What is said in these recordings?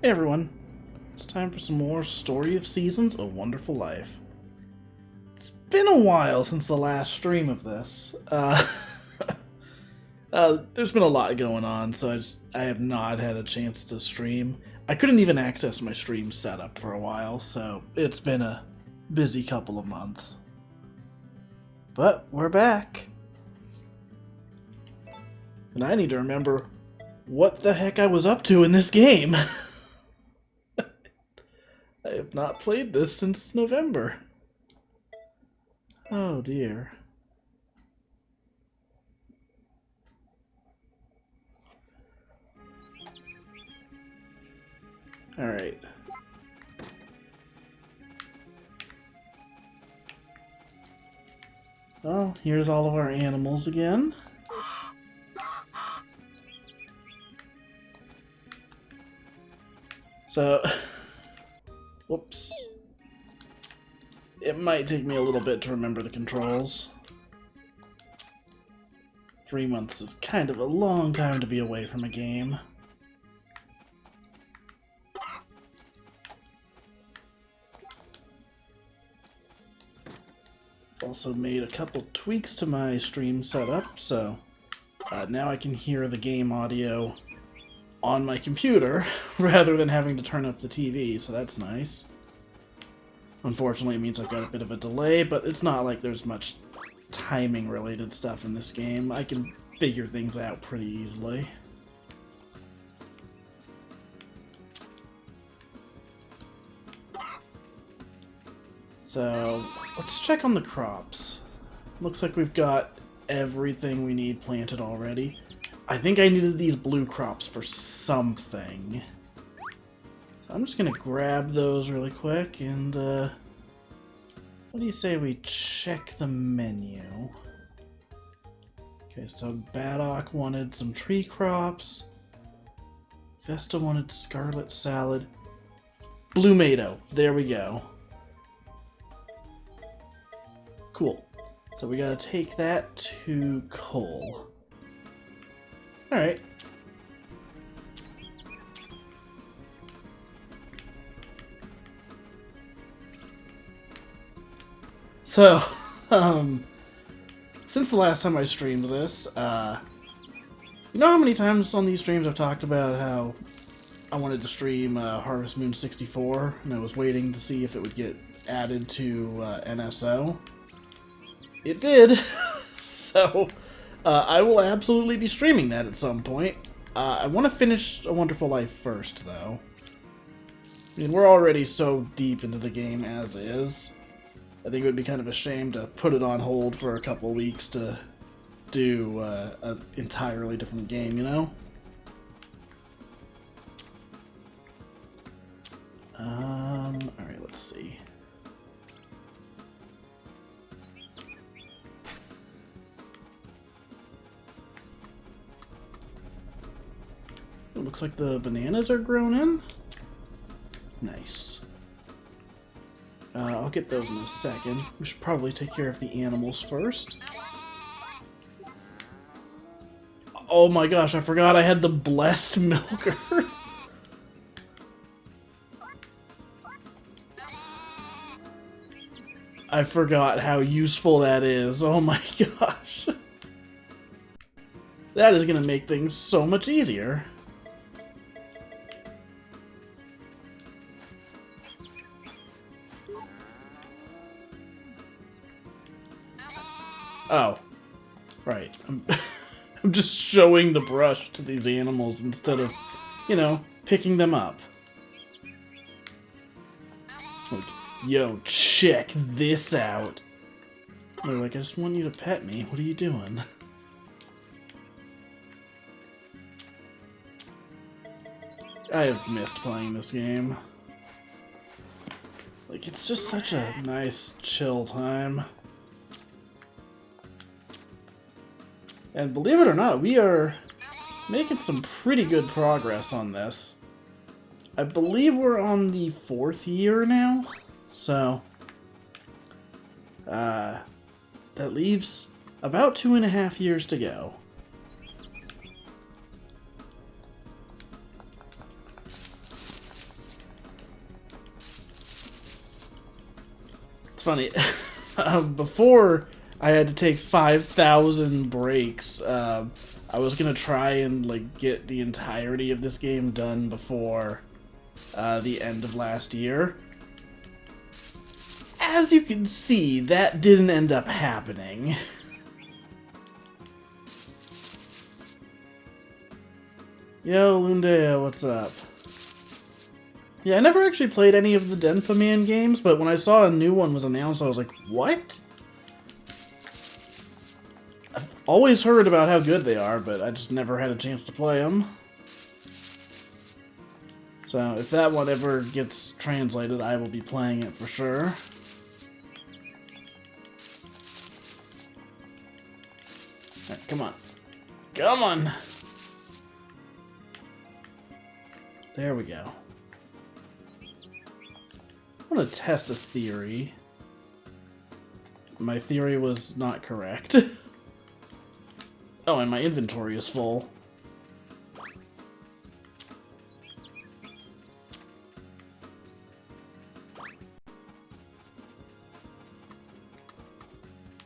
Hey everyone, it's time for some more Story of Seasons, A Wonderful Life. It's been a while since the last stream of this. There's been a lot going on, so I have not had a chance to stream. I couldn't even access my stream setup for a while, so it's been a busy couple of months. But we're back. And I need to remember what the heck I was up to in this game. I have not played this since November. Oh dear. Alright. Well, here's all of our animals again. So, whoops. It might take me a little bit to remember the controls. 3 months is kind of a long time to be away from a game. Also made a couple tweaks to my stream setup, so now I can hear the game audio on my computer rather than having to turn up the TV, so that's nice. Unfortunately, it means I've got a bit of a delay, but it's not like there's much timing related stuff in this game. I can figure things out pretty easily. So, let's check on the crops. Looks like we've got everything we need planted already. I think I needed these blue crops for something. So I'm just gonna grab those really quick and, what do you say we check the menu? Okay, so Baddock wanted some tree crops. Vesta wanted scarlet salad. Blue Mato, there we go. Cool. So we gotta take that to Cole. Alright. So, since the last time I streamed this, you know how many times on these streams I've talked about how I wanted to stream Harvest Moon 64, and I was waiting to see if it would get added to NSO? It did! So, I will absolutely be streaming that at some point. I want to finish A Wonderful Life first, though. I mean, we're already so deep into the game as is. I think it would be kind of a shame to put it on hold for a couple weeks to do an entirely different game, you know? Alright, let's see. It looks like the bananas are grown in. Nice. I'll get those in a second. We should probably take care of the animals first. Oh my gosh, I forgot I had the blessed milker. I forgot how useful that is. Oh my gosh. That is gonna make things so much easier. Oh, right. I'm just showing the brush to these animals instead of, you know, picking them up. Like, yo, check this out. They're like, I just want you to pet me. What are you doing? I have missed playing this game. Like, it's just such a nice, chill time. And believe it or not, we are making some pretty good progress on this. I believe we're on the 4th year now, so that leaves about 2.5 years to go. funny. Before I had to take 5,000 breaks, I was gonna try and like get the entirety of this game done before the end of last year. As you can see, that didn't end up happening. Yo, Lundea, what's up? Yeah, I never actually played any of the Denpa Man games, but when I saw a new one was announced, I was like, what? I've always heard about how good they are, but I just never had a chance to play them. So, if that one ever gets translated, I will be playing it for sure. Alright, come on. Come on! There we go. I'm gonna test a theory. My theory was not correct. Oh, and my inventory is full.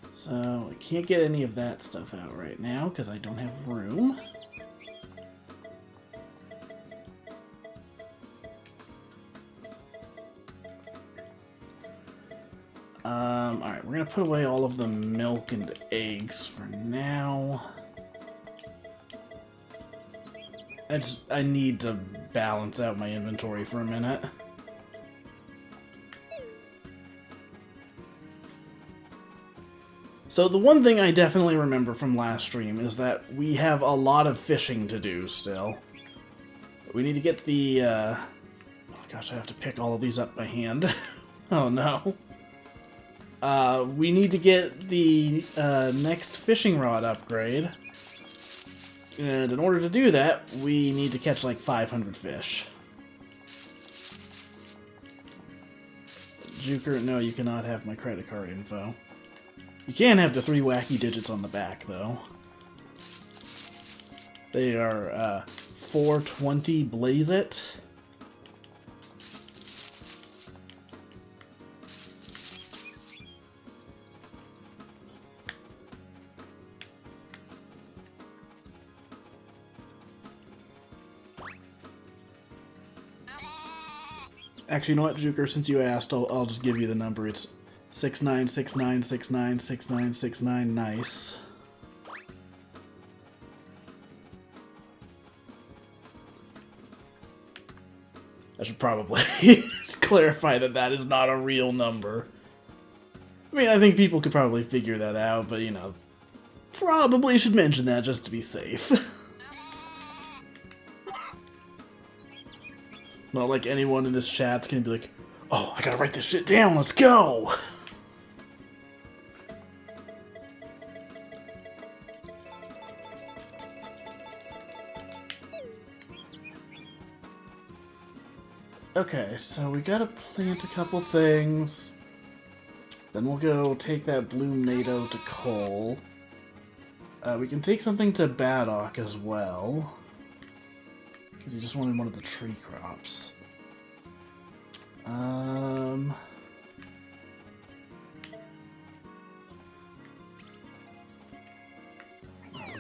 So, I can't get any of that stuff out right now because I don't have room. Alright, we're gonna put away all of the milk and eggs for now. I need to balance out my inventory for a minute. So the one thing I definitely remember from last stream is that we have a lot of fishing to do still. We need to get the, oh gosh, I have to pick all of these up by hand. Oh no. We need to get the next fishing rod upgrade. And in order to do that, we need to catch like 500 fish. Juker, no, you cannot have my credit card info. You can have the 3 wacky digits on the back, though. They are 420 Blaze It. Actually, you know what, Juker? Since you asked, I'll just give you the number. It's 6969696969. Nice. I should probably clarify that that is not a real number. I mean, I think people could probably figure that out, but, you know, probably should mention that just to be safe. Not like anyone in this chat's gonna be like, oh, I gotta write this shit down, let's go! Okay, so we gotta plant a couple things. Then we'll go take that blue Nato to coal. We can take something to Baddock as well. Because he just wanted one of the tree crops. We'll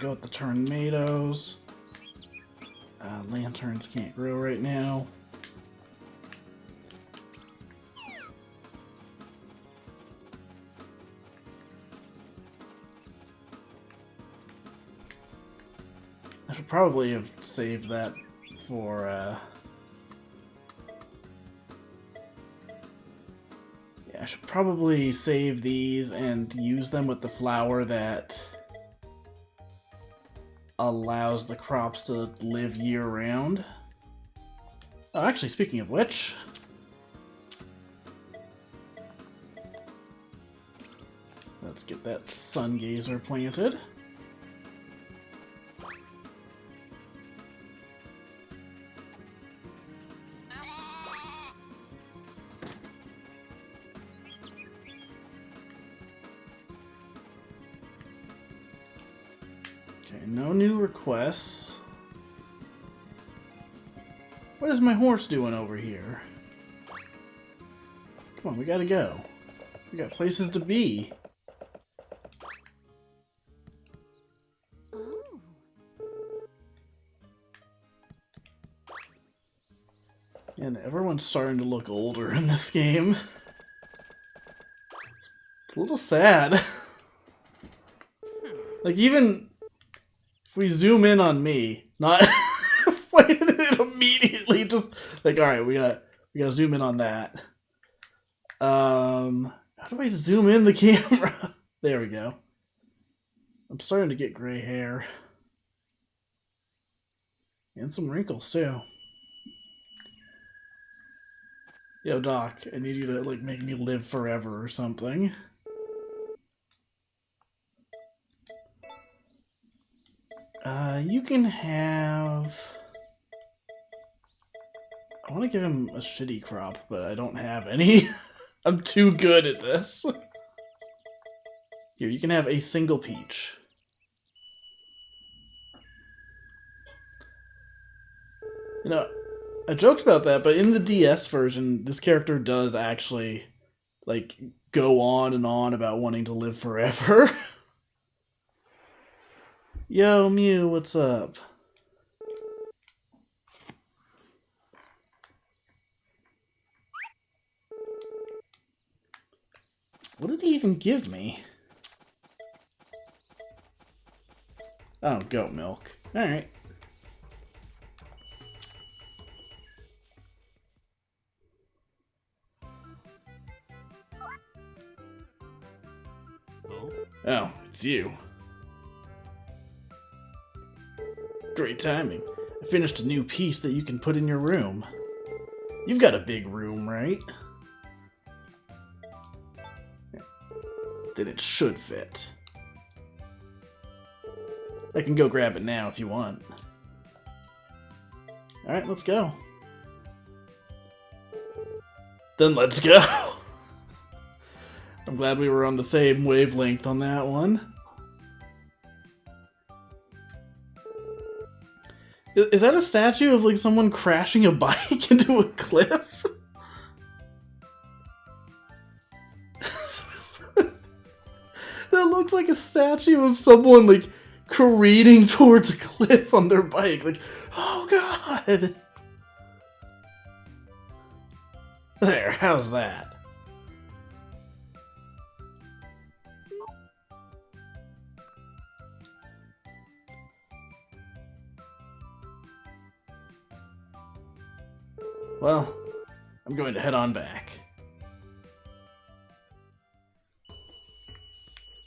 go with the tornadoes. Lanterns can't grow right now. I should probably have saved that for, yeah, I should probably save these and use them with the flour that allows the crops to live year-round. Oh, actually, speaking of which... let's get that sun gazer planted. Okay, no new requests. What is my horse doing over here? Come on, we gotta go. We got places to be. And everyone's starting to look older in this game. It's a little sad. Like, even if we zoom in on me, not it immediately just like, alright, we gotta zoom in on that. How do I zoom in the camera? There we go. I'm starting to get gray hair. And some wrinkles too. Yo, Doc, I need you to, like, make me live forever or something. You can have... I want to give him a shitty crop, but I don't have any. I'm too good at this. Here, you can have a single peach. You know, I joked about that, but in the DS version, this character does actually, like, go on and on about wanting to live forever. Yo, Mew, what's up? What did he even give me? Oh, goat milk. Alright. Oh, it's you. Great timing. I finished a new piece that you can put in your room. You've got a big room, right? Then it should fit. I can go grab it now if you want. Alright, let's go. Then let's go! I'm glad we were on the same wavelength on that one. Is that a statue of, like, someone crashing a bike into a cliff? That looks like a statue of someone, like, careening towards a cliff on their bike. Like, oh god! There, how's that? Well, I'm going to head on back.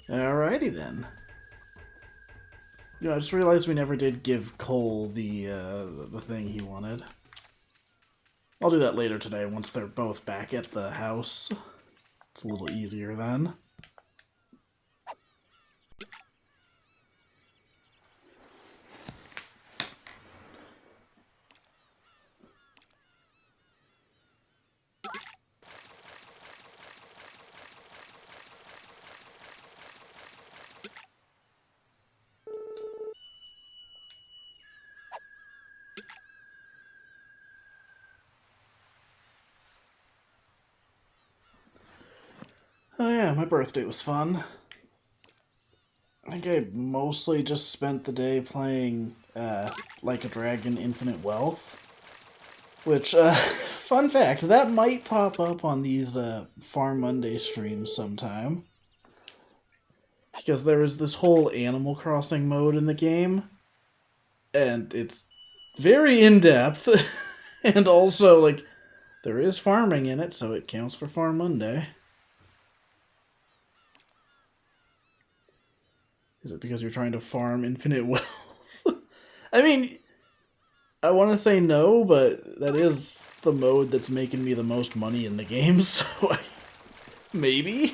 Alrighty then. You know, I just realized we never did give Cole the thing he wanted. I'll do that later today once they're both back at the house. It's a little easier then. Oh yeah, my birthday was fun. I think I mostly just spent the day playing Like a Dragon Infinite Wealth. Which, fun fact, that might pop up on these Farm Monday streams sometime. Because there is this whole Animal Crossing mode in the game. And it's very in-depth. And also, like, there is farming in it, so it counts for Farm Monday. Is it because you're trying to farm infinite wealth? I mean, I want to say no, but that is the mode that's making me the most money in the game, so maybe?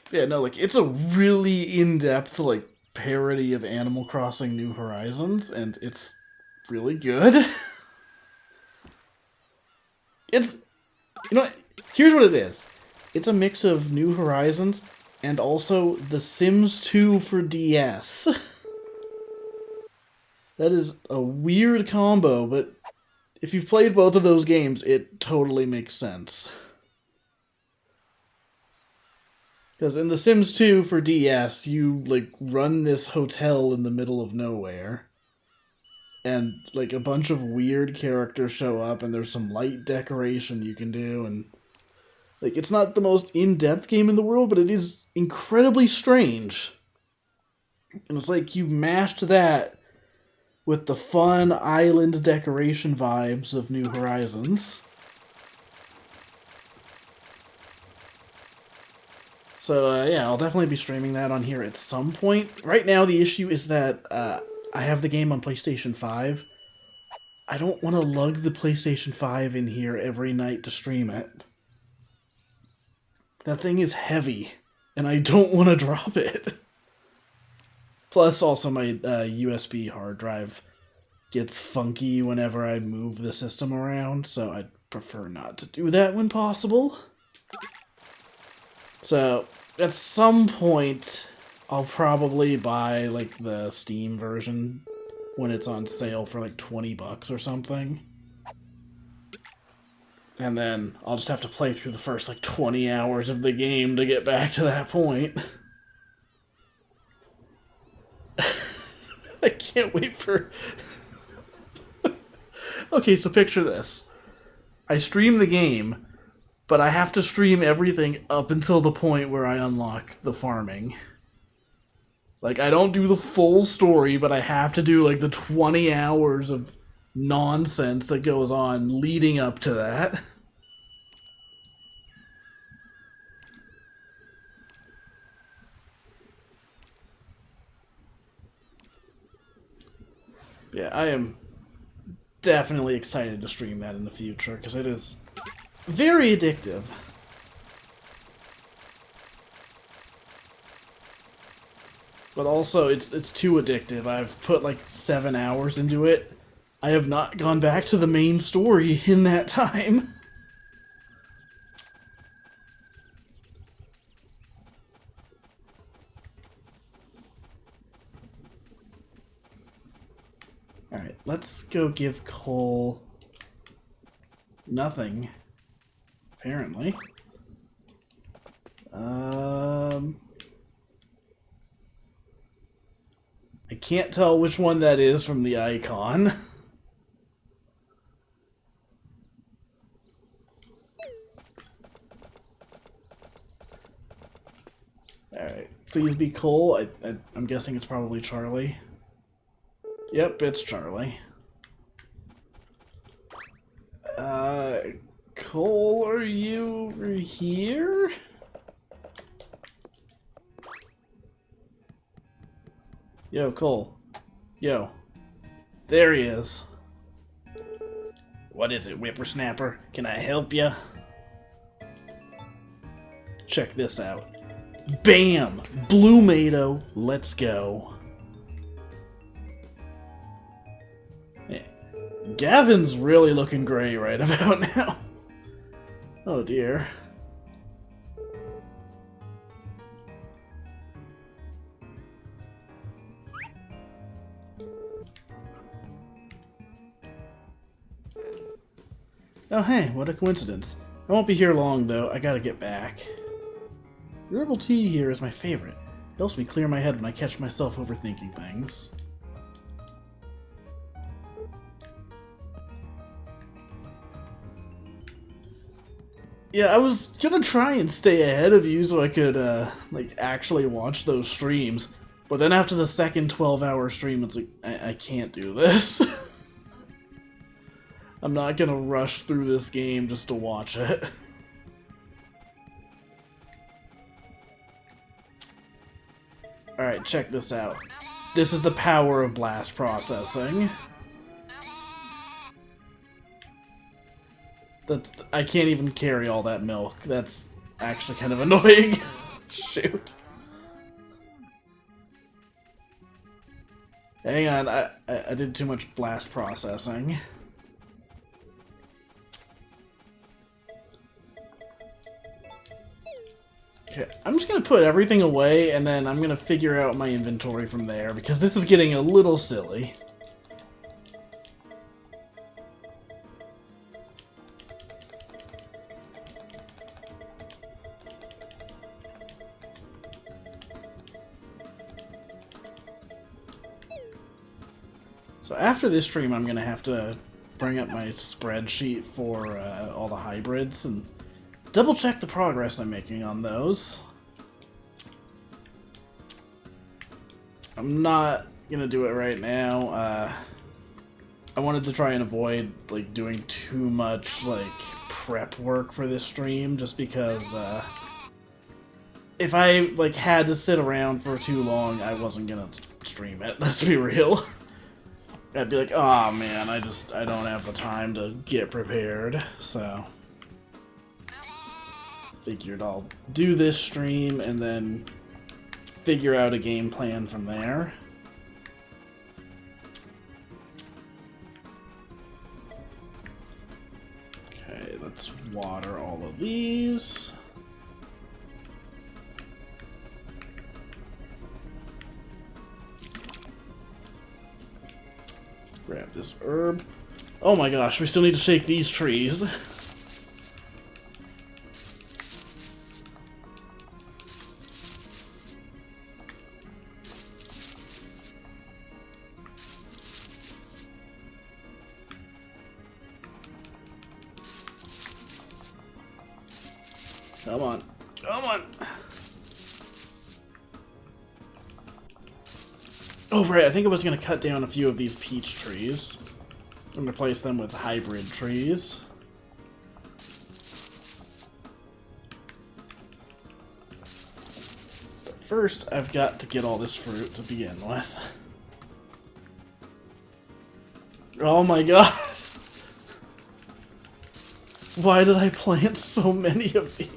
Yeah, no, like, it's a really in-depth, like, parody of Animal Crossing New Horizons, and it's really good. It's, you know, here's what it is. It's a mix of New Horizons and also The Sims 2 for DS. That is a weird combo, but if you've played both of those games, it totally makes sense. Because in The Sims 2 for DS, you, like, run this hotel in the middle of nowhere. And, like, a bunch of weird characters show up, and there's some light decoration you can do, and... Like, it's not the most in-depth game in the world, but it is incredibly strange. And it's like you mashed that with the fun island decoration vibes of New Horizons. So, yeah, I'll definitely be streaming that on here at some point. Right now, the issue is that I have the game on PlayStation 5. I don't want to lug the PlayStation 5 in here every night to stream it. That thing is heavy, and I don't want to drop it. Plus, also, my USB hard drive gets funky whenever I move the system around, so I'd prefer not to do that when possible. So, at some point, I'll probably buy, like, the Steam version when it's on sale for, like, $20 or something. And then I'll just have to play through the first, like, 20 hours of the game to get back to that point. I can't wait for... Okay, so picture this. I stream the game, but I have to stream everything up until the point where I unlock the farming. Like, I don't do the full story, but I have to do, like, the 20 hours of nonsense that goes on leading up to that. Yeah, I am definitely excited to stream that in the future, because it is very addictive. But also, it's too addictive. I've put like 7 hours into it. I have not gone back to the main story in that time. Alright, let's go give Cole nothing, apparently. I can't tell which one that is from the icon. Alright, please be Cole. I'm guessing it's probably Charlie. Yep, it's Charlie. Cole, are you over here? Yo, Cole. Yo. There he is. What is it, whippersnapper? Can I help ya? Check this out. Bam! Blue Mado, let's go. Yeah. Gavin's really looking gray right about now. Oh dear. Oh hey, what a coincidence. I won't be here long though, I gotta get back. Herbal tea here is my favorite. It helps me clear my head when I catch myself overthinking things. Yeah, I was gonna try and stay ahead of you so I could, like, actually watch those streams. But then after the second 12-hour stream, it's like, I can't do this. I'm not gonna rush through this game just to watch it. Alright, check this out. This is the power of blast processing. I can't even carry all that milk. That's actually kind of annoying. Shoot. Hang on, I did too much blast processing. Okay, I'm just gonna put everything away, and then I'm gonna figure out my inventory from there, because this is getting a little silly. So after this stream, I'm gonna have to bring up my spreadsheet for all the hybrids and double check the progress I'm making on those. I'm not gonna do it right now. I wanted to try and avoid like doing too much like prep work for this stream, just because if I like had to sit around for too long, I wasn't gonna stream it. Let's be real. I'd be like, oh man, I don't have the time to get prepared, so figured I'll do this stream and then figure out a game plan from there. Okay, let's water all of these. Let's grab this herb. Oh my gosh, we still need to shake these trees. Come on. Come on! Oh, right, I think I was going to cut down a few of these peach trees and replace them with hybrid trees. But first, I've got to get all this fruit to begin with. Oh my god! Why did I plant so many of these?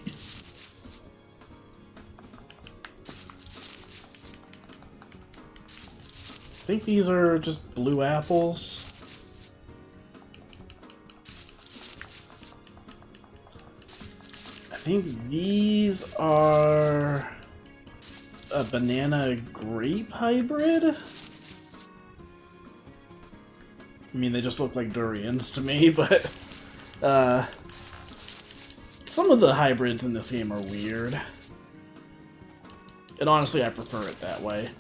I think these are just blue apples. I think these are a banana grape hybrid? I mean, they just look like durians to me, but some of the hybrids in this game are weird. And honestly, I prefer it that way.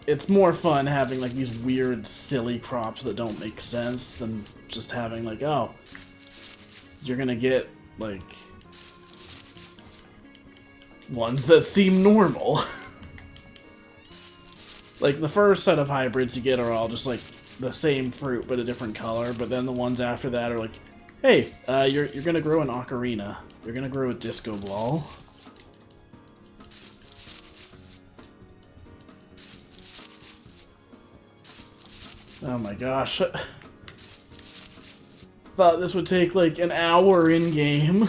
It's more fun having like these weird, silly crops that don't make sense than just having like, oh, you're gonna get like ones that seem normal. Like the first set of hybrids you get are all just like the same fruit but a different color, but then the ones after that are like, hey, you're gonna grow an ocarina. You're gonna grow a disco ball. Oh my gosh. Thought this would take like an hour in game.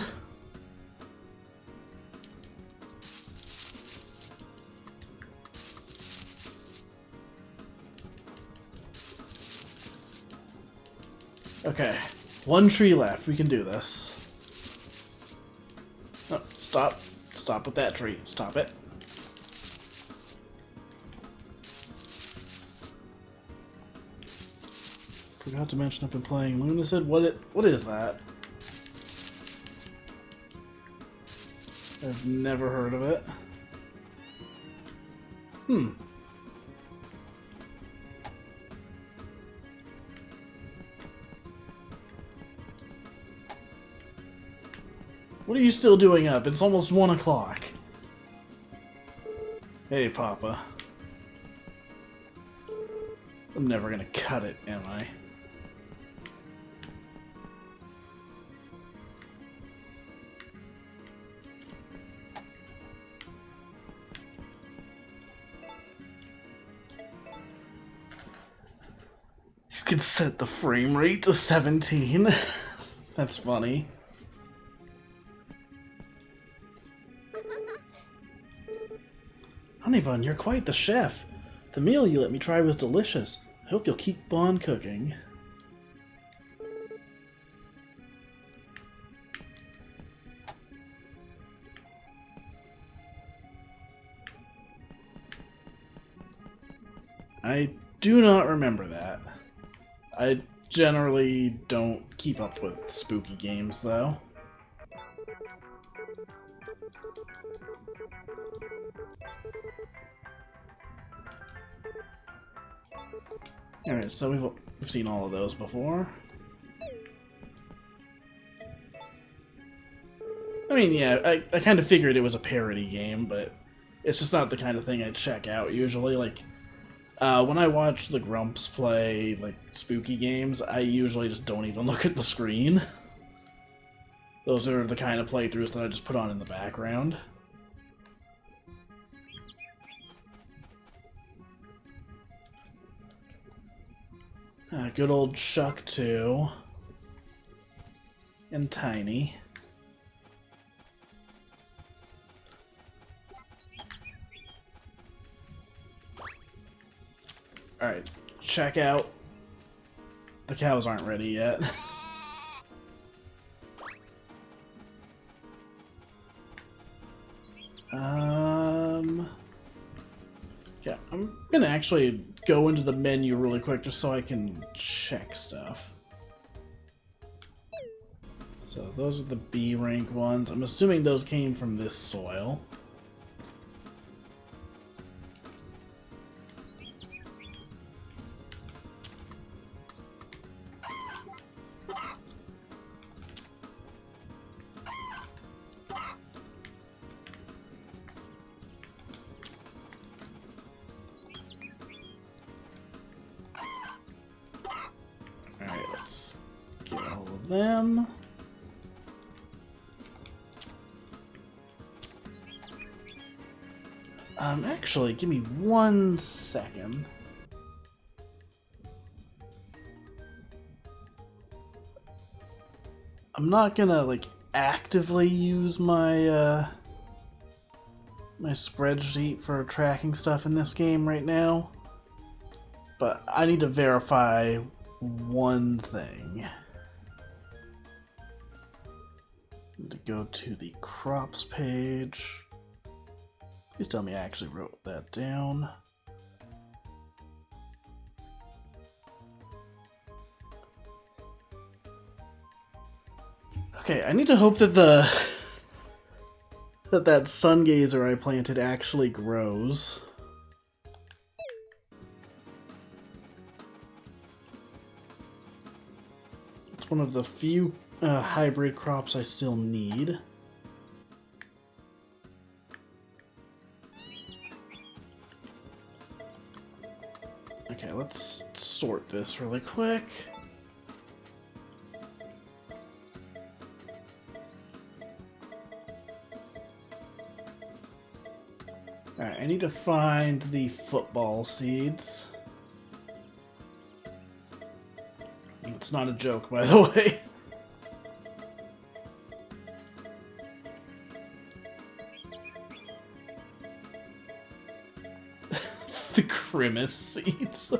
Okay, one tree left. We can do this. Oh, stop. Stop with that tree. Stop it. Forgot to mention I've been playing Lunacid. What is that? I've never heard of it. What are you still doing up? It's almost 1 o'clock. Hey, Papa. I'm never gonna cut it, am I? You can set the frame rate to 17. That's funny. Honeybun, you're quite the chef. The meal you let me try was delicious. I hope you'll keep on cooking. I do not remember that. I generally don't keep up with spooky games, though. Alright, so we've seen all of those before. I mean, yeah, I kind of figured it was a parody game, but it's just not the kind of thing I check out usually. Like, when I watch the Grumps play, like, spooky games, I usually just don't even look at the screen. Those are the kind of playthroughs that I just put on in the background. Good old Chuck, too. And Tiny. Alright, check out. The cows aren't ready yet. Yeah, I'm gonna actually go into the menu really quick just so I can check stuff. So those are the B rank ones. I'm assuming those came from this soil. Them. Actually, give me 1 second. I'm not gonna, like, actively use my, my spreadsheet for tracking stuff in this game right now, but I need to verify one thing. To go to the crops page. Please tell me I actually wrote that down. Okay, I need to hope that that sun gazer I planted actually grows. It's one of the few hybrid crops I still need. Okay, let's sort this really quick. Alright, I need to find the football seeds. It's not a joke, by the way. The grimace seeds.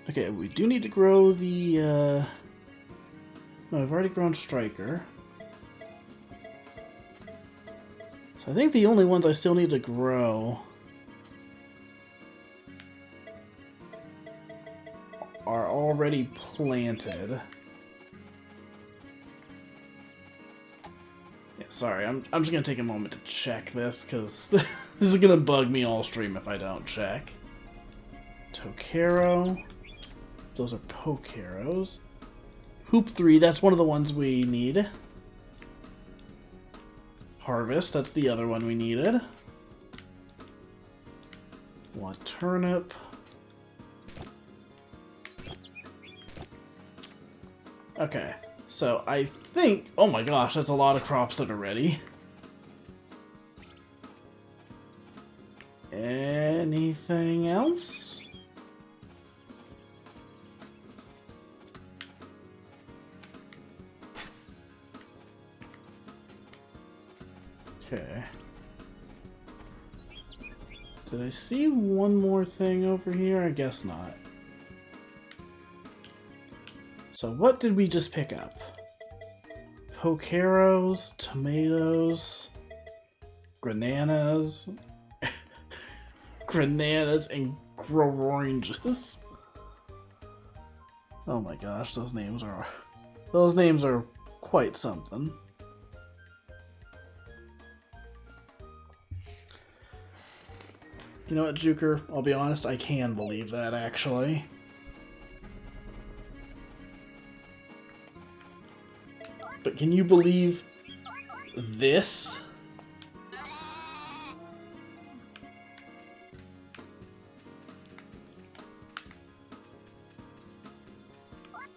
Okay, we do need to grow the, no, I've already grown Striker. So I think the only ones I still need to grow are already planted. Sorry, I'm just gonna take a moment to check this, because this is gonna bug me all stream if I don't check. Tokero. Those are Pokeros. Hoop 3, that's one of the ones we need. Harvest, that's the other one we needed. Want turnip. Okay. So I think, oh my gosh, that's a lot of crops that are ready. Anything else? Okay. Did I see one more thing over here? I guess not. So what did we just pick up? Pokeros, tomatoes, grananas, grananas, and grow oranges. Oh my gosh, those names are quite something. You know what, Juker? I'll be honest, I can believe that, actually. But can you believe this?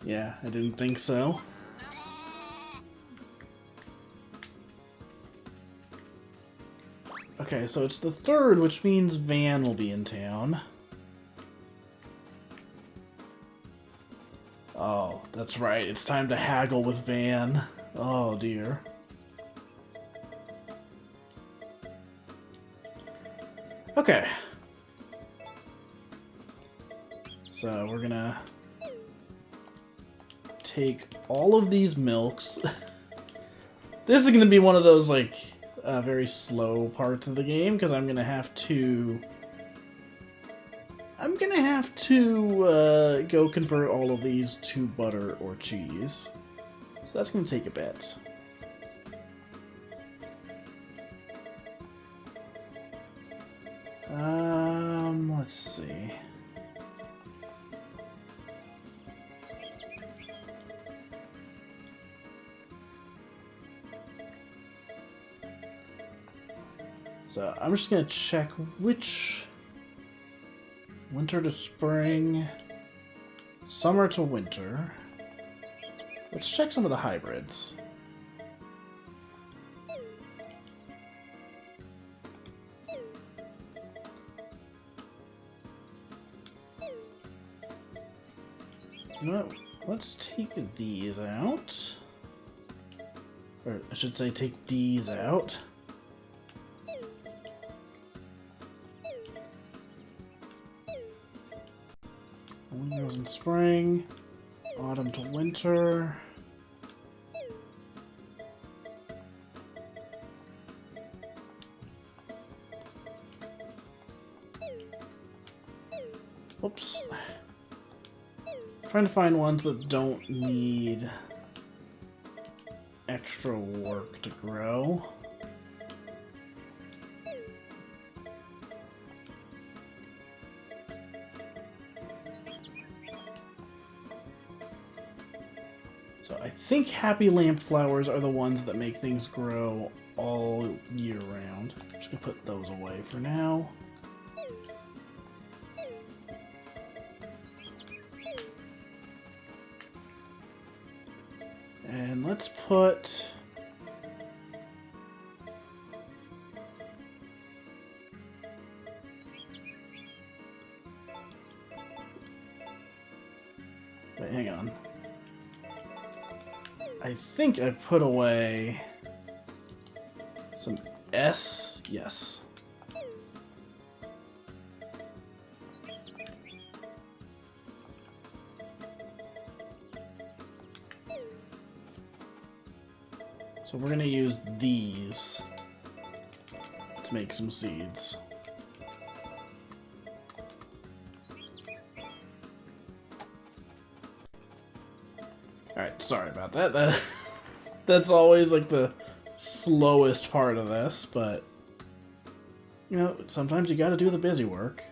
Yeah, I didn't think so. Okay, so it's the 3rd, which means Van will be in town. Oh, that's right. It's time to haggle with Van. Oh, dear. Okay. So we're gonna take all of these milks. This is gonna be one of those, like, very slow parts of the game, because I'm gonna have to go convert all of these to butter or cheese. So that's gonna take a bit. Let's see. So I'm just gonna check which winter to spring, summer to winter. Let's check some of the hybrids. You know what? Let's take these out. Or I should say take these out. Winter and spring, autumn to winter. Oops. Trying to find ones that don't need extra work to grow. So I think happy lamp flowers are the ones that make things grow all year round. I'm just gonna put those away for now. And let's put... Wait, hang on. I think I put away some S. Yes. So we're gonna use these to make some seeds. Alright, sorry about that. That's always like the slowest part of this, but you know, sometimes you gotta do the busy work.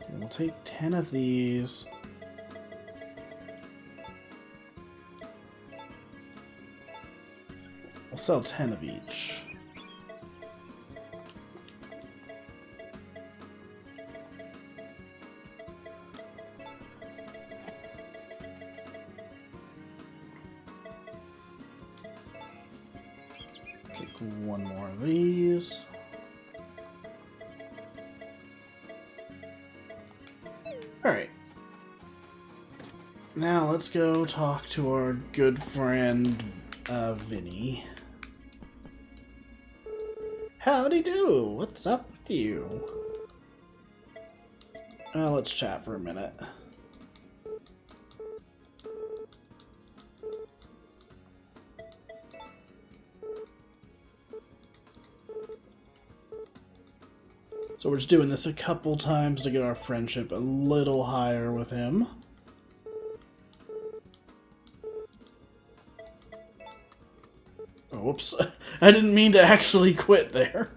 And we'll take 10 of these. I'll sell 10 of each. Take one more of these. Alright. Now let's go talk to our good friend, Vinny. Howdy do! What's up with you? Let's chat for a minute. So we're just doing this a couple times to get our friendship a little higher with him. Oh whoops. I didn't mean to actually quit there.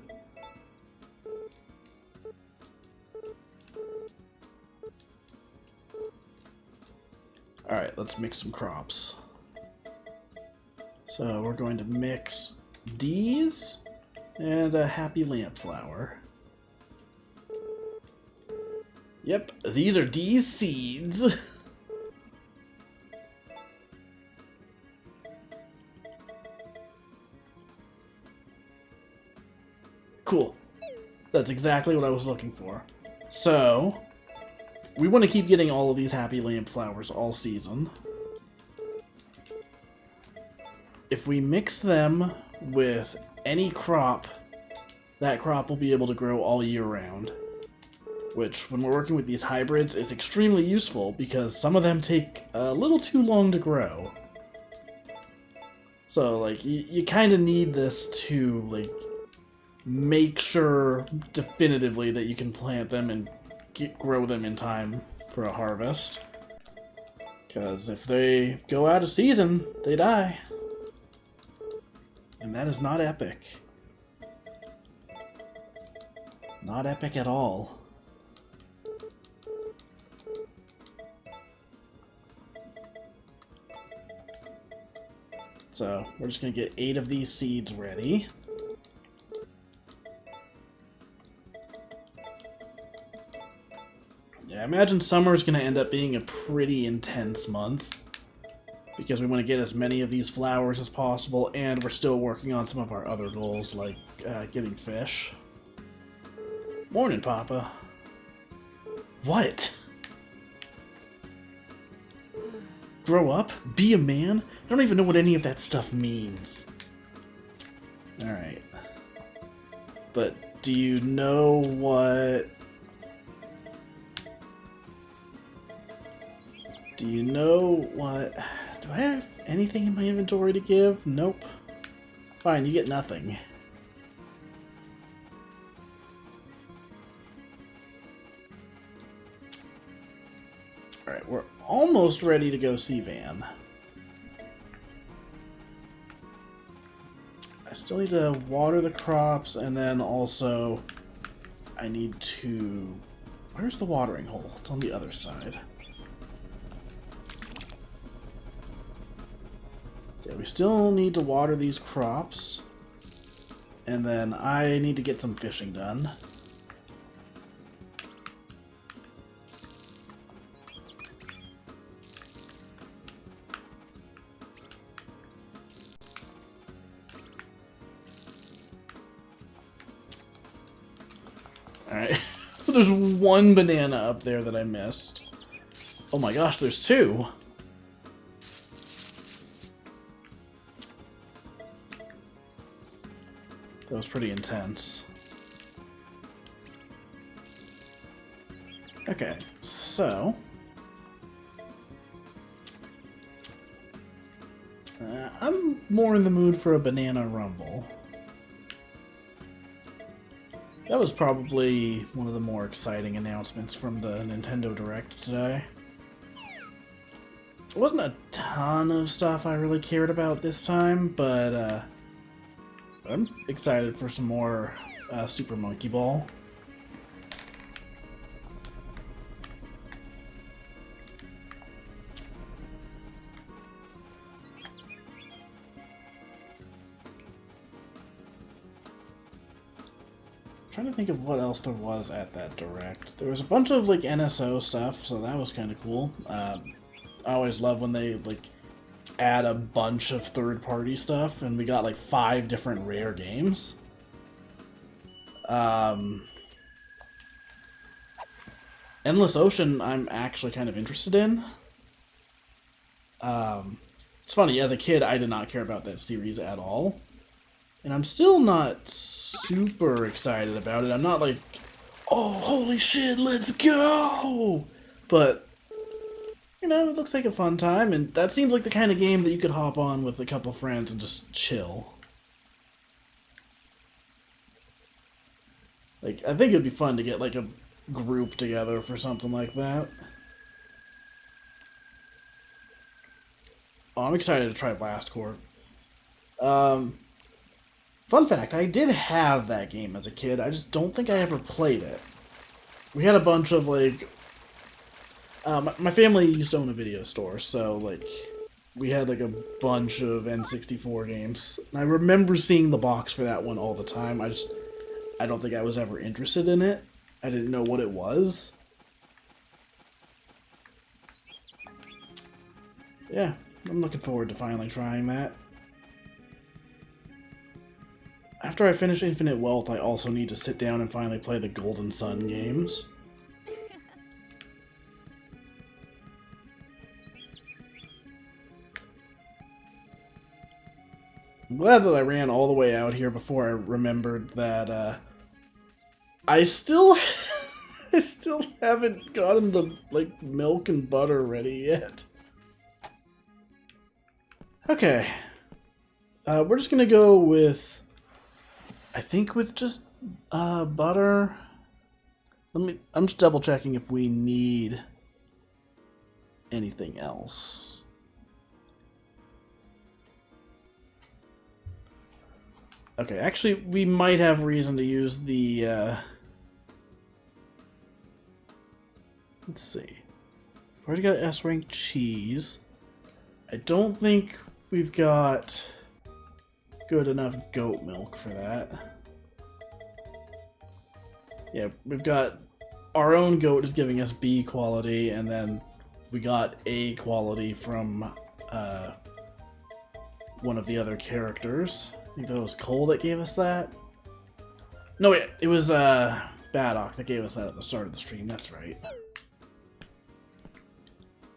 Alright, let's mix some crops. So we're going to mix D's and a happy lamp flower. Yep, these are D's seeds. Cool. That's exactly what I was looking for. So, we want to keep getting all of these happy lamp flowers all season. If we mix them with any crop, that crop will be able to grow all year round. Which, when we're working with these hybrids, is extremely useful because some of them take a little too long to grow. So, like, you kind of need this to, like, make sure definitively that you can plant them and grow them in time for a harvest. Because if they go out of season, they die. And that is not epic. Not epic at all. So, we're just going to get 8 of these seeds ready. Yeah, I imagine summer is going to end up being a pretty intense month. Because we want to get as many of these flowers as possible, and we're still working on some of our other goals, like getting fish. Morning, Papa. What? Grow up? Be a man? I don't even know what any of that stuff means. Alright. But do you know what... Do you know what... Do I have anything in my inventory to give? Nope. Fine, you get nothing. Alright, we're almost ready to go see Van. I still need to water the crops, and then also I need to... Where's the watering hole? It's on the other side. Yeah, we still need to water these crops. And then I need to get some fishing done. Alright. There's one banana up there that I missed. Oh my gosh, there's 2! That was pretty intense. Okay, so... I'm more in the mood for a banana rumble. That was probably one of the more exciting announcements from the Nintendo Direct today. There wasn't a ton of stuff I really cared about this time, but I'm excited for some more Super Monkey Ball. Trying to think of what else there was at that Direct. There was a bunch of like NSO stuff, so that was kind of cool. I always love when they like add a bunch of third-party stuff, and we got like 5 different rare games. Endless Ocean, I'm actually kind of interested in. It's funny, as a kid, I did not care about that series at all. And I'm still not super excited about it. I'm not like, oh, holy shit, let's go! But, you know, it looks like a fun time, and that seems like the kind of game that you could hop on with a couple friends and just chill. Like, I think it'd be fun to get, like, a group together for something like that. Oh, I'm excited to try Blast Corp. Fun fact, I did have that game as a kid, I just don't think I ever played it. We had a bunch of, like... my family used to own a video store, so, like, we had, like, a bunch of N64 games. And I remember seeing the box for that one all the time. I don't think I was ever interested in it. I didn't know what it was. Yeah, I'm looking forward to finally trying that. After I finish Infinite Wealth, I also need to sit down and finally play the Golden Sun games. I'm glad that I ran all the way out here before I remembered that, I still haven't gotten the, like, milk and butter ready yet. Okay. We're just gonna go with, I think with just, butter. I'm just double checking if we need anything else. Okay, actually, we might have reason to use the, let's see. We've already got S-rank cheese. I don't think we've got good enough goat milk for that. Yeah, we've got our own goat is giving us B quality, and then we got A quality from one of the other characters. I think that was Cole that gave us that. No, wait, it was Baddock that gave us that at the start of the stream. That's right.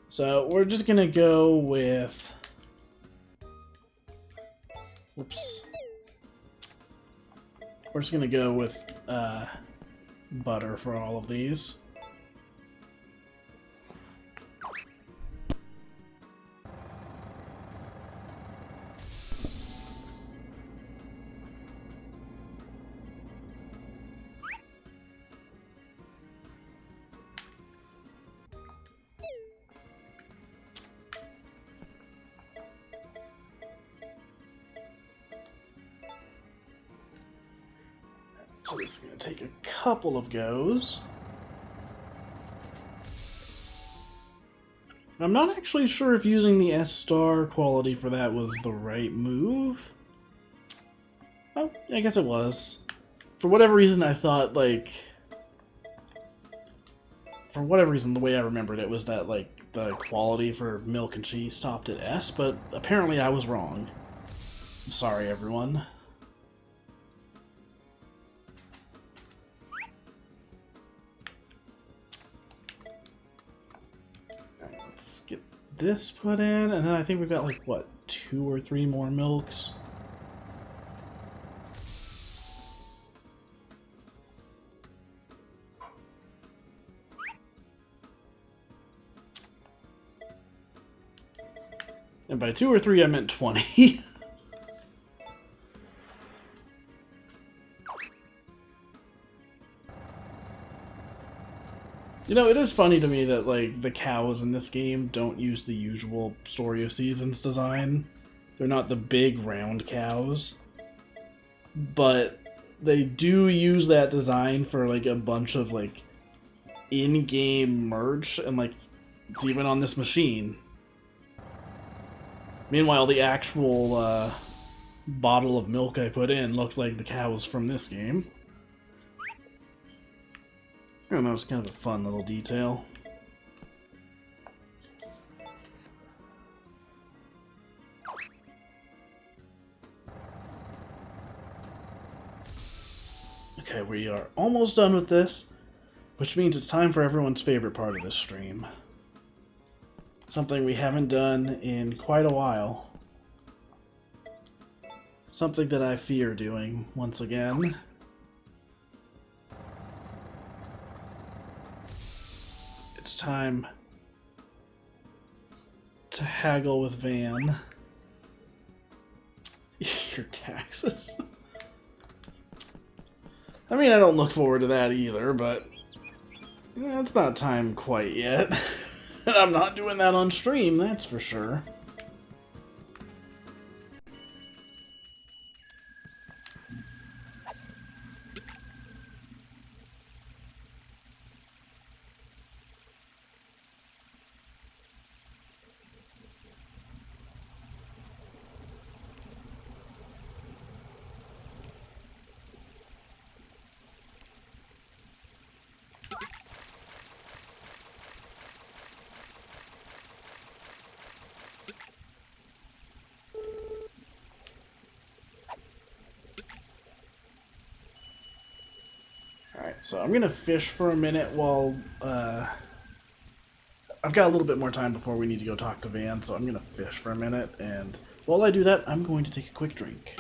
So we're just gonna go with. Whoops. We're just gonna go with butter for all of these. So this is going to take a couple of goes. I'm not actually sure if using the S-star quality for that was the right move. Well, I guess it was. For whatever reason, I thought, like... For whatever reason, the way I remembered it was that, like, the quality for milk and cheese stopped at S, but apparently I was wrong. I'm sorry, everyone. This put in, and then I think we've got like what, 2 or 3 more milks. And by 2 or 3 I meant 20. You know, it is funny to me that, like, the cows in this game don't use the usual Story of Seasons design. They're not the big, round cows. But they do use that design for, like, a bunch of, like, in-game merch, and, like, it's even on this machine. Meanwhile, the actual, bottle of milk I put in looks like the cows from this game. I don't know, it's kind of a fun little detail. Okay, we are almost done with this, which means it's time for everyone's favorite part of this stream. Something we haven't done in quite a while. Something that I fear doing once again. It's time to haggle with Van. Your taxes. I mean, I don't look forward to that either, but it's not time quite yet. And I'm not doing that on stream, that's for sure. So I'm gonna fish for a minute while I've got a little bit more time before we need to go talk to Van, so I'm gonna fish for a minute, and while I do that, I'm going to take a quick drink.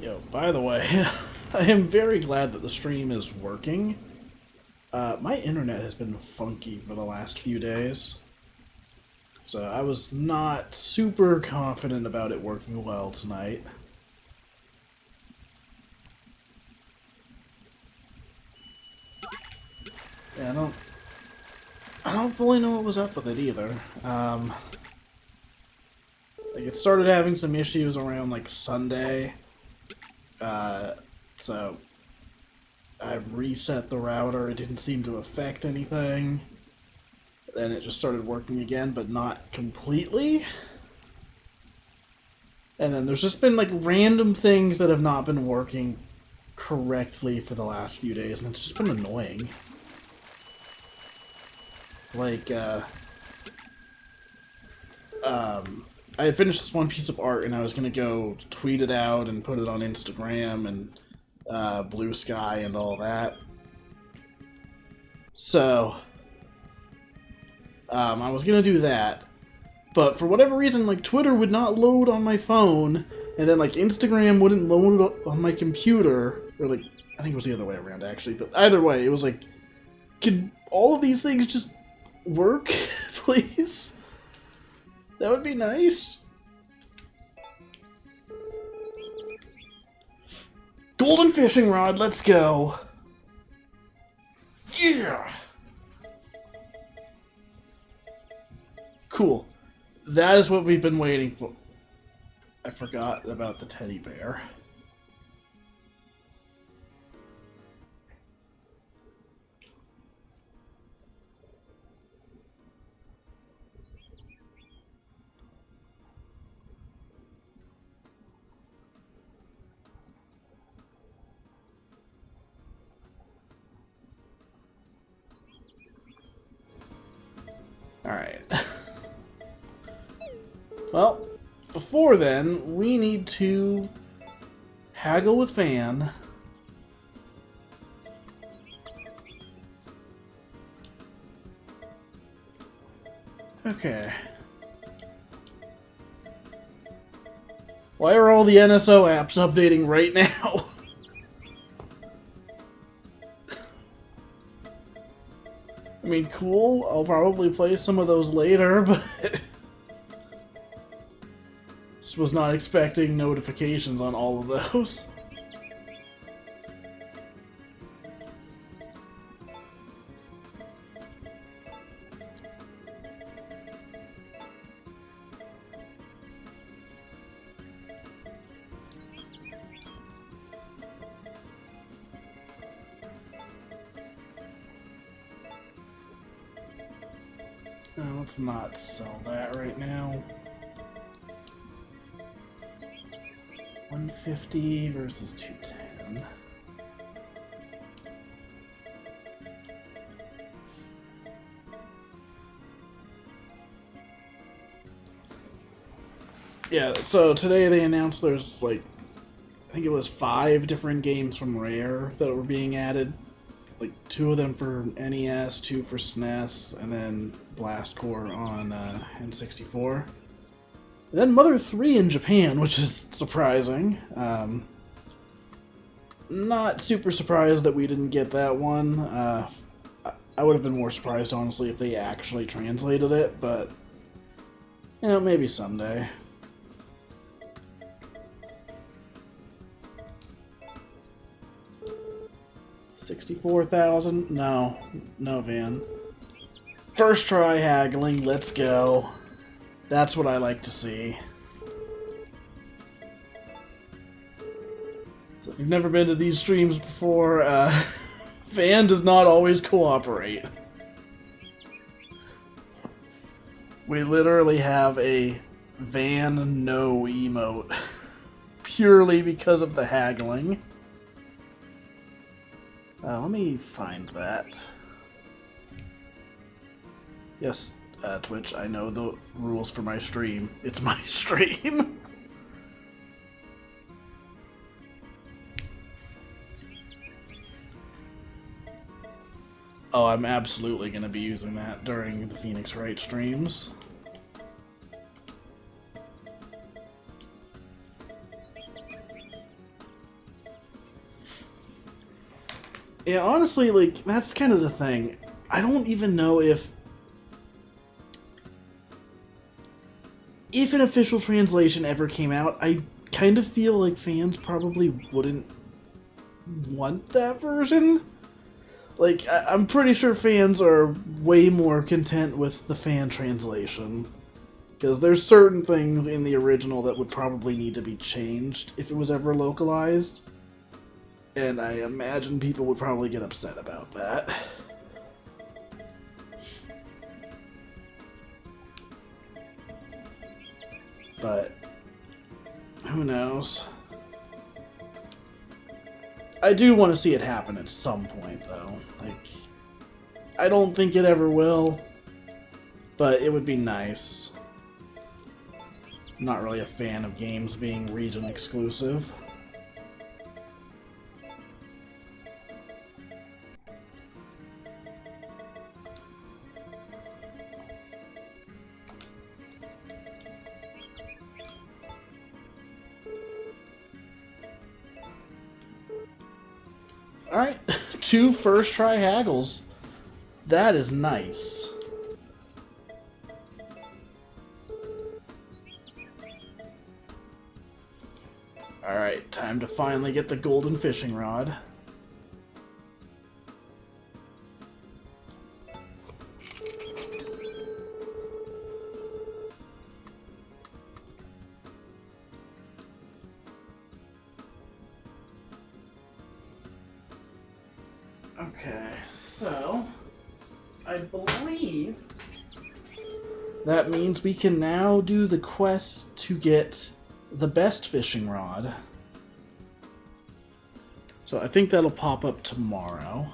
Yo, by the way, I am very glad that the stream is working. My internet has been funky for the last few days, so I was not super confident about it working well tonight. Yeah, I don't fully know what was up with it either. Like it started having some issues around like Sunday. So I reset the router. It didn't seem to affect anything. Then it just started working again, but not completely. And then there's just been like random things that have not been working correctly for the last few days, and it's just been annoying. Like, I had finished this one piece of art, and I was gonna go tweet it out and put it on Instagram and Bluesky and all that. So, I was gonna do that, but for whatever reason, like Twitter would not load on my phone, and then like Instagram wouldn't load on my computer, or like I think it was the other way around actually. But either way, it was like, could all of these things just work, please? That would be nice. Golden fishing rod, let's go. Yeah. Cool. That is what we've been waiting for. I forgot about the teddy bear. Alright. Well, before then, we need to haggle with Van. Okay. Why are all the NSO apps updating right now? I mean, cool, I'll probably play some of those later, but just was not expecting notifications on all of those. Let's not sell that right now. 150 versus 210. Yeah, so today they announced there's like, I think it was 5 different games from Rare that were being added. Like 2 of them for NES, 2 for SNES, and then Blast Core on N64. And then Mother 3 in Japan, which is surprising. Not super surprised that we didn't get that one. I would have been more surprised, honestly, if they actually translated it, but, you know, maybe someday. $64,000? No. No, Van. First try haggling, let's go. That's what I like to see. So if you've never been to these streams before, Van does not always cooperate. We literally have a Van no emote. Purely because of the haggling. Let me find that. Yes, Twitch, I know the rules for my stream. It's my stream. Oh, I'm absolutely going to be using that during the Phoenix Wright streams. Yeah, honestly, like, that's kind of the thing. I don't even know if an official translation ever came out. I kind of feel like fans probably wouldn't want that version. Like, I'm pretty sure fans are way more content with the fan translation. Because there's certain things in the original that would probably need to be changed if it was ever localized. And I imagine people would probably get upset about that. But who knows? I do want to see it happen at some point, though. Like, I don't think it ever will, but it would be nice. I'm not really a fan of games being region exclusive. Alright, 2 first try haggles. That is nice. Alright, time to finally get the golden fishing rod. Okay, so I believe that means we can now do the quest to get the best fishing rod. So I think that'll pop up tomorrow.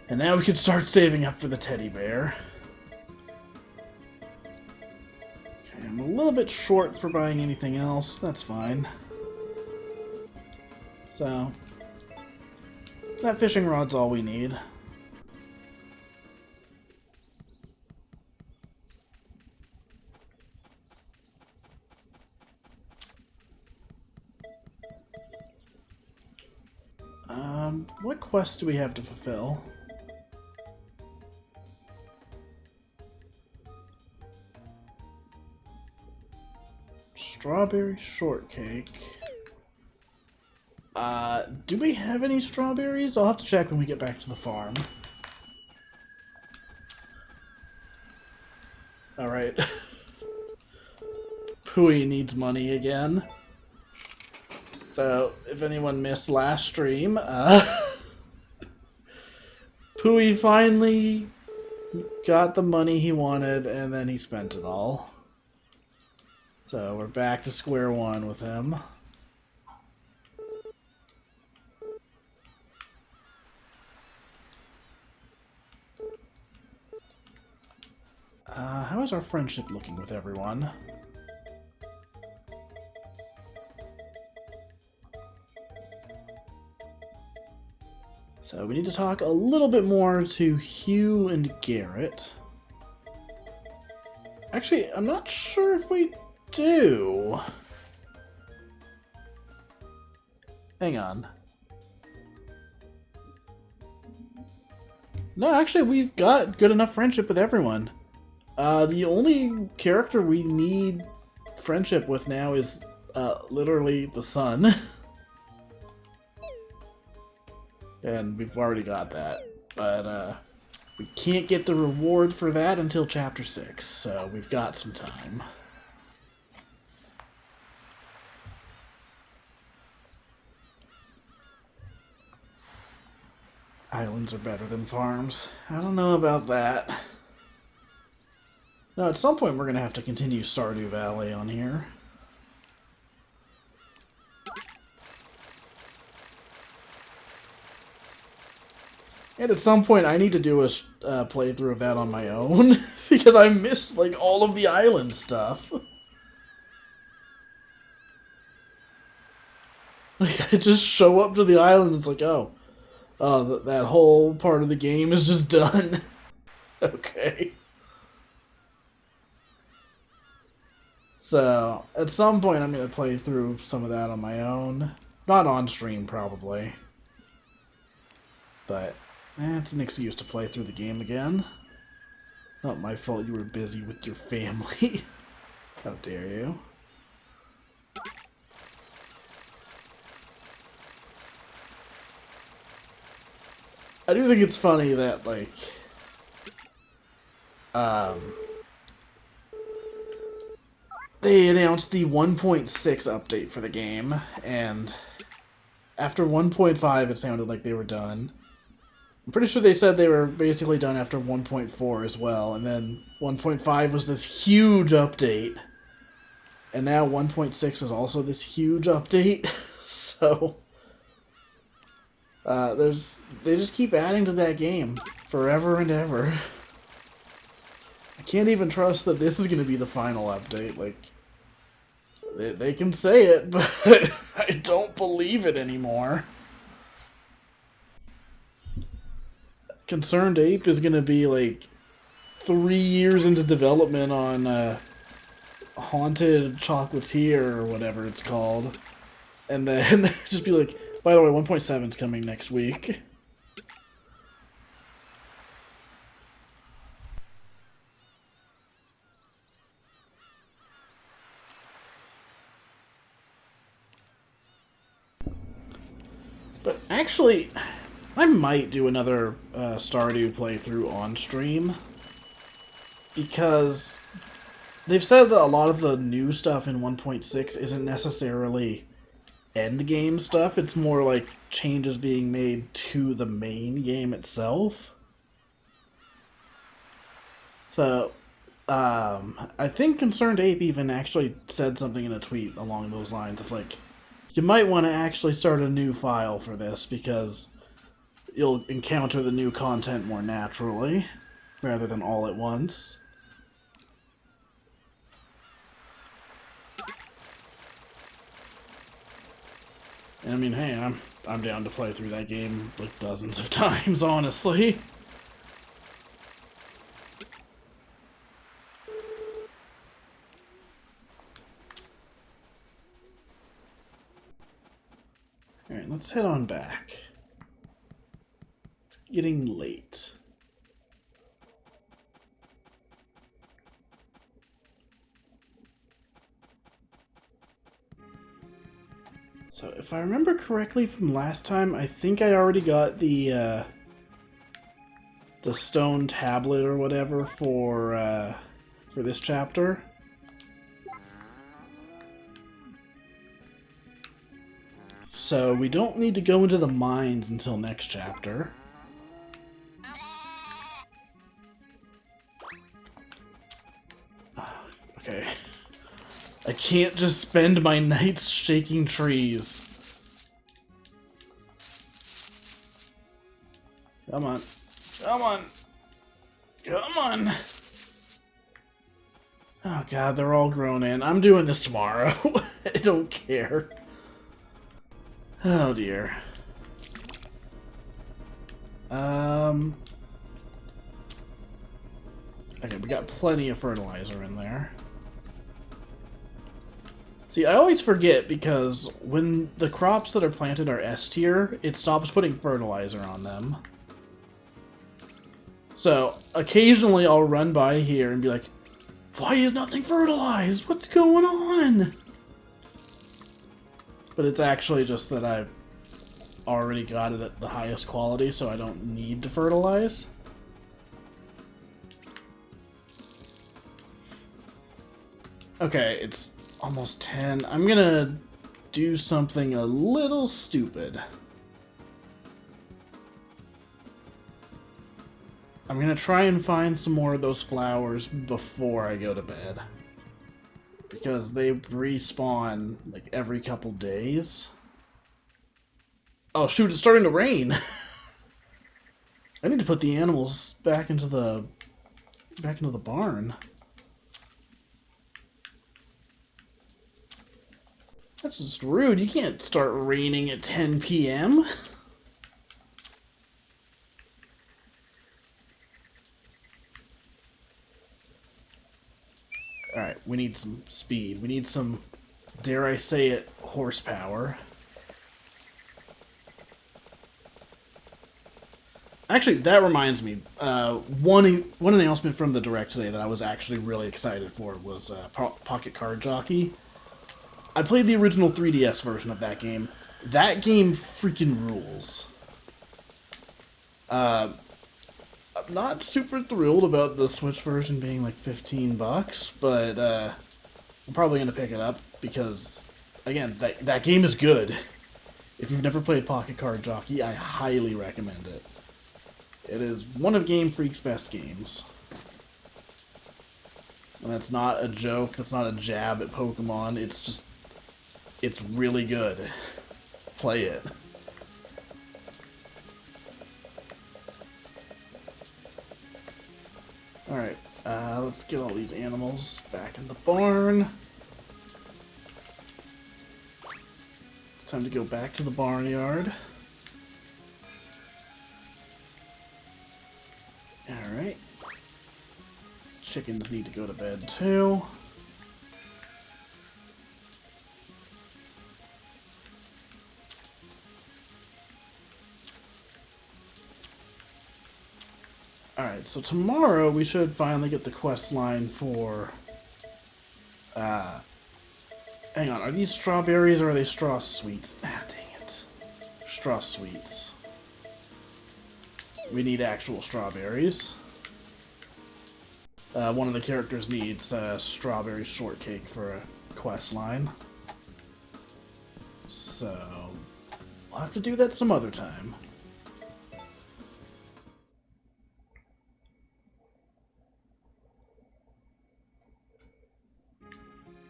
And now we can start saving up for the teddy bear. I'm a little bit short for buying anything else. That's fine. So, that fishing rod's all we need. What quest do we have to fulfill? Strawberry shortcake. Do we have any strawberries? I'll have to check when we get back to the farm. Alright. Pooey needs money again. So, if anyone missed last stream, Pooey finally got the money he wanted, and then he spent it all. So, we're back to square one with him. How is our friendship looking with everyone? So we need to talk a little bit more to Hugh and Garrett. Actually, I'm not sure if we do. Hang on. No, actually, we've got good enough friendship with everyone. The only character we need friendship with now is literally the sun. And we've already got that. But we can't get the reward for that until Chapter 6, so we've got some time. Islands are better than farms. I don't know about that. No, at some point we're going to have to continue Stardew Valley on here. And at some point I need to do a playthrough of that on my own, because I missed like all of the island stuff. Like, I just show up to the island and it's like, oh, that whole part of the game is just done. Okay. So, at some point I'm going to play through some of that on my own. Not on stream, probably. But, it's an excuse to play through the game again. Not my fault you were busy with your family. How dare you. I do think it's funny that, like, they announced the 1.6 update for the game, and after 1.5 it sounded like they were done. I'm pretty sure they said they were basically done after 1.4 as well, and then 1.5 was this huge update, and now 1.6 is also this huge update, so... they just keep adding to that game forever and ever. I can't even trust that this is going to be the final update. Like, they can say it, but I don't believe it anymore. Concerned Ape is going to be like 3 years into development on Haunted Chocolatier or whatever it's called, and then just be like, by the way, 1.7 is coming next week. But actually, I might do another Stardew playthrough on stream, because they've said that a lot of the new stuff in 1.6 isn't necessarily end game stuff, it's more like changes being made to the main game itself. So, I think Concerned Ape even actually said something in a tweet along those lines of like, you might want to actually start a new file for this because you'll encounter the new content more naturally, rather than all at once. And I mean, hey, I'm down to play through that game like dozens of times, honestly. Alright, let's head on back. It's getting late. So, if I remember correctly from last time, I think I already got the stone tablet or whatever for this chapter. So, we don't need to go into the mines until next chapter. Okay. I can't just spend my nights shaking trees. Come on. Come on. Come on. Oh god, they're all grown in. I'm doing this tomorrow. I don't care. Oh dear. Okay, we got plenty of fertilizer in there. See, I always forget because when the crops that are planted are S tier, it stops putting fertilizer on them. So, occasionally I'll run by here and be like, why is nothing fertilized? What's going on? But it's actually just that I've already got it at the highest quality, so I don't need to fertilize. Okay, it's almost 10. I'm gonna do something a little stupid. I'm gonna try and find some more of those flowers before I go to bed. Because they respawn like every couple days. Oh shoot, it's starting to rain! I need to put the animals back into the barn. That's just rude. You can't start raining at 10 p.m. Alright, we need some speed. We need some, dare I say it, horsepower. Actually, that reminds me. One announcement from the Direct today that I was actually really excited for was Pocket Card Jockey. I played the original 3DS version of that game. That game freaking rules. I'm not super thrilled about the Switch version being like $15, but I'm probably going to pick it up because, again, that game is good. If you've never played Pocket Card Jockey, I highly recommend it. It is one of Game Freak's best games. And that's not a joke, that's not a jab at Pokemon, it's just... it's really good. Play it. Alright, let's get all these animals back in the barn. Time to go back to the barnyard. Alright. Chickens need to go to bed too. Alright, so tomorrow we should finally get the quest line for... hang on, are these strawberries or are they straw sweets? Ah, dang it. Straw sweets. We need actual strawberries. One of the characters needs strawberry shortcake for a quest line. So, we'll have to do that some other time.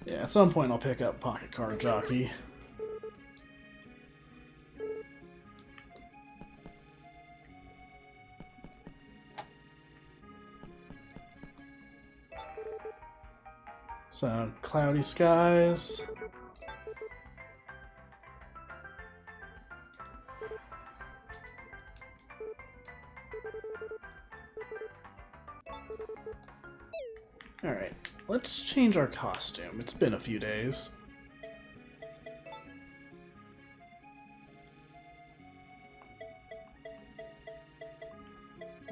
Yeah, at some point I'll pick up Pocket Card Jockey. So, cloudy skies. Alright, let's change our costume. It's been a few days.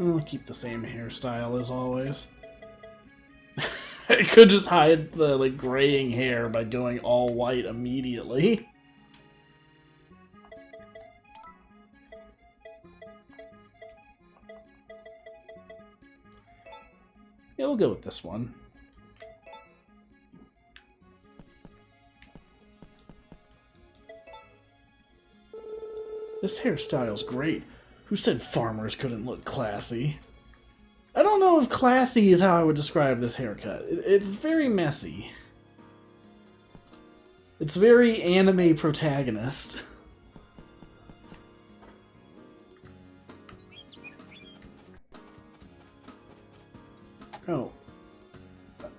I'll keep the same hairstyle as always. I could just hide the like graying hair by going all white immediately. Yeah, we'll go with this one. This hairstyle's great. Who said farmers couldn't look classy? I don't know if classy is how I would describe this haircut. It's very messy. It's very anime protagonist. Oh.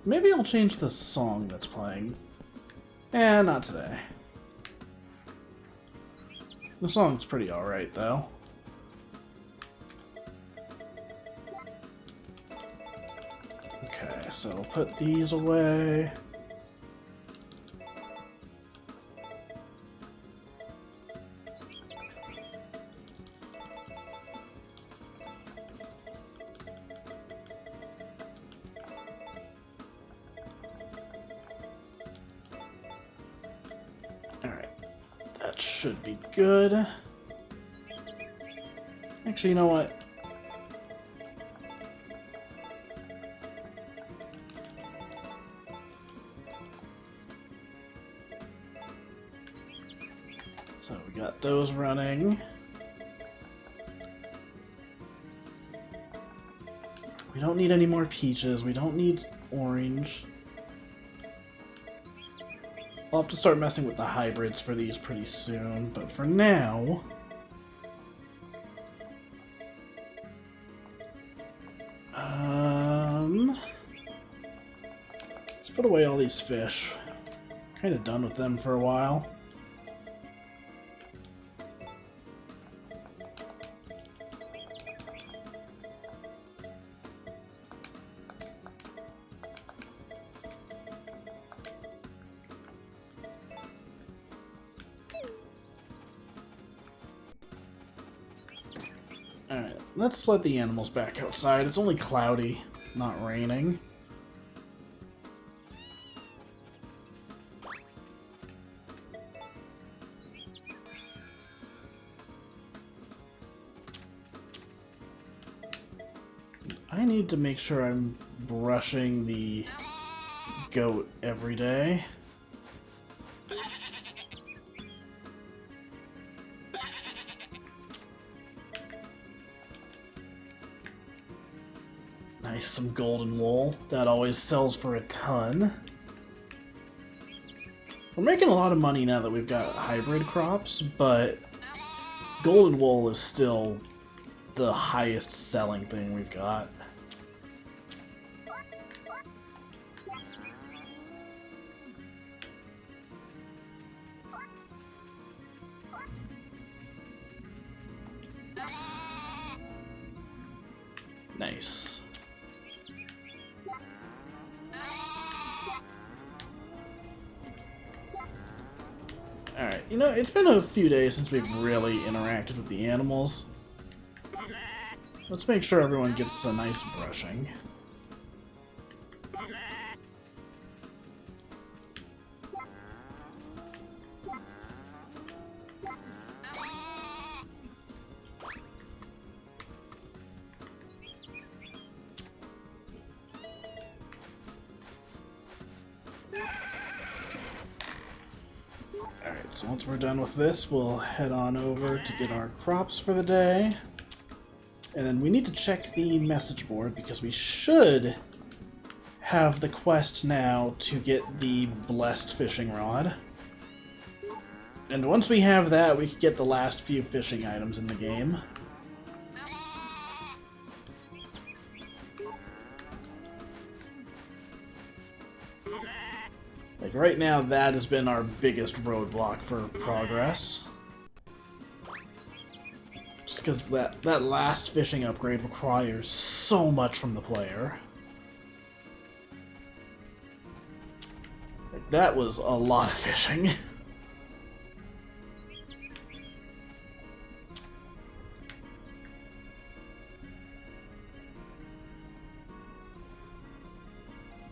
Maybe I'll change the song that's playing. Eh, not today. The song's pretty alright, though. so we'll put these away. Alright, that should be good. Actually, you know what? So we got those running. We don't need any more peaches. We don't need orange. I'll have to start messing with the hybrids for these pretty soon, but for now... let's put away all these fish. Kind of done with them for a while. Alright, let's let the animals back outside. It's only cloudy, not raining. I need to make sure I'm brushing the goat every day. Nice, some golden wool. That always sells for a ton. We're making a lot of money now that we've got hybrid crops, but golden wool is still the highest selling thing we've got. Nice. Alright, you know, it's been a few days since we've really interacted with the animals. Let's make sure everyone gets a nice brushing. Alright, so once we're done with this, we'll head on over to get our crops for the day. And then we need to check the message board because we should have the quest now to get the blessed fishing rod. And once we have that, we can get the last few fishing items in the game. Like right now, that has been our biggest roadblock for progress. Just because that last fishing upgrade requires so much from the player. Like, that was a lot of fishing.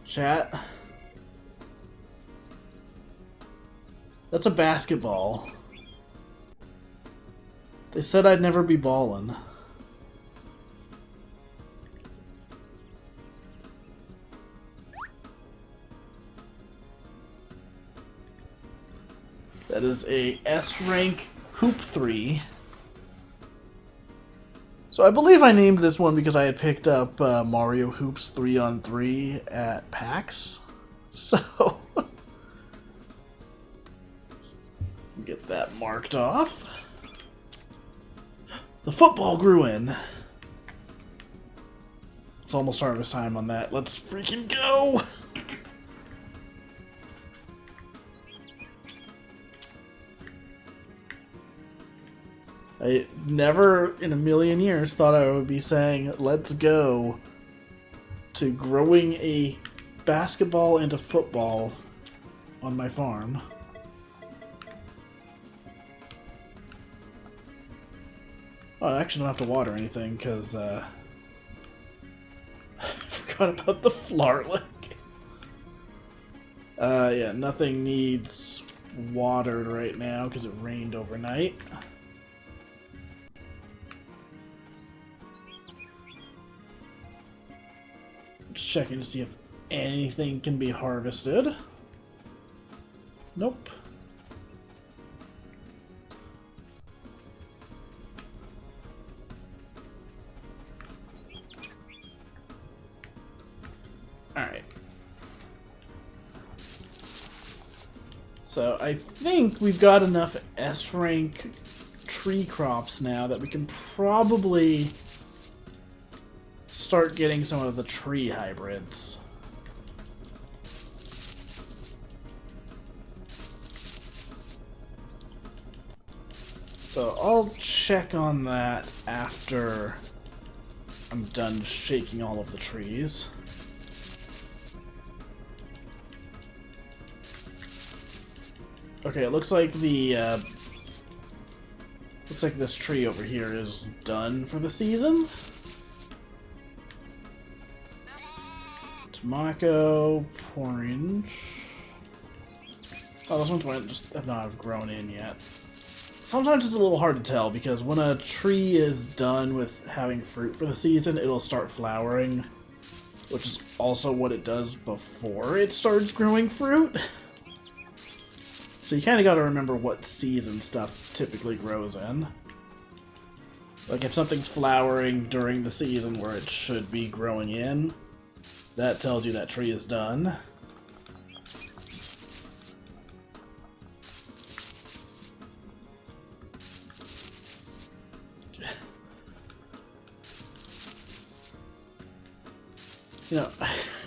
Chat. That's a basketball. They said I'd never be ballin'. That is a S rank Hoop 3. So I believe I named this one because I had picked up Mario Hoops 3-on-3 at PAX. So get that marked off. The football grew in. It's almost harvest time on that. Let's freaking go! I never in a million years thought I would be saying, let's go, to growing a basketball into football on my farm. Oh, I actually don't have to water anything, because, I forgot about the Flarlick. Yeah, nothing needs watered right now, because it rained overnight. Just checking to see if anything can be harvested. Nope. Alright. So I think we've got enough S-rank tree crops now that we can probably start getting some of the tree hybrids. So I'll check on that after I'm done shaking all of the trees. Okay, it looks like this tree over here is done for the season. Tomako, orange. Oh, those ones just have not grown in yet. Sometimes it's a little hard to tell because when a tree is done with having fruit for the season, it'll start flowering, which is also what it does before it starts growing fruit. So you kind of got to remember what season stuff typically grows in. Like if something's flowering during the season where it should be growing in, that tells you that tree is done. You know,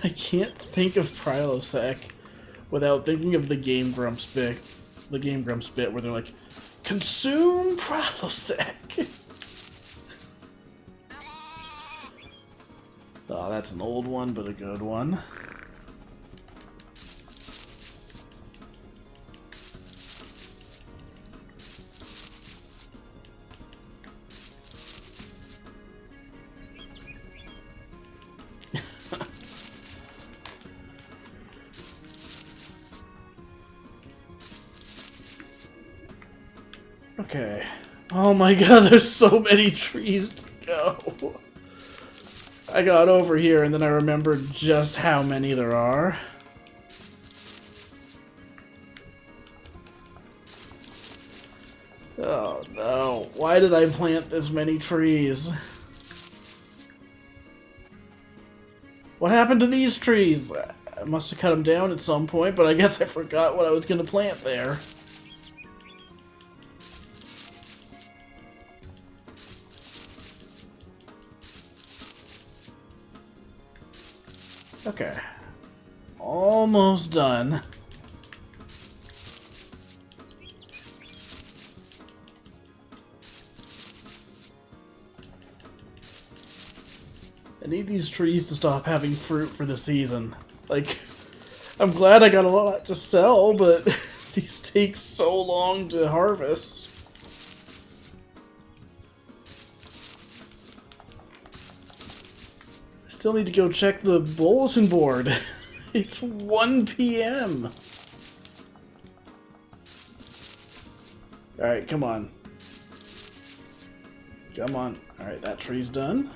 I can't think of Prilosec without thinking of the Game Grumps bit, where they're like, "Consume Prilosec." Oh, that's an old one, but a good one. Okay. Oh my god, there's so many trees to go. I got over here and then I remembered just how many there are. Oh no, why did I plant this many trees? What happened to these trees? I must have cut them down at some point, but I guess I forgot what I was going to plant there. Okay. Almost done. I need these trees to stop having fruit for the season. Like, I'm glad I got a lot to sell, but these take so long to harvest. Still need to go check the bulletin board. It's 1 p.m. Alright, come on. Come on. Alright, that tree's done.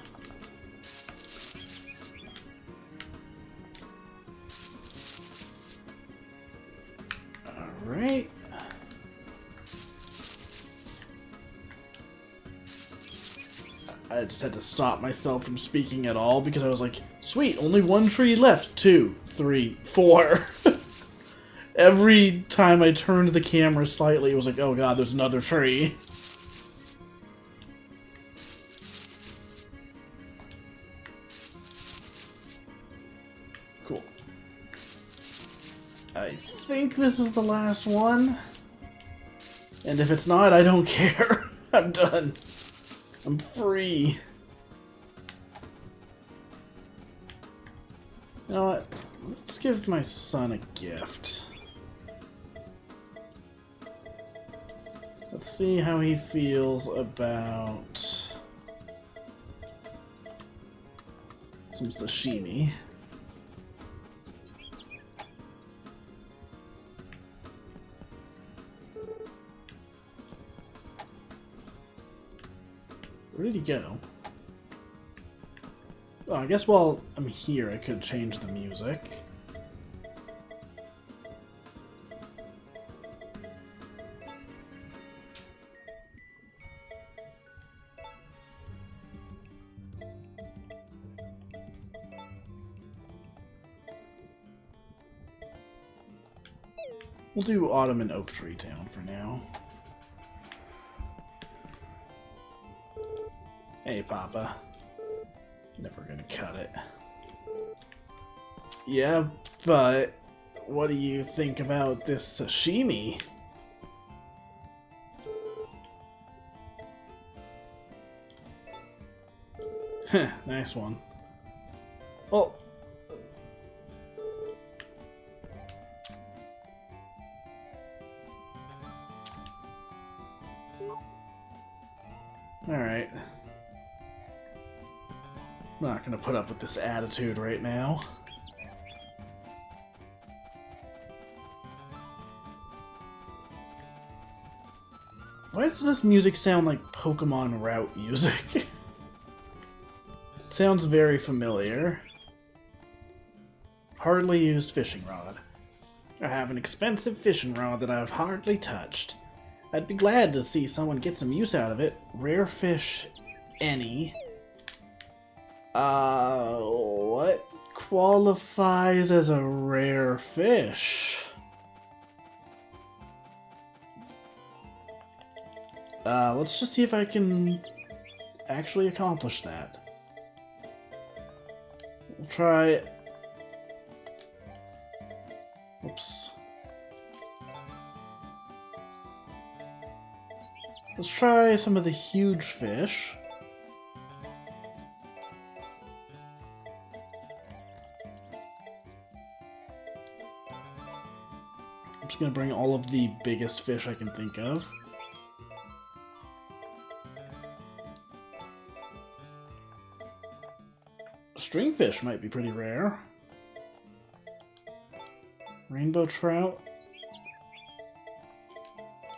Alright. I just had to stop myself from speaking at all because I was like, sweet, only one tree left. 2, 3, 4. Every time I turned the camera slightly, it was like, oh god, there's another tree. Cool. I think this is the last one. And if it's not, I don't care. I'm done. I'm free. You know what? Let's give my son a gift. Let's see how he feels about some sashimi. Where did he go? Oh, I guess while I'm here I could change the music. We'll do Autumn in Oak Tree Town for now. Hey, Papa. Never gonna cut it. Yeah, but what do you think about this sashimi? Heh, nice one. Oh. Alright. I'm not gonna put up with this attitude right now. Why does this music sound like Pokemon route music? Sounds very familiar. Hardly used fishing rod. I have an expensive fishing rod that I've hardly touched. I'd be glad to see someone get some use out of it. Rare fish, any. What qualifies as a rare fish? Let's just see if I can actually accomplish that. We'll try... Oops. Let's try some of the huge fish. I'm just gonna bring all of the biggest fish I can think of. Stringfish might be pretty rare. Rainbow trout.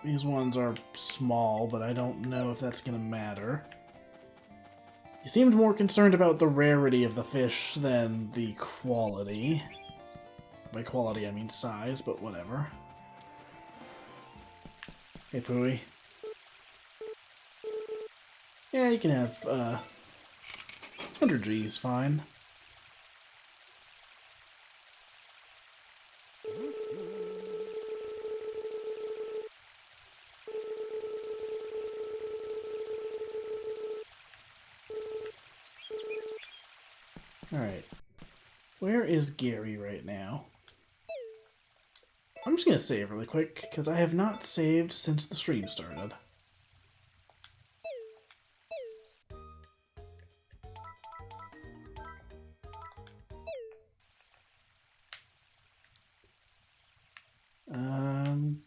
These ones are small, but I don't know if that's gonna matter. He seemed more concerned about the rarity of the fish than the quality. By quality, I mean size, but whatever. Hey, Pooey. Yeah, you can have, 100 G's, fine. Alright. Where is Gary right now? I'm just gonna save really quick, because I have not saved since the stream started.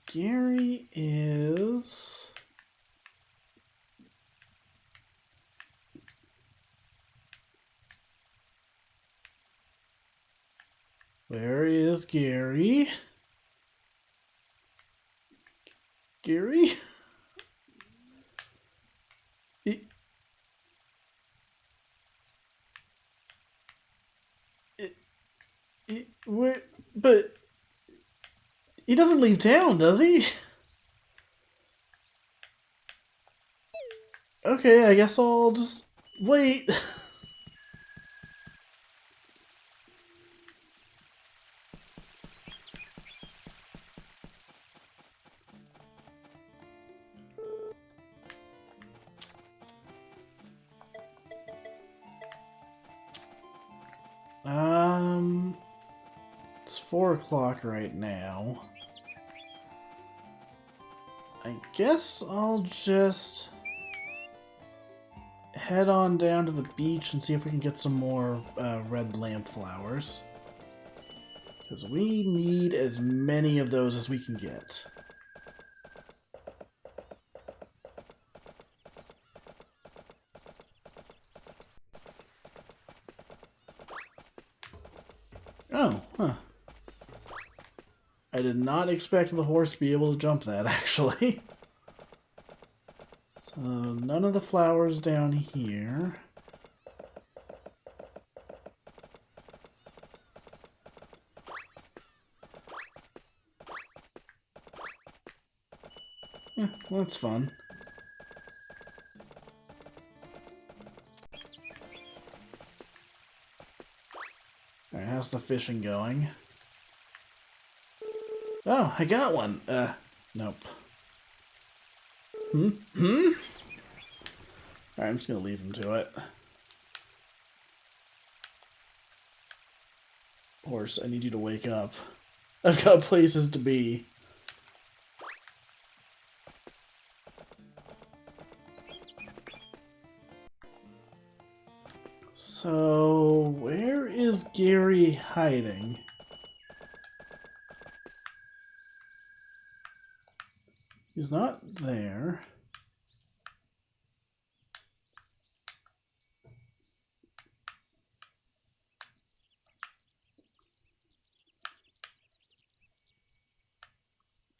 Gary is... Where is Gary? Gary? Where? But he doesn't leave town, does he? Okay, I guess I'll just wait. 4 o'clock right now. I guess I'll just head on down to the beach and see if we can get some more red lamp flowers. Because we need as many of those as we can get. Oh, huh. I did not expect the horse to be able to jump that, actually. So, none of the flowers down here. Yeah, well, that's fun. Alright, how's the fishing going? Oh, I got one! Nope. Alright, I'm just gonna leave him to it. Horse, I need you to wake up. I've got places to be. So, where is Gary hiding? He's not there.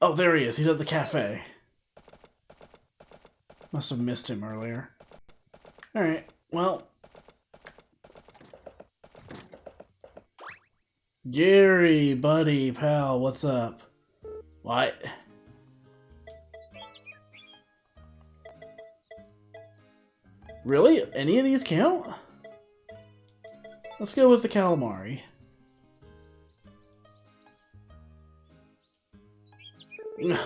Oh, there he is. He's at the cafe. Must have missed him earlier. Alright, well. Gary, buddy, pal, what's up? What? Really? Any of these count? Let's go with the calamari.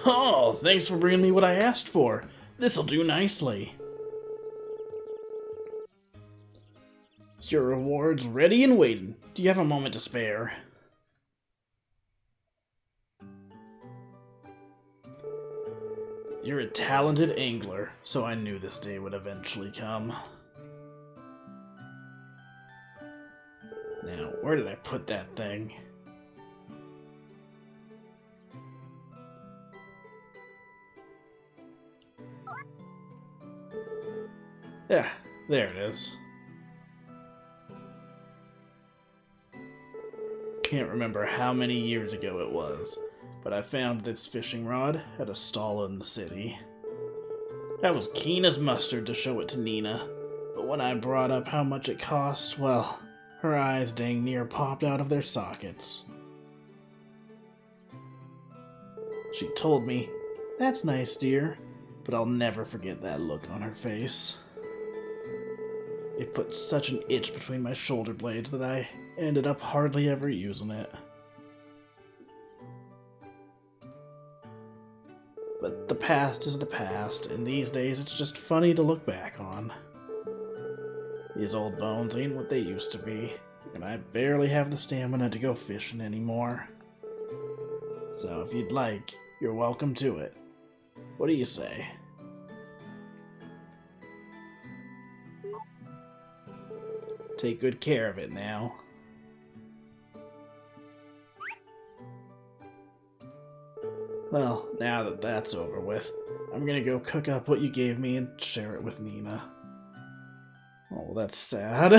Oh, thanks for bringing me what I asked for. This'll do nicely. Your reward's ready and waiting. Do you have a moment to spare? You're a talented angler, so I knew this day would eventually come. Now, where did I put that thing? Yeah, there it is. Can't remember how many years ago it was, but I found this fishing rod at a stall in the city. I was keen as mustard to show it to Nina, but when I brought up how much it cost, well, her eyes dang near popped out of their sockets. She told me, "That's nice, dear," but I'll never forget that look on her face. It put such an itch between my shoulder blades that I ended up hardly ever using it. But the past is the past, and these days it's just funny to look back on. These old bones ain't what they used to be, and I barely have the stamina to go fishing anymore. So if you'd like, you're welcome to it. What do you say? Take good care of it now. Well, now that that's over with, I'm gonna go cook up what you gave me and share it with Nina. Oh, that's sad.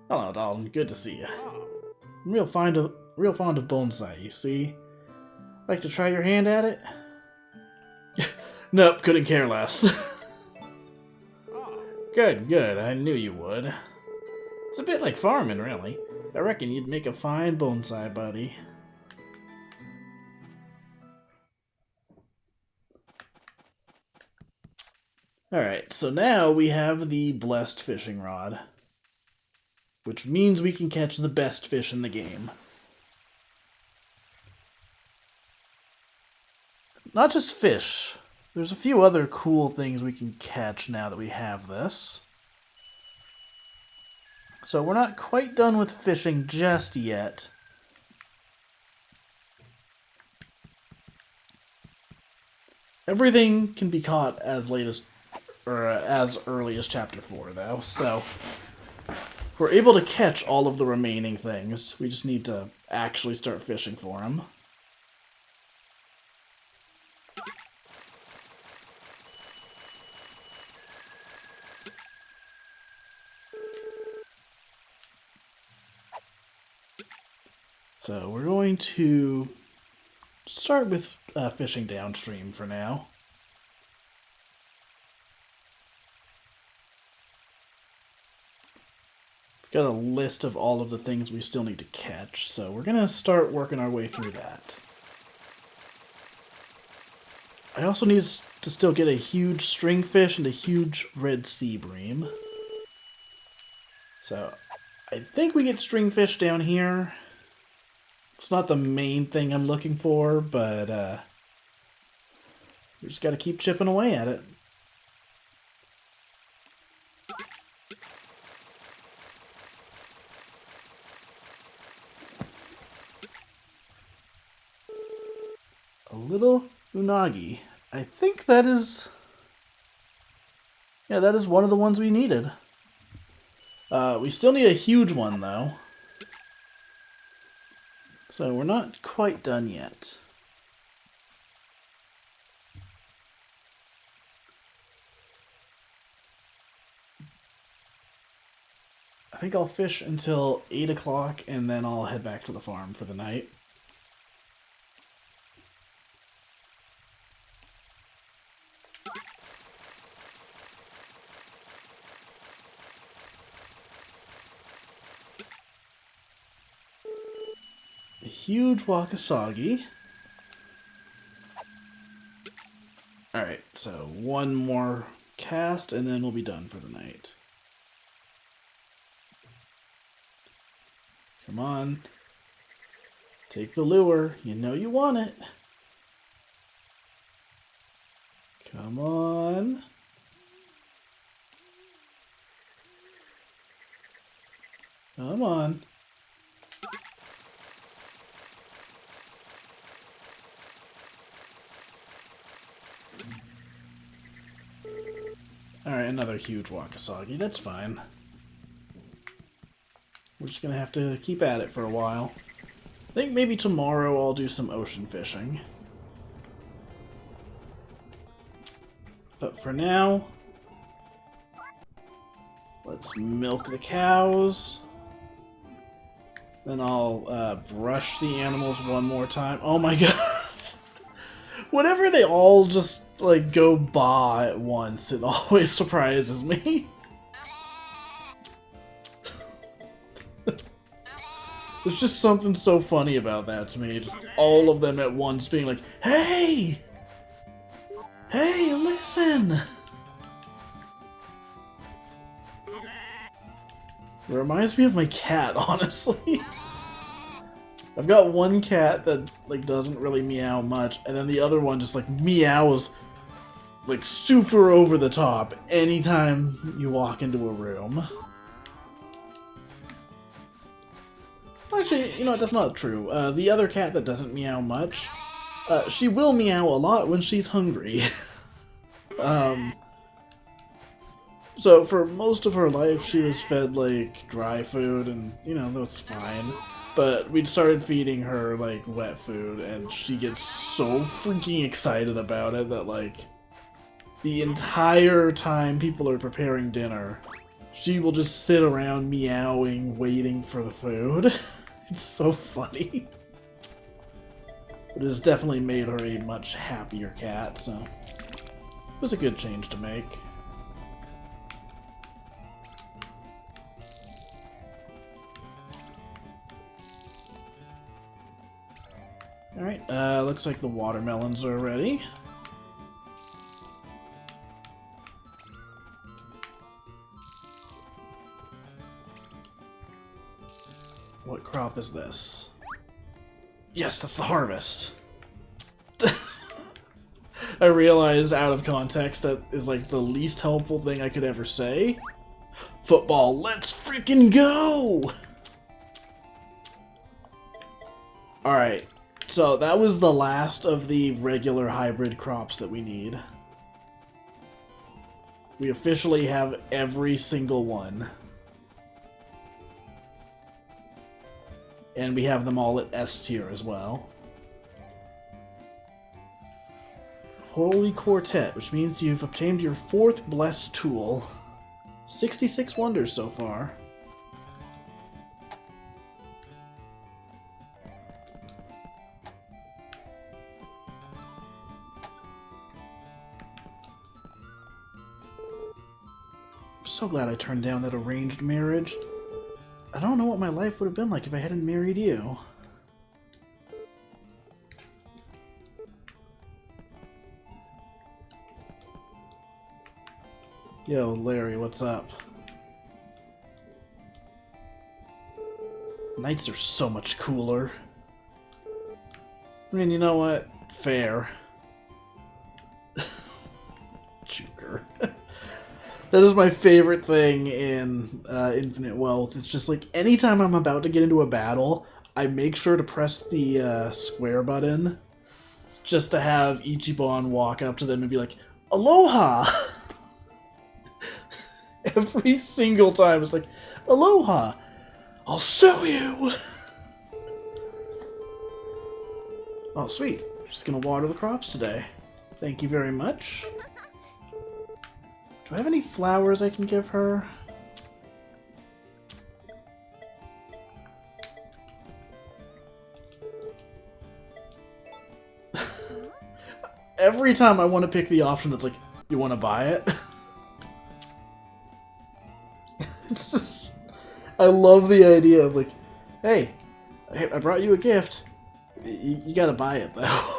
Hello, Dalton. Good to see you. I'm real fond of bonsai, you see? Like to try your hand at it? Nope, couldn't care less. Good, good. I knew you would. It's a bit like farming, really. I reckon you'd make a fine bonsai buddy. Alright, so now we have the blessed fishing rod, which means we can catch the best fish in the game. Not just fish. There's a few other cool things we can catch now that we have this. So we're not quite done with fishing just yet. Everything can be caught as late as, or as early as Chapter 4, though, so We're able to catch all of the remaining things. We just need to actually start fishing for them. So we're going to start with fishing downstream for now. We've got a list of all of the things we still need to catch, so we're going to start working our way through that. I also need to still get a huge stringfish and a huge red sea bream. So I think we get stringfish down here. It's not the main thing I'm looking for, but we just got to keep chipping away at it. A little unagi. I think that is... yeah, that is one of the ones we needed. We still need a huge one, though. So we're not quite done yet. I think I'll fish until 8 o'clock and then I'll head back to the farm for the night. A huge wakasagi. Alright, so one more cast and then we'll be done for the night. Come on. Take the lure. You know you want it. Come on. Come on. Alright, another huge wakasagi. That's fine. We're just gonna have to keep at it for a while. I think maybe tomorrow I'll do some ocean fishing. But for now, let's milk the cows. Then I'll brush the animals one more time. Oh my god! Whenever they all just like go baa at once, it always surprises me. There's just something so funny about that to me. Just all of them at once being like, hey! Hey, listen! It reminds me of my cat, honestly. I've got one cat that like doesn't really meow much, and then the other one just like meows like super over the top anytime you walk into a room. Actually, you know what, that's not true. The other cat that doesn't meow much, she will meow a lot when she's hungry. So for most of her life, she was fed like dry food, and you know, that's fine. But we started feeding her like wet food, and she gets so freaking excited about it that like the entire time people are preparing dinner, she will just sit around meowing, waiting for the food. It's so funny. But it has definitely made her a much happier cat, so it was a good change to make. Alright, looks like the watermelons are ready. What crop is this? Yes, that's the harvest! I realize out of context that is like the least helpful thing I could ever say. Football, let's freaking go! Alright, so that was the last of the regular hybrid crops that we need. We officially have every single one. And we have them all at S tier as well. Holy Quartet, which means you've obtained your 4th Blessed Tool. 66 wonders so far. I'm so glad I turned down that arranged marriage. I don't know what my life would have been like if I hadn't married you. Yo, Larry, what's up? Nights are so much cooler. I mean, you know what? Fair. Joker. That is my favorite thing in Infinite Wealth. It's just like, anytime I'm about to get into a battle, I make sure to press the square button just to have Ichiban walk up to them and be like, Aloha! Every single time it's like, Aloha! I'll sue you! Oh, sweet. Just gonna water the crops today. Thank you very much. Do I have any flowers I can give her? Every time I want to pick the option that's like, you want to buy it? It's just... I love the idea of like, hey, I brought you a gift. You gotta buy it, though.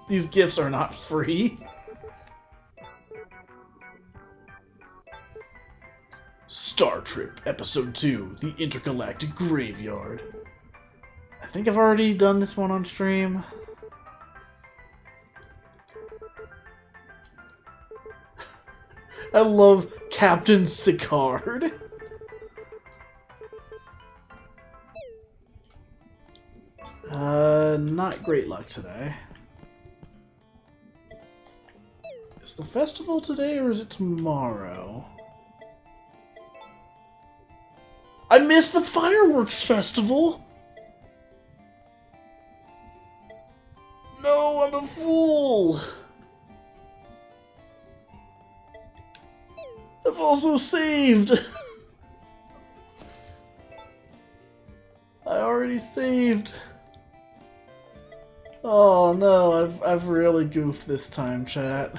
These gifts are not free. Star Trip, Episode 2, The Intergalactic Graveyard. I think I've already done this one on stream. I love Captain Sicard. Not great luck today. Is the festival today or is it tomorrow? I missed the fireworks festival! No, I'm a fool! I've also saved! I already saved. Oh no, I've really goofed this time, chat.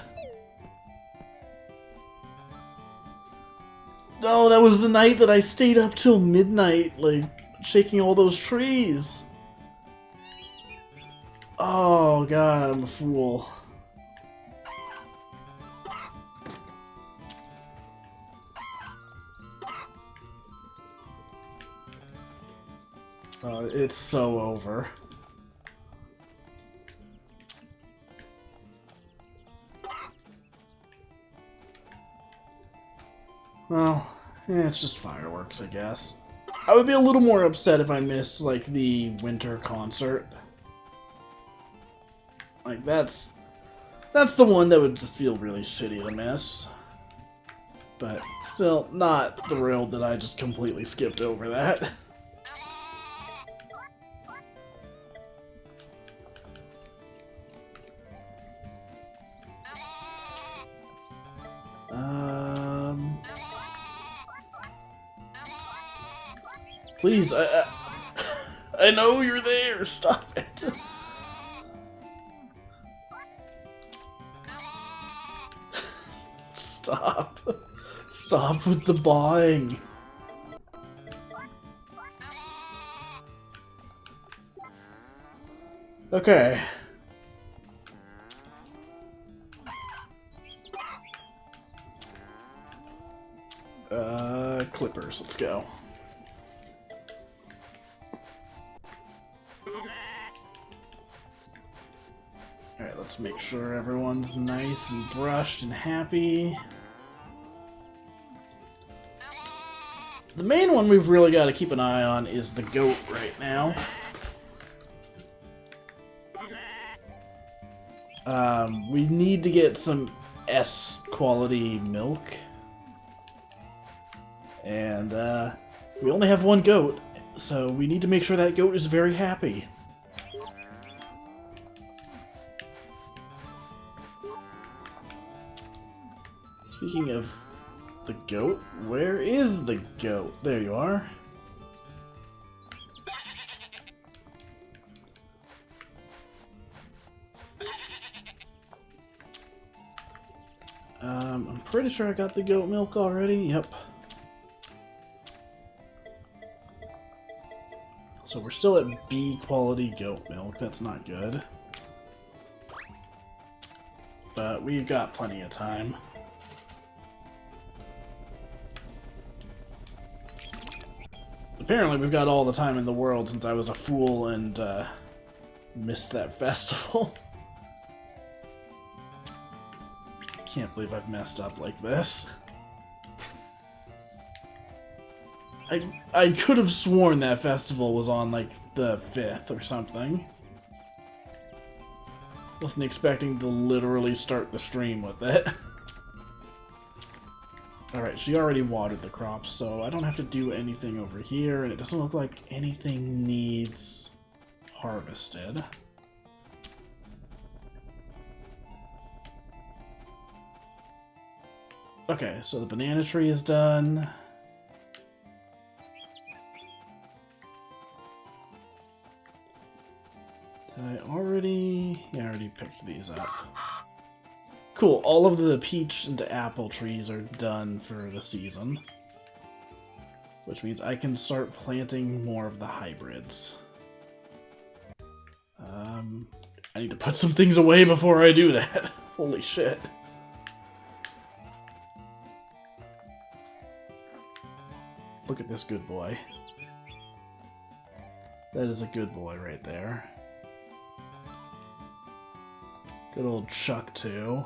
No, that was the night that I stayed up till midnight, like, shaking all those trees. Oh god, I'm a fool. It's so over. Well, it's just fireworks, I guess. I would be a little more upset if I missed, like, the winter concert. Like, that's the one that would just feel really shitty to miss. But still, not thrilled that I just completely skipped over that. Please, I know you're there. Stop it. Stop. Stop with the bawling. Okay. Clippers, let's go. Alright, let's make sure everyone's nice and brushed and happy. The main one we've really got to keep an eye on is the goat right now. We need to get some S quality milk. And we only have one goat, So we need to make sure that goat is very happy. Speaking of the goat, where is the goat? There you are. I'm pretty sure I got the goat milk already. Yep. So we're still at B quality goat milk. That's not good. But we've got plenty of time. Apparently we've got all the time in the world since I was a fool and missed that festival. Can't believe I've messed up like this. I could have sworn that festival was on like the 5th or something. Wasn't expecting to literally start the stream with it. Alright, she already watered the crops, so I don't have to do anything over here, and it doesn't look like anything needs harvested. Okay, so the banana tree is done. Did I already... Yeah, I already picked these up. Cool, all of the peach and apple trees are done for the season. Which means I can start planting more of the hybrids. I need to put some things away before I do that. Holy shit. Look at this good boy. That is a good boy right there. Good old Chuck, too.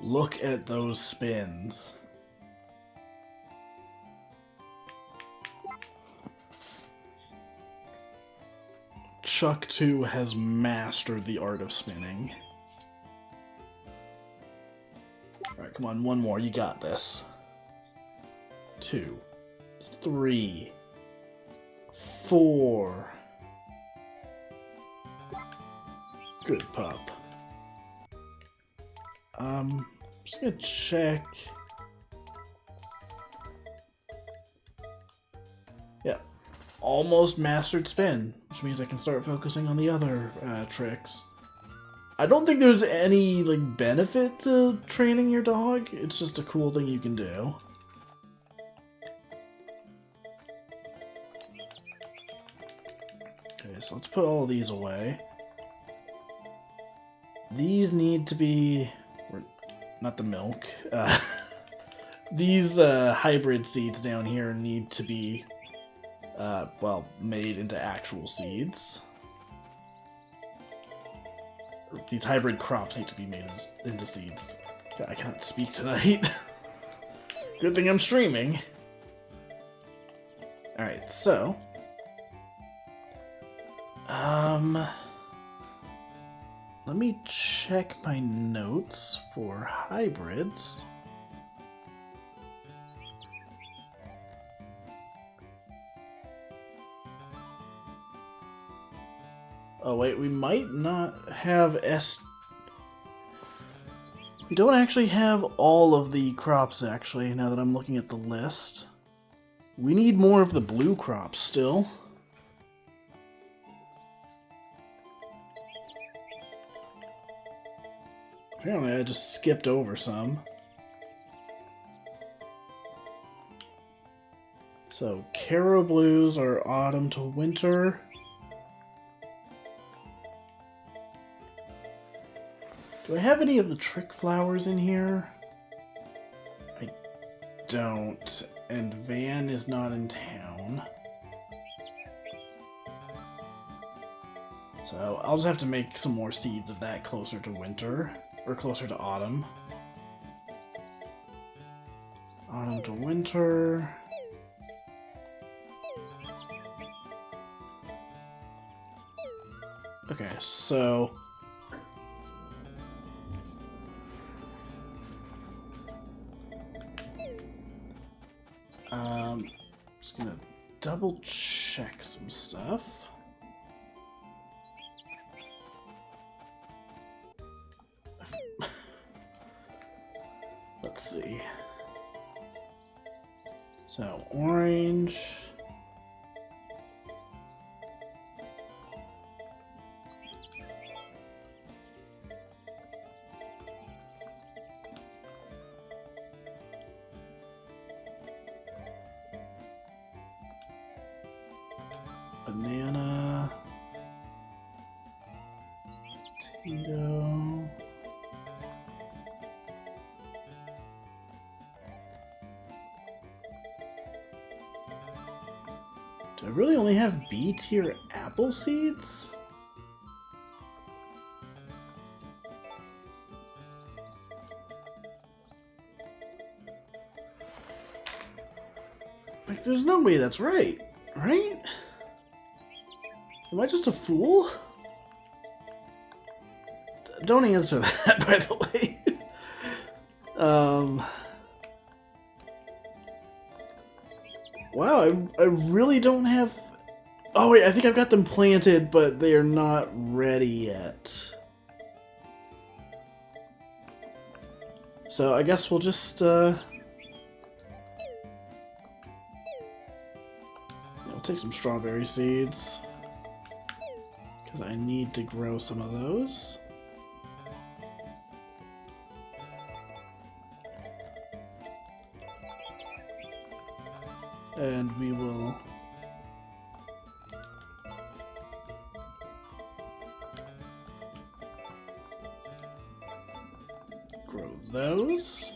Look at those spins. Chuck 2 has mastered the art of spinning. Alright, come on, one more. You got this. 2, 3, 4. Good pup. Just gonna check. Yeah. Almost mastered spin, which means I can start focusing on the other tricks. I don't think there's any like benefit to training your dog. It's just a cool thing you can do. Okay, so let's put all of these away. These need to be... not the milk. These hybrid seeds down here need to be well, made into actual seeds. These hybrid crops need to be made into seeds. God, I can't speak tonight. Good thing I'm streaming. Alright, so... let me check my notes for hybrids. Oh wait, we might not have We don't actually have all of the crops, actually, now that I'm looking at the list. We need more of the blue crops still. Apparently I just skipped over some. So, Caro Blues are autumn to winter. Do I have any of the trick flowers in here? I don't. And Van is not in town. So I'll just have to make some more seeds of that closer to winter. Or closer to autumn. Autumn to winter. Okay, so just gonna double check some stuff. Let's see. So orange. Banana. Potato. Do I really only have B tier apple seeds? Like, there's no way that's right, right? Am I just a fool? Don't answer that, by the way. Wow, I really don't have... Oh wait, I think I've got them planted, but they are not ready yet. So I guess we'll just, we'll take some strawberry seeds, because I need to grow some of those. And we will grow those.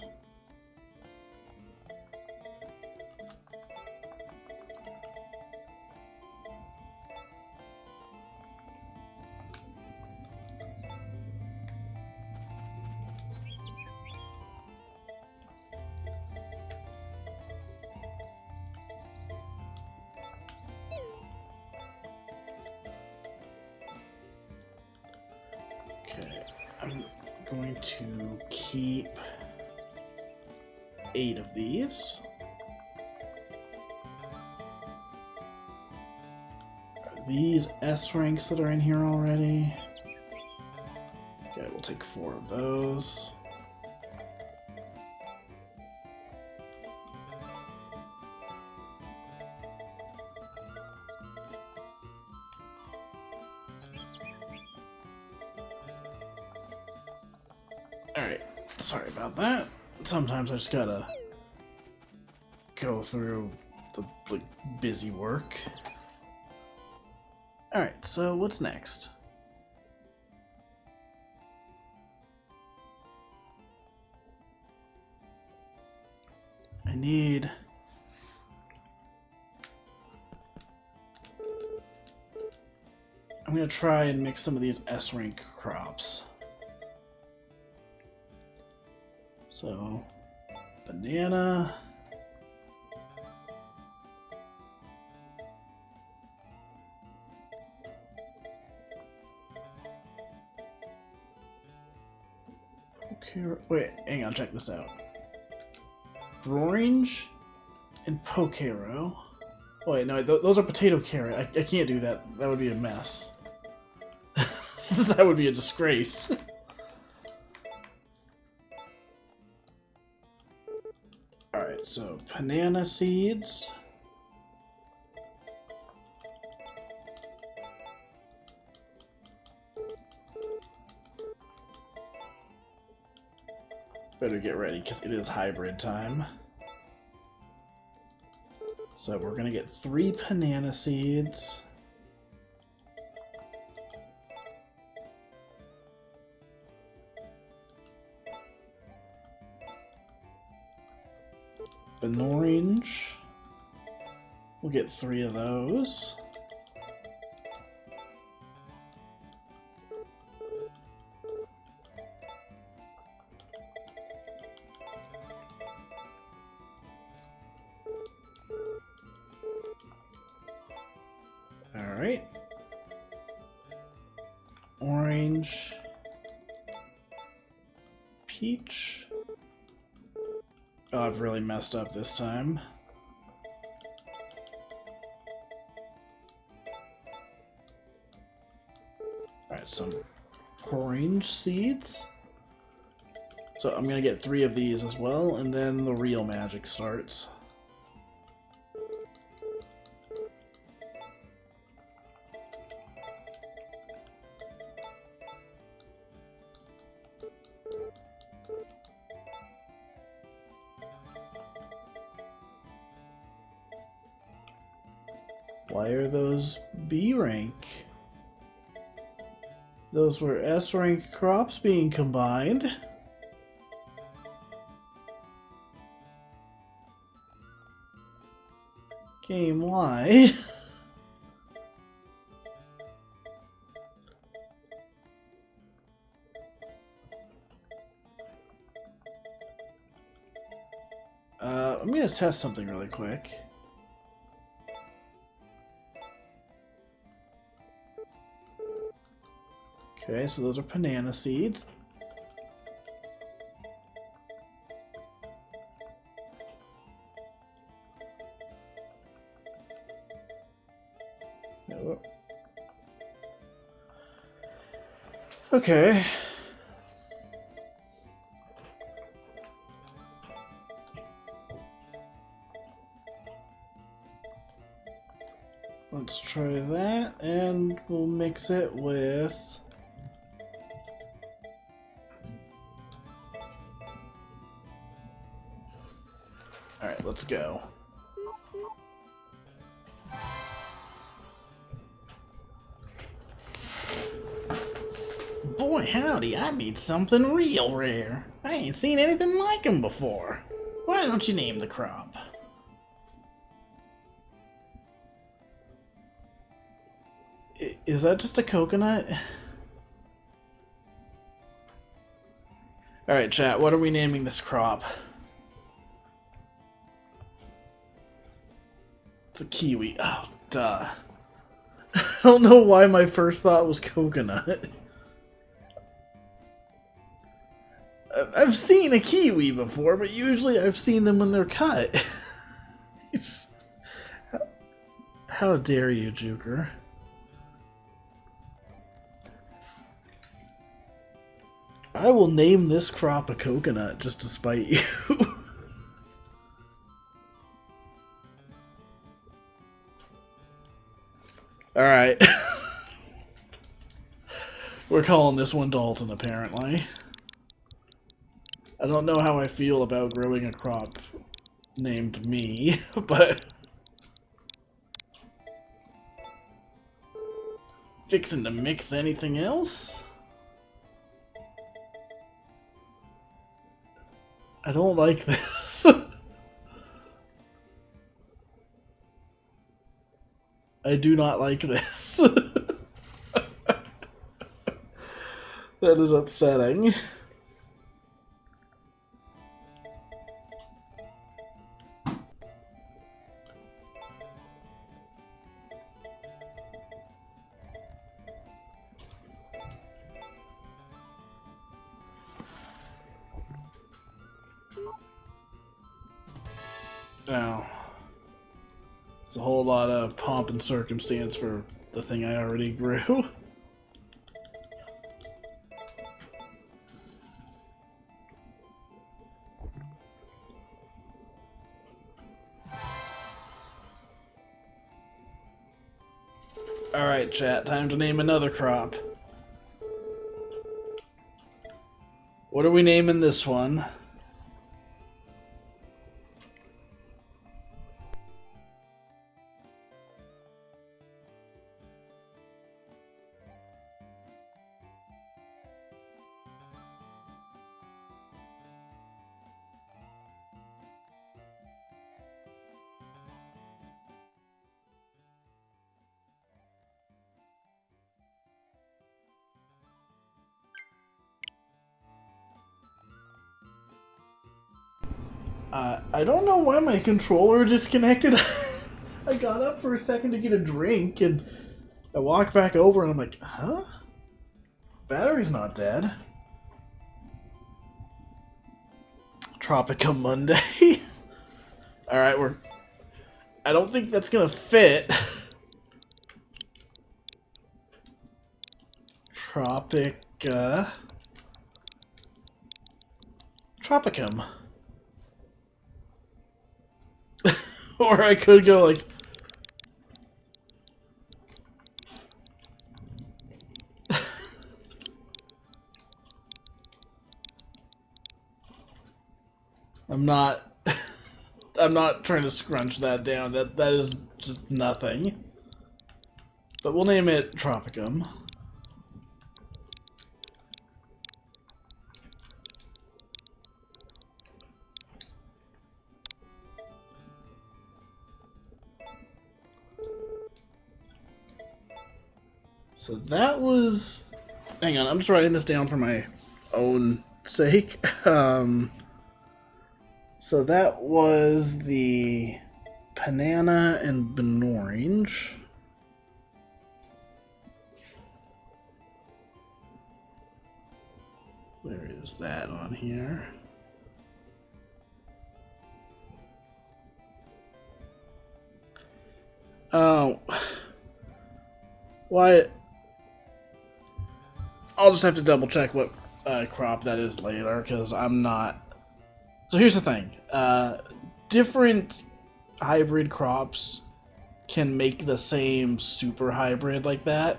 Okay, I'm going to keep 8 of these. Are these S ranks that are in here already? Okay, we'll take 4 of those. Alright, sorry about that. Sometimes I just gotta go through the busy work. Alright, so what's next? I need... I'm gonna try and mix some of these S rank crops. So, banana. Wait, hang on, check this out. Orange and Pokero. Oh wait, no, those are potato carrot. I can't do that. That would be a mess. That would be a disgrace. Alright, so banana seeds. Better get ready because it is hybrid time. So we're gonna get 3 banana seeds. An orange. We'll get 3 of those. Alright. orange, peach. Oh, I've really messed up this time. Alright, some orange seeds. So I'm gonna get 3 of these as well, and then the real magic starts. Why are those B rank? Those were S rank crops being combined. Game, why? I'm gonna test something really quick. Okay, so those are banana seeds. Okay. Let's try that, and we'll mix it with... Alright, let's go. Boy howdy, I made something real rare. I ain't seen anything like him before. Why don't you name the crop? Is that just a coconut? Alright, chat, what are we naming this crop? It's a kiwi. Oh, duh. I don't know why my first thought was coconut. I've seen a kiwi before, but usually I've seen them when they're cut. How dare you, Juker? I will name this crop a coconut just to spite you. Alright. We're calling this one Dalton, apparently. I don't know how I feel about growing a crop named me, but... Fixing to mix anything else? I don't like this. I do not like this. That is upsetting. Now, it's a whole lot of pomp and circumstance for the thing I already grew. Alright, chat, time to name another crop. What are we naming this one? I don't know why my controller disconnected. I got up for a second to get a drink, and I walked back over, and I'm like, huh? Battery's not dead. Tropica Monday. Alright, I don't think that's gonna fit. Tropicum. Or I could go like... I'm not trying to scrunch that down. That is just nothing. But we'll name it Tropicum. So that was... Hang on, I'm just writing this down for my own sake. So that was the banana and Benorange. Where is that on here? Oh. Why? I'll just have to double check what crop that is later, because I'm not... So here's the thing. Different hybrid crops can make the same super hybrid like that.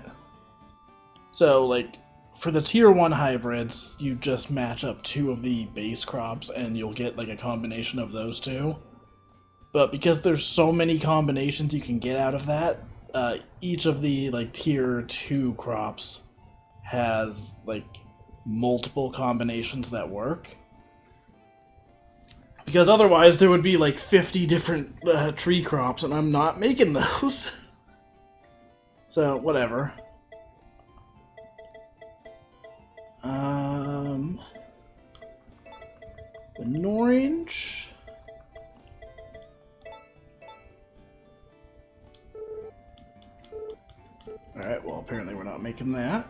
So, like, for the tier 1 hybrids, you just match up 2 of the base crops and you'll get, like, a combination of those 2. But because there's so many combinations you can get out of that, each of the, like, tier 2 crops has, like, multiple combinations that work. Because otherwise there would be like 50 different tree crops, and I'm not making those. So, whatever. An orange. Alright, well apparently we're not making that.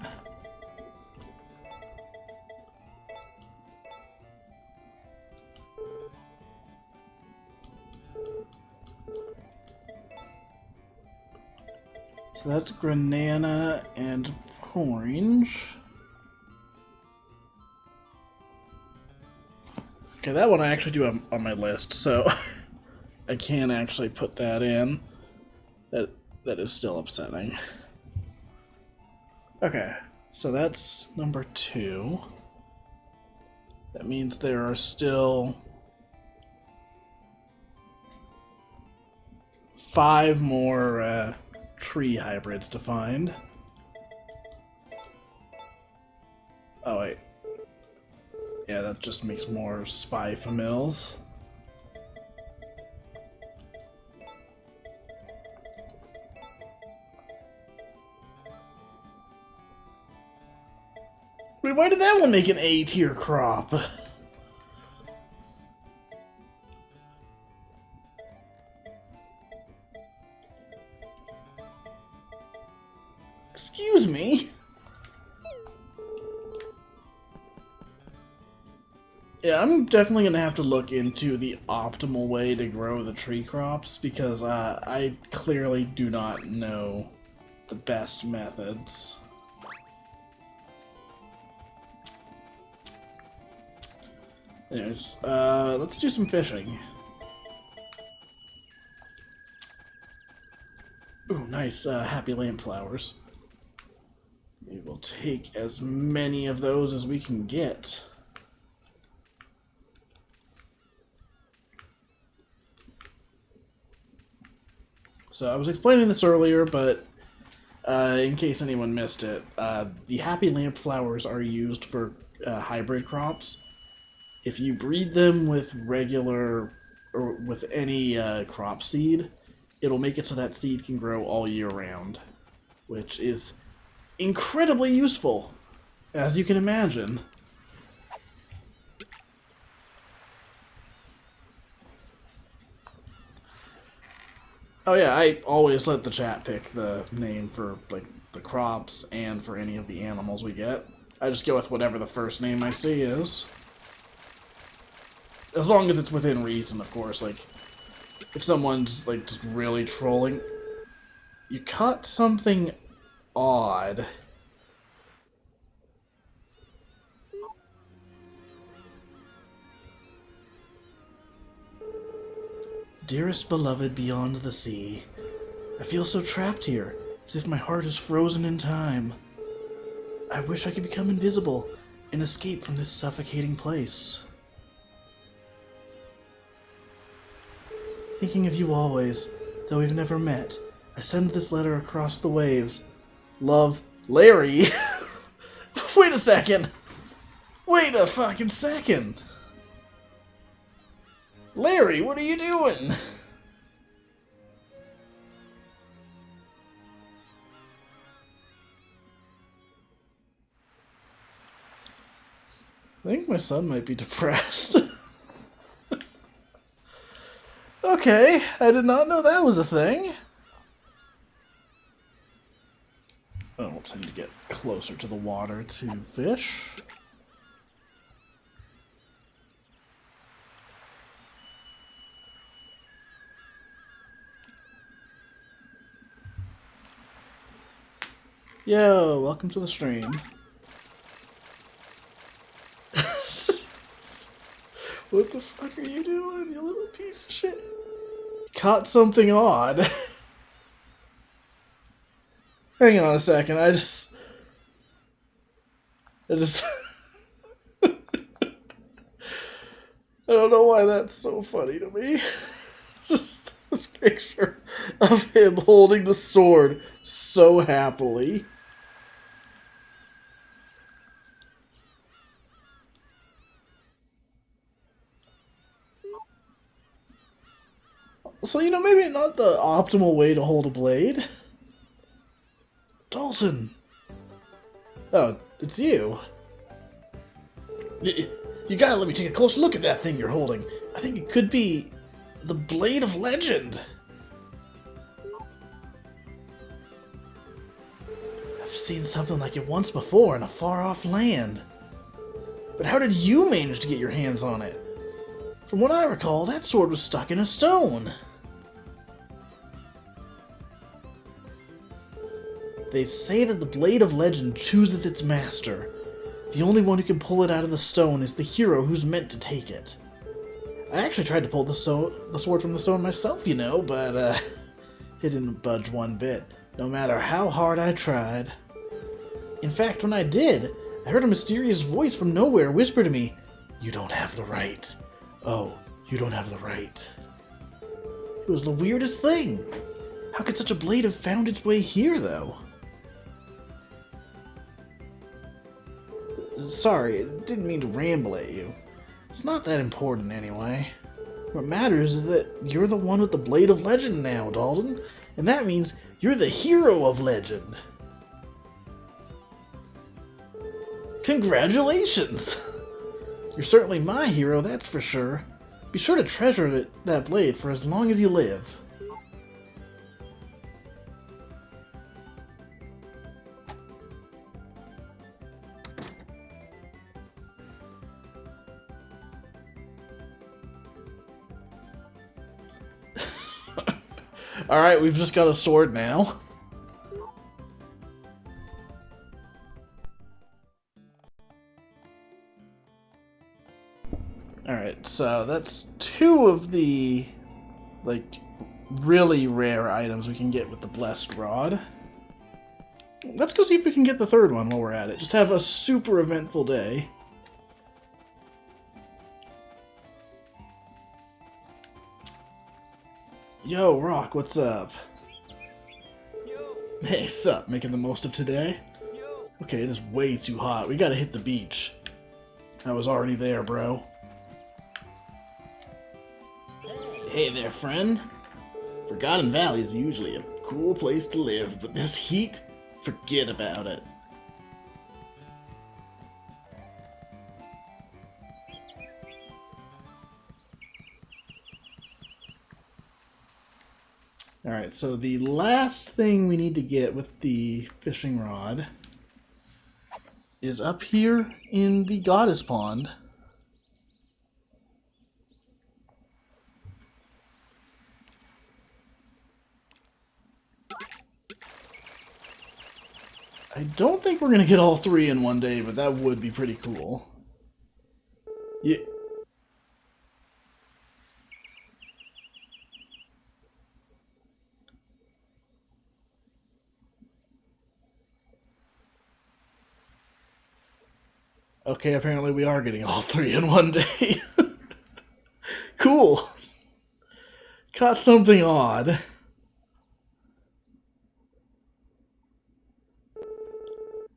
So that's Granana and Orange. Okay, that one I actually do have on my list, so I can't actually put that in. That is still upsetting. Okay, so that's number 2. That means there are still 5 more tree hybrids to find. Oh wait. Yeah, that just makes more spy famils. Wait, why did that one make an A tier crop? Excuse me? Yeah, I'm definitely going to have to look into the optimal way to grow the tree crops, because I clearly do not know the best methods. Anyways, let's do some fishing. Ooh, nice, happy lamp flowers. We will take as many of those as we can get. So I was explaining this earlier, but in case anyone missed it, the happy lamp flowers are used for hybrid crops. If you breed them with regular, or with any crop seed, it'll make it so that seed can grow all year round, which is incredibly useful, as you can imagine. Oh yeah, I always let the chat pick the name for like the crops and for any of the animals we get. I just go with whatever the first name I see is. As long as it's within reason, of course. Like, if someone's, like, just really trolling... You caught something odd. Dearest beloved beyond the sea, I feel so trapped here, as if my heart is frozen in time. I wish I could become invisible and escape from this suffocating place. Thinking of you always, though we've never met, I send this letter across the waves. Love, Larry. Wait a second. Wait a fucking second. Larry, what are you doing? I think my son might be depressed. Okay, I did not know that was a thing. Oh, I need to get closer to the water to fish. Yo, welcome to the stream. What the fuck are you doing, you little piece of shit? Caught something odd. Hang on a second, I just I don't know why that's so funny to me. Just this picture of him holding the sword so happily. So, you know, maybe not the optimal way to hold a blade. Dalton! Oh, it's you. You gotta let me take a close look at that thing you're holding. I think it could be the Blade of Legend. I've seen something like it once before in a far-off land. But how did you manage to get your hands on it? From what I recall, that sword was stuck in a stone. They say that the Blade of Legend chooses its master. The only one who can pull it out of the stone is the hero who's meant to take it. I actually tried to pull the sword from the stone myself, you know, but it didn't budge one bit, no matter how hard I tried. In fact, when I did, I heard a mysterious voice from nowhere whisper to me, "You don't have the right. Oh, you don't have the right." It was the weirdest thing. How could such a blade have found its way here, though? Sorry, didn't mean to ramble at you. It's not that important anyway. What matters is that you're the one with the Blade of Legend now, Dalton. And that means you're the hero of legend. Congratulations! You're certainly my hero, that's for sure. Be sure to treasure that blade for as long as you live. Alright, we've just got a sword now. Alright, so that's two of the, like, really rare items we can get with the Blessed Rod. Let's go see if we can get the third one while we're at it. Just have a super eventful day. Yo, Rock, what's up? Yo. Hey, sup? Making the most of today? Yo. Okay, it is way too hot. We gotta hit the beach. I was already there, bro. Hey there, friend. Forgotten Valley is usually a cool place to live, but this heat? Forget about it. Alright, so the last thing we need to get with the fishing rod is up here in the Goddess Pond. I don't think we're gonna get all three in one day, but that would be pretty cool. Yeah. Okay, apparently we are getting all three in one day. Cool. Caught something odd.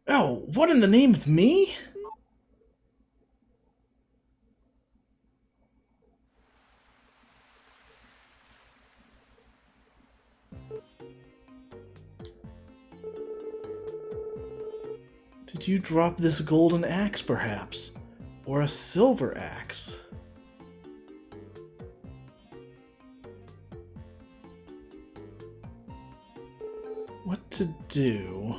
Oh, what in the name of me? Did you drop this golden axe, perhaps? Or a silver axe? What to do?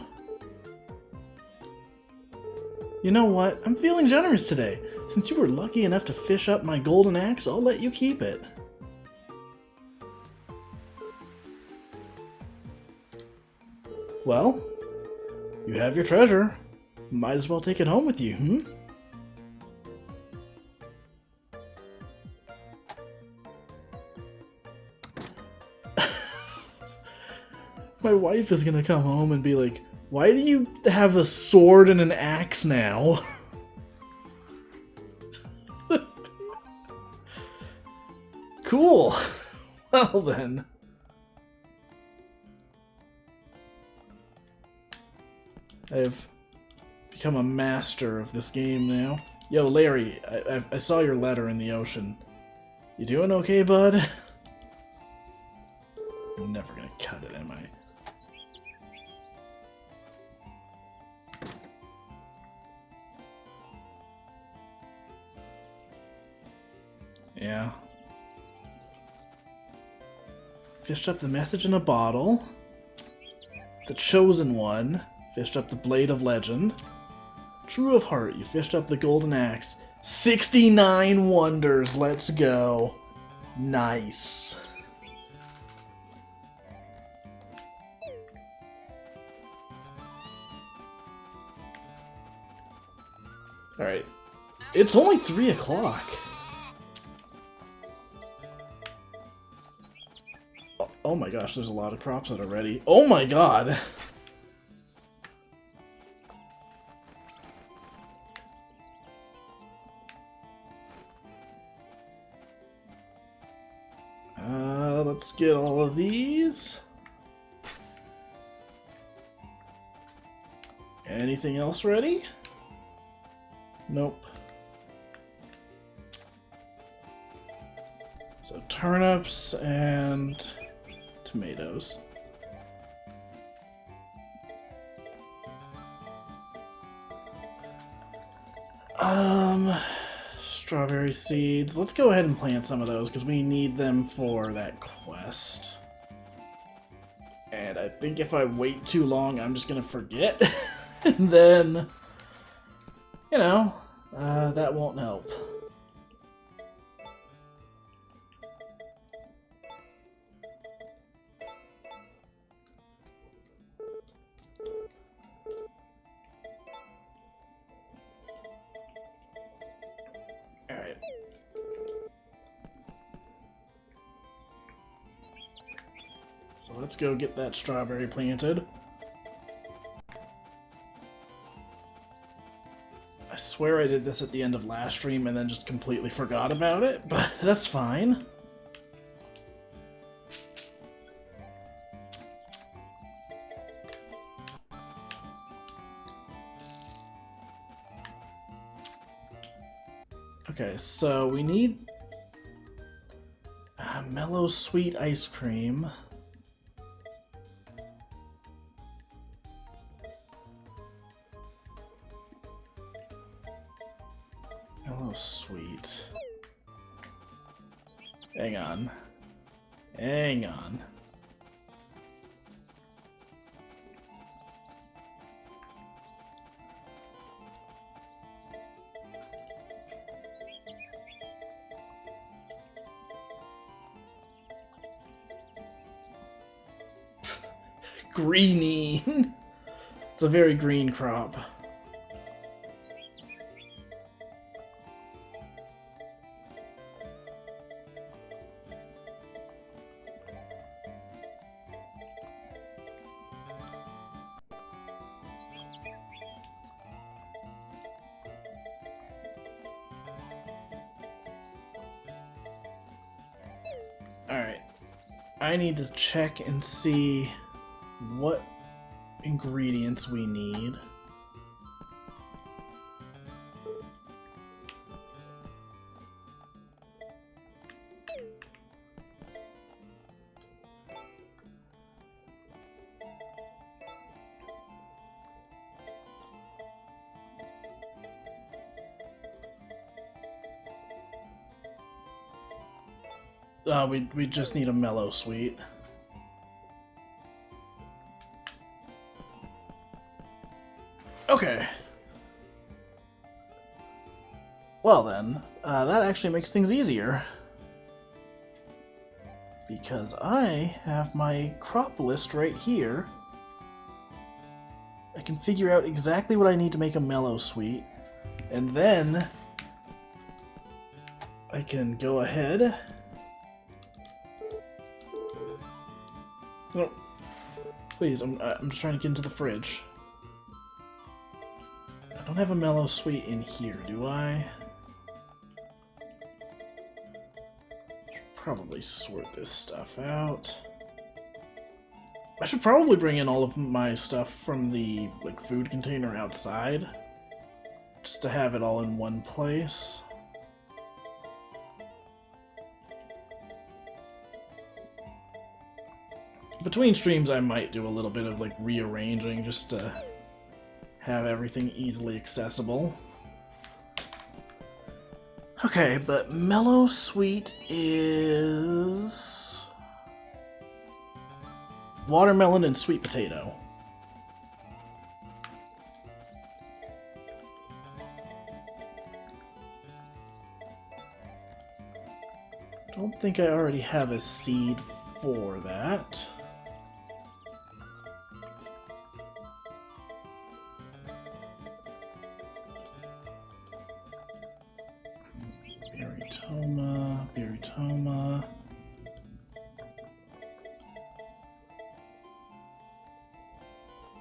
You know what? I'm feeling generous today. Since you were lucky enough to fish up my golden axe, I'll let you keep it. Well, you have your treasure. Might as well take it home with you, hmm? My wife is gonna come home and be like, why do you have a sword and an axe now? Cool. Well then. I've become a master of this game now. Yo, Larry, I saw your letter in the ocean. You doing okay, bud? I'm never gonna cut it, am I? Yeah. Fished up the message in a bottle. The chosen one. Fished up the blade of legend. True of heart, you fished up the golden axe. 69 wonders, let's go. Nice. Alright. It's only 3 o'clock. Oh my gosh, there's a lot of crops that are ready. Oh my god! Let's get all of these. Anything else ready? Nope. So turnips and tomatoes. Strawberry seeds. Let's go ahead and plant some of those because we need them for that quest. And I think if I wait too long, I'm just gonna forget. And then, you know, that won't help. Alright. So let's go get that strawberry planted. I swear I did this at the end of last stream and then just completely forgot about it, but that's fine. Okay, so we need mellow sweet ice cream. Mellow sweet. Hang on. Hang on. greeny. It's a very green crop. Alright. I need to check and see what ingredients we need. We just need a mellow sweet. Okay. Well then, that actually makes things easier. Because I have my crop list right here. I can figure out exactly what I need to make a mellow sweet. And then I can go ahead. No, please, I'm just trying to get into the fridge. I don't have a mellow sweet in here, do I? Should probably sort this stuff out. I should probably bring in all of my stuff from the food container outside, just to have it all in one place. Between streams, I might do a little bit of rearranging just to have everything easily accessible. Okay, but mellow sweet is watermelon and sweet potato. Don't think I already have a seed for that. Beritoma.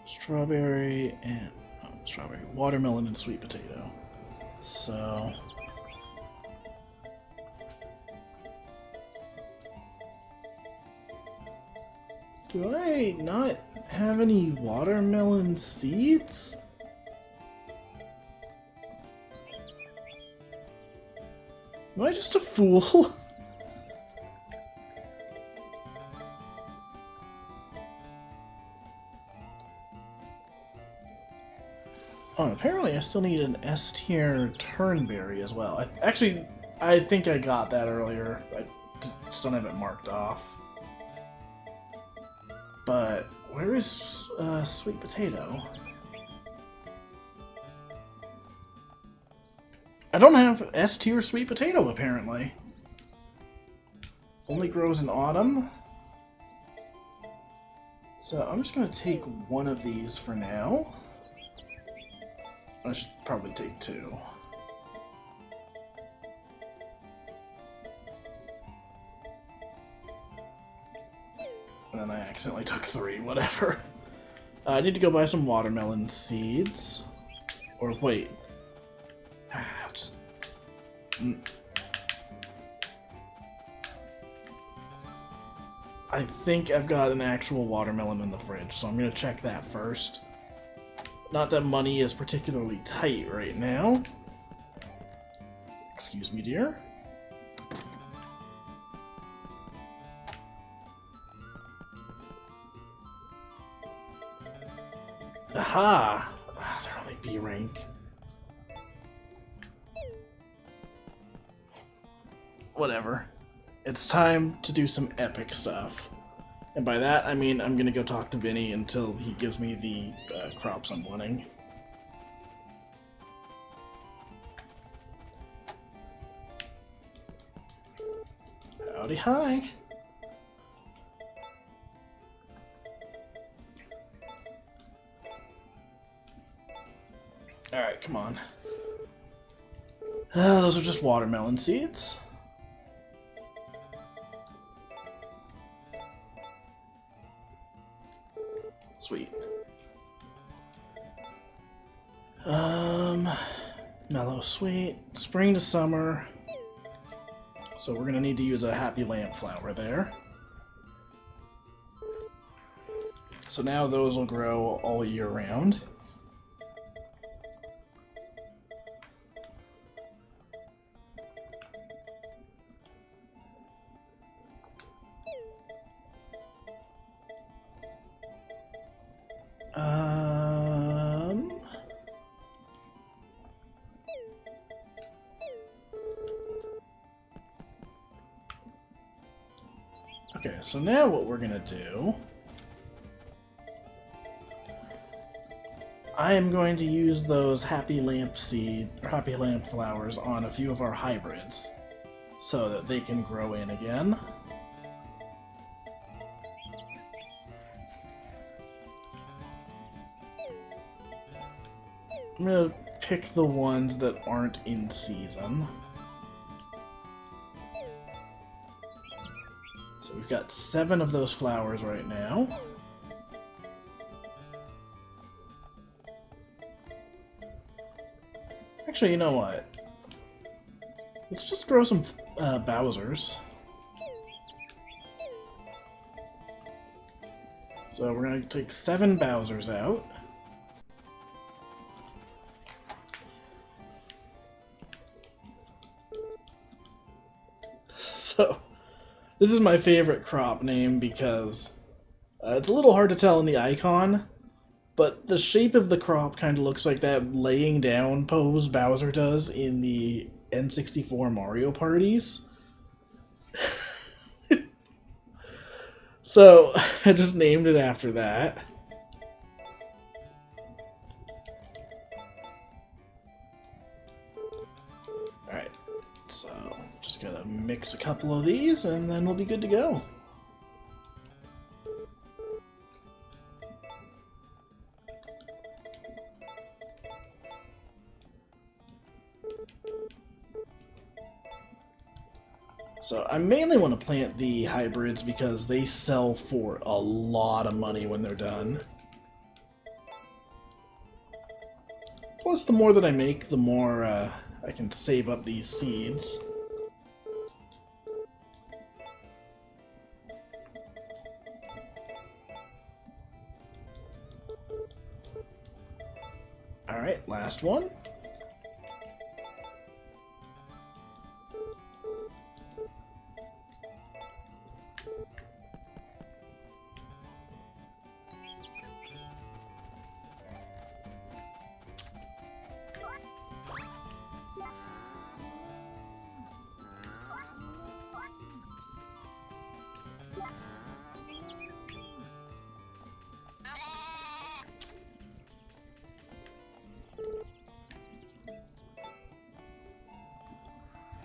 Strawberry and watermelon and sweet potato. So do I not have any watermelon seeds? Am I just a fool? Oh, and apparently I still need an S tier turnberry as well. I think I got that earlier. I just don't have it marked off. But where is sweet potato? I don't have S tier sweet potato apparently. Only grows in autumn. So I'm just gonna take one of these for now. I should probably take two. And then I accidentally took three, whatever. I need to go buy some watermelon seeds. Or wait. I think I've got an actual watermelon in the fridge, so I'm gonna check that first. Not that money is particularly tight right now. Excuse me, dear. Aha! They're only B rank. Whatever. It's time to do some epic stuff. And by that, I mean I'm gonna go talk to Vinny until he gives me the crops I'm wanting. Howdy, hi! Alright, come on. Those are just watermelon seeds. Sweet. Mellow sweet. Spring to summer. So we're gonna need to use a happy lamp flower there. So now those will grow all year round. Okay, so now what we're gonna do, I am going to use those happy lamp flowers on a few of our hybrids so that they can grow in again. I'm gonna pick the ones that aren't in season. So we've got 7 of those flowers right now. Actually, you know what? Let's just grow some Bowsers. So we're gonna take 7 Bowsers out. So, this is my favorite crop name because it's a little hard to tell in the icon, but the shape of the crop kind of looks like that laying down pose Bowser does in the N64 Mario parties. So, I just named it after that. Alright, so just gotta mix a couple of these and then we'll be good to go. So I mainly want to plant the hybrids because they sell for a lot of money when they're done. Plus, the more that I make, the more I can save up these seeds. Alright, last one.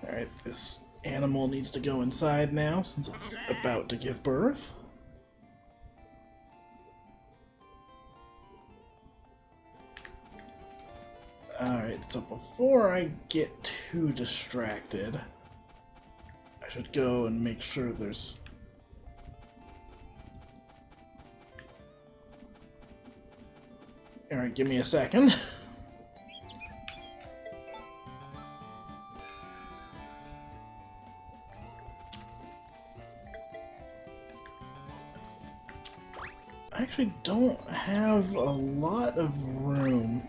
Alright, this animal needs to go inside now since it's about to give birth. Alright, so before I get too distracted, I should go and make sure there's... Alright, give me a second. I actually don't have a lot of room.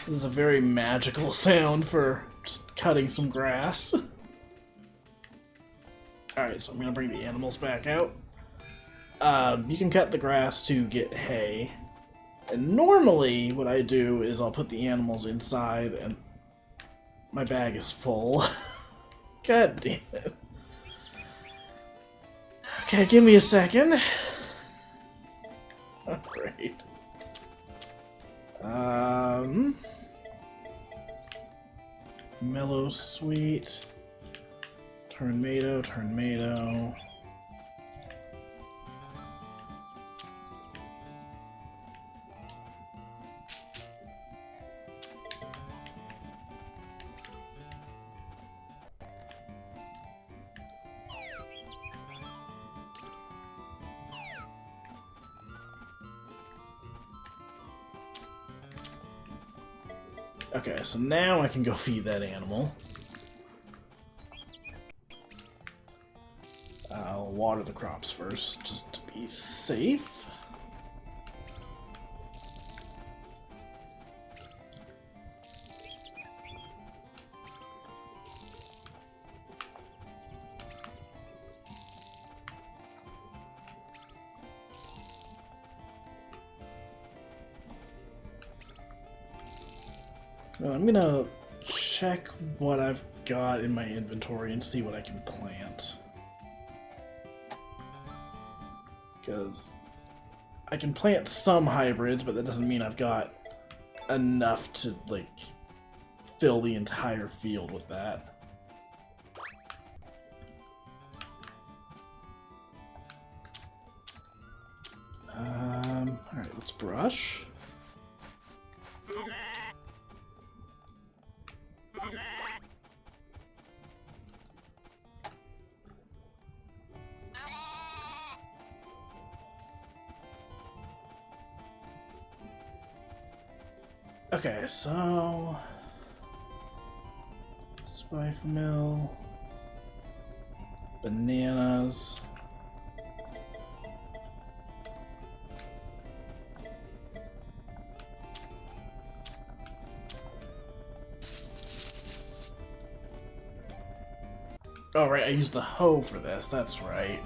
This is a very magical sound for just cutting some grass. Alright, so I'm gonna bring the animals back out. You can cut the grass to get hay. And normally what I do is I'll put the animals inside and my bag is full. God damn it. Okay, give me a second. Alright. Mellow sweet. Tornado. Okay, so now I can go feed that animal. I'll water the crops first, just to be safe. I'm gonna check what I've got in my inventory and see what I can plant. Because I can plant some hybrids, but that doesn't mean I've got enough to, like, fill the entire field with that. Alright, let's brush. Okay, so spice mill, bananas. Oh right, I used the hoe for this, that's right.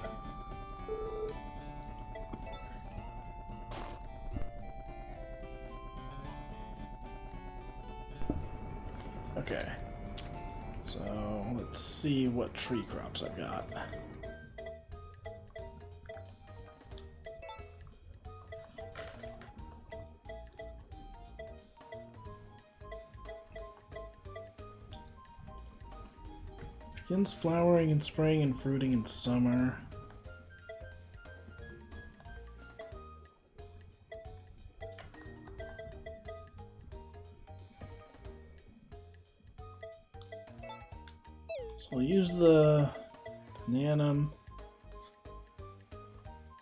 Okay. So, let's see what tree crops I've got. Begins flowering in spring and fruiting in summer. So I'll use the banana.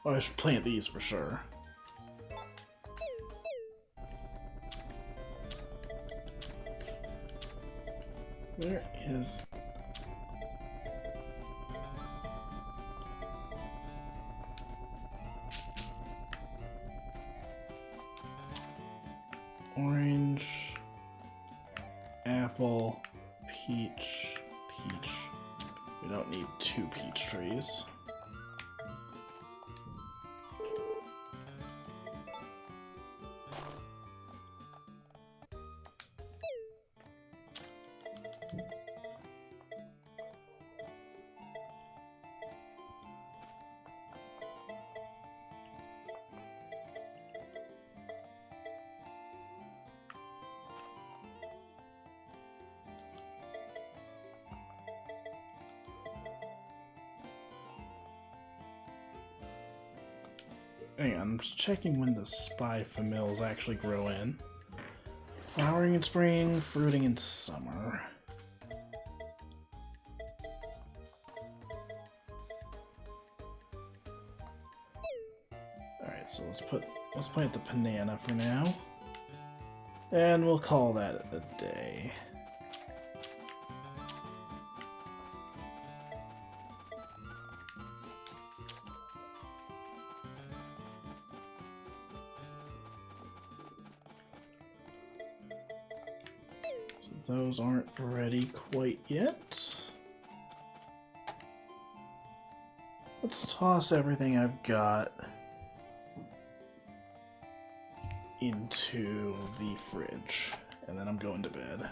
Oh, I should plant these for sure. Where is... orange, apple, peach, peach. We don't need 2 peach trees. Hang on, I'm just checking when the spy famils actually grow in. Flowering in spring, fruiting in summer. Alright, so let's plant the banana for now. And we'll call that a day. Those aren't ready quite yet. Let's toss everything I've got into the fridge, and then I'm going to bed.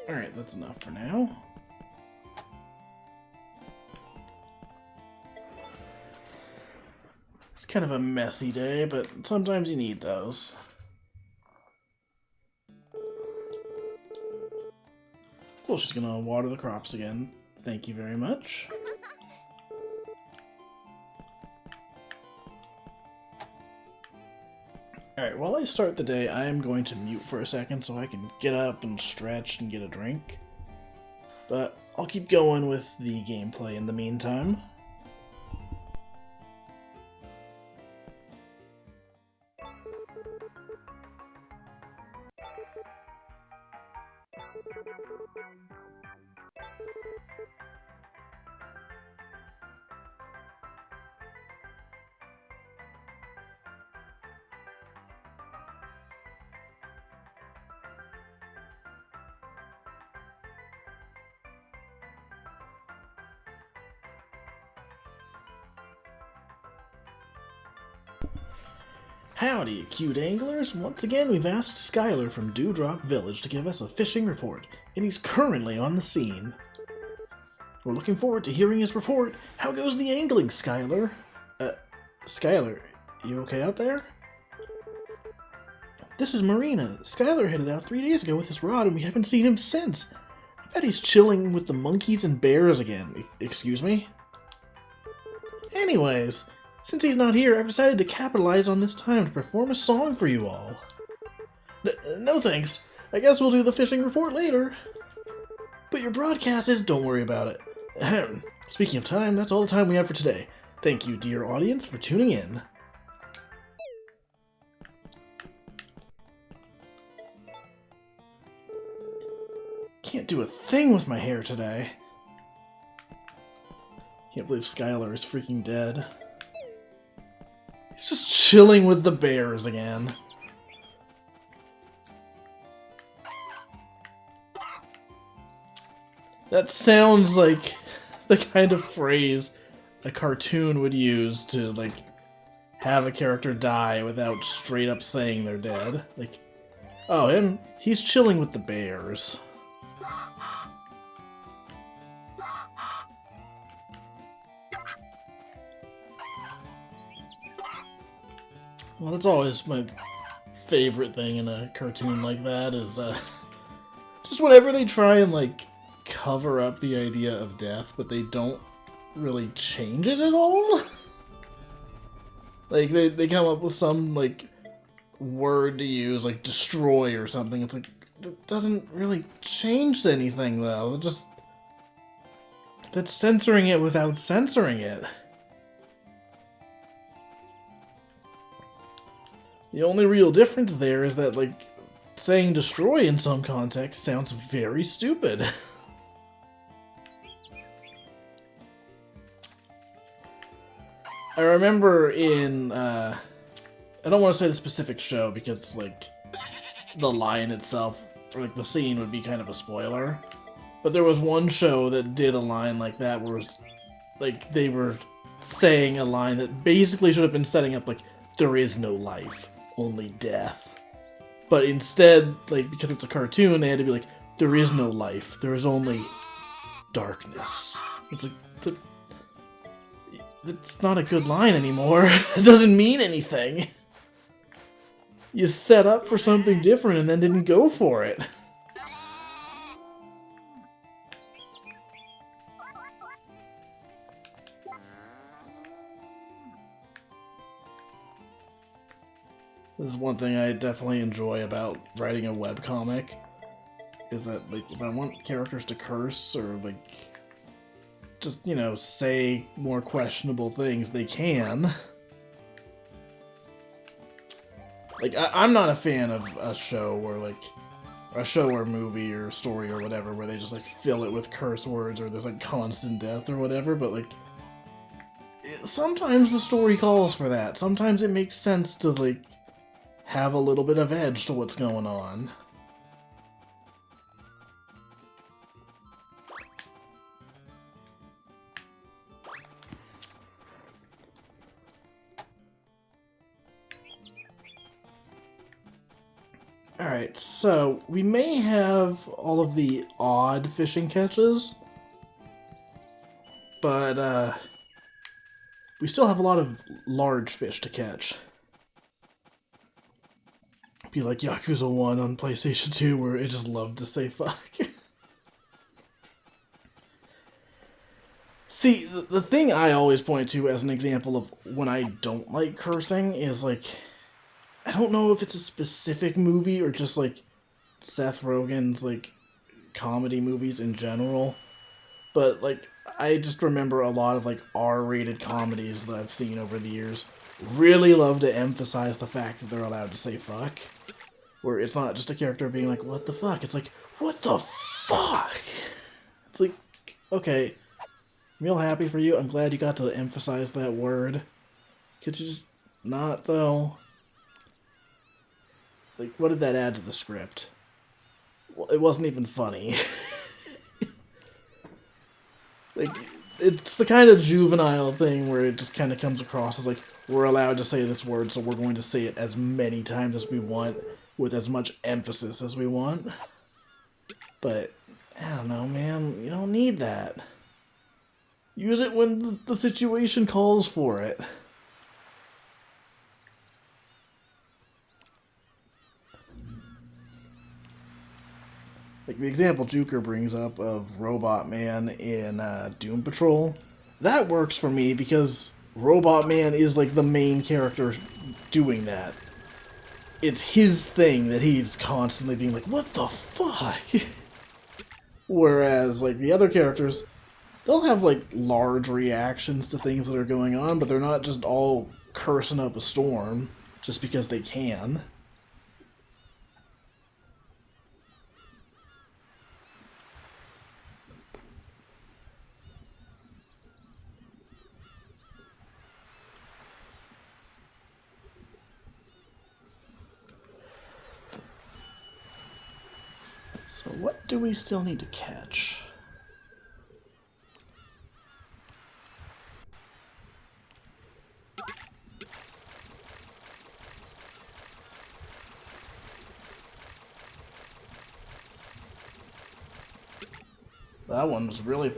Alright, that's enough for now. It's kind of a messy day, but sometimes you need those. Cool, she's gonna water the crops again. Thank you very much. Alright, while I start the day, I am going to mute for a second so I can get up and stretch and get a drink. But I'll keep going with the gameplay in the meantime. Howdy, you cute anglers! Once again, we've asked Skylar from Dewdrop Village to give us a fishing report, and he's currently on the scene. We're looking forward to hearing his report. How goes the angling, Skylar? Skylar, you okay out there? This is Marina. Skylar headed out 3 days ago with his rod, and we haven't seen him since. I bet he's chilling with the monkeys and bears again. Excuse me? Anyways, since he's not here, I've decided to capitalize on this time to perform a song for you all. No thanks. I guess we'll do the fishing report later. But your broadcast is... Don't worry about it. Ahem. Speaking of time, that's all the time we have for today. Thank you, dear audience, for tuning in. Can't do a thing with my hair today. Can't believe Skylar is freaking dead. He's just chilling with the bears again. That sounds like the kind of phrase a cartoon would use to, like, have a character die without straight up saying they're dead. Like, oh, he's chilling with the bears. Well, that's always my favorite thing in a cartoon like that, is just whenever they try and, like, cover up the idea of death, but they don't really change it at all. Like, they come up with some, like, word to use, like destroy or something. It's like, that doesn't really change anything, though. That's censoring it without censoring it. The only real difference there is that, like, saying destroy in some contexts sounds very stupid. I remember in, I don't want to say the specific show because, like, the line itself, or, like, the scene would be kind of a spoiler. But there was one show that did a line like that where it was, like, they were saying a line that basically should have been setting up, like, there is no life. Only death. But instead, like, because it's a cartoon, they had to be like, there is no life, there is only darkness. It's like, that's not a good line anymore. It doesn't mean anything. You set up for something different and then didn't go for it. This is one thing I definitely enjoy about writing a webcomic, is that, like, if I want characters to curse or, like, just, you know, say more questionable things, they can. Like, I'm not a fan of a show where, like, a show or movie or story or whatever, where they just, like, fill it with curse words or there's, like, constant death or whatever, but, like, sometimes the story calls for that. Sometimes it makes sense to, like, have a little bit of edge to what's going on. Alright, so we may have all of the odd fishing catches, but we still have a lot of large fish to catch. Be like Yakuza 1 on PlayStation 2 where it just loved to say fuck. See, the thing I always point to as an example of when I don't like cursing is like, I don't know if it's a specific movie or just like Seth Rogen's like comedy movies in general, but like I just remember a lot of like R-rated comedies that I've seen over the years really love to emphasize the fact that they're allowed to say fuck. Where it's not just a character being like, what the fuck? It's like, what the fuck? It's like, okay, I'm real happy for you. I'm glad you got to emphasize that word. Could you just not, though? Like, what did that add to the script? Well, it wasn't even funny. Like, it's the kind of juvenile thing where it just kind of comes across as like, we're allowed to say this word, so we're going to say it as many times as we want, with as much emphasis as we want. But, I don't know, man. You don't need that. Use it when the situation calls for it. Like the example Juker brings up of Robot Man in Doom Patrol, that works for me because Robot Man is like the main character doing that. It's his thing that he's constantly being like, what the fuck? Whereas, like, the other characters, they'll have, like, large reactions to things that are going on, but they're not just all cursing up a storm just because they can. So what do we still need to catch? That one was really...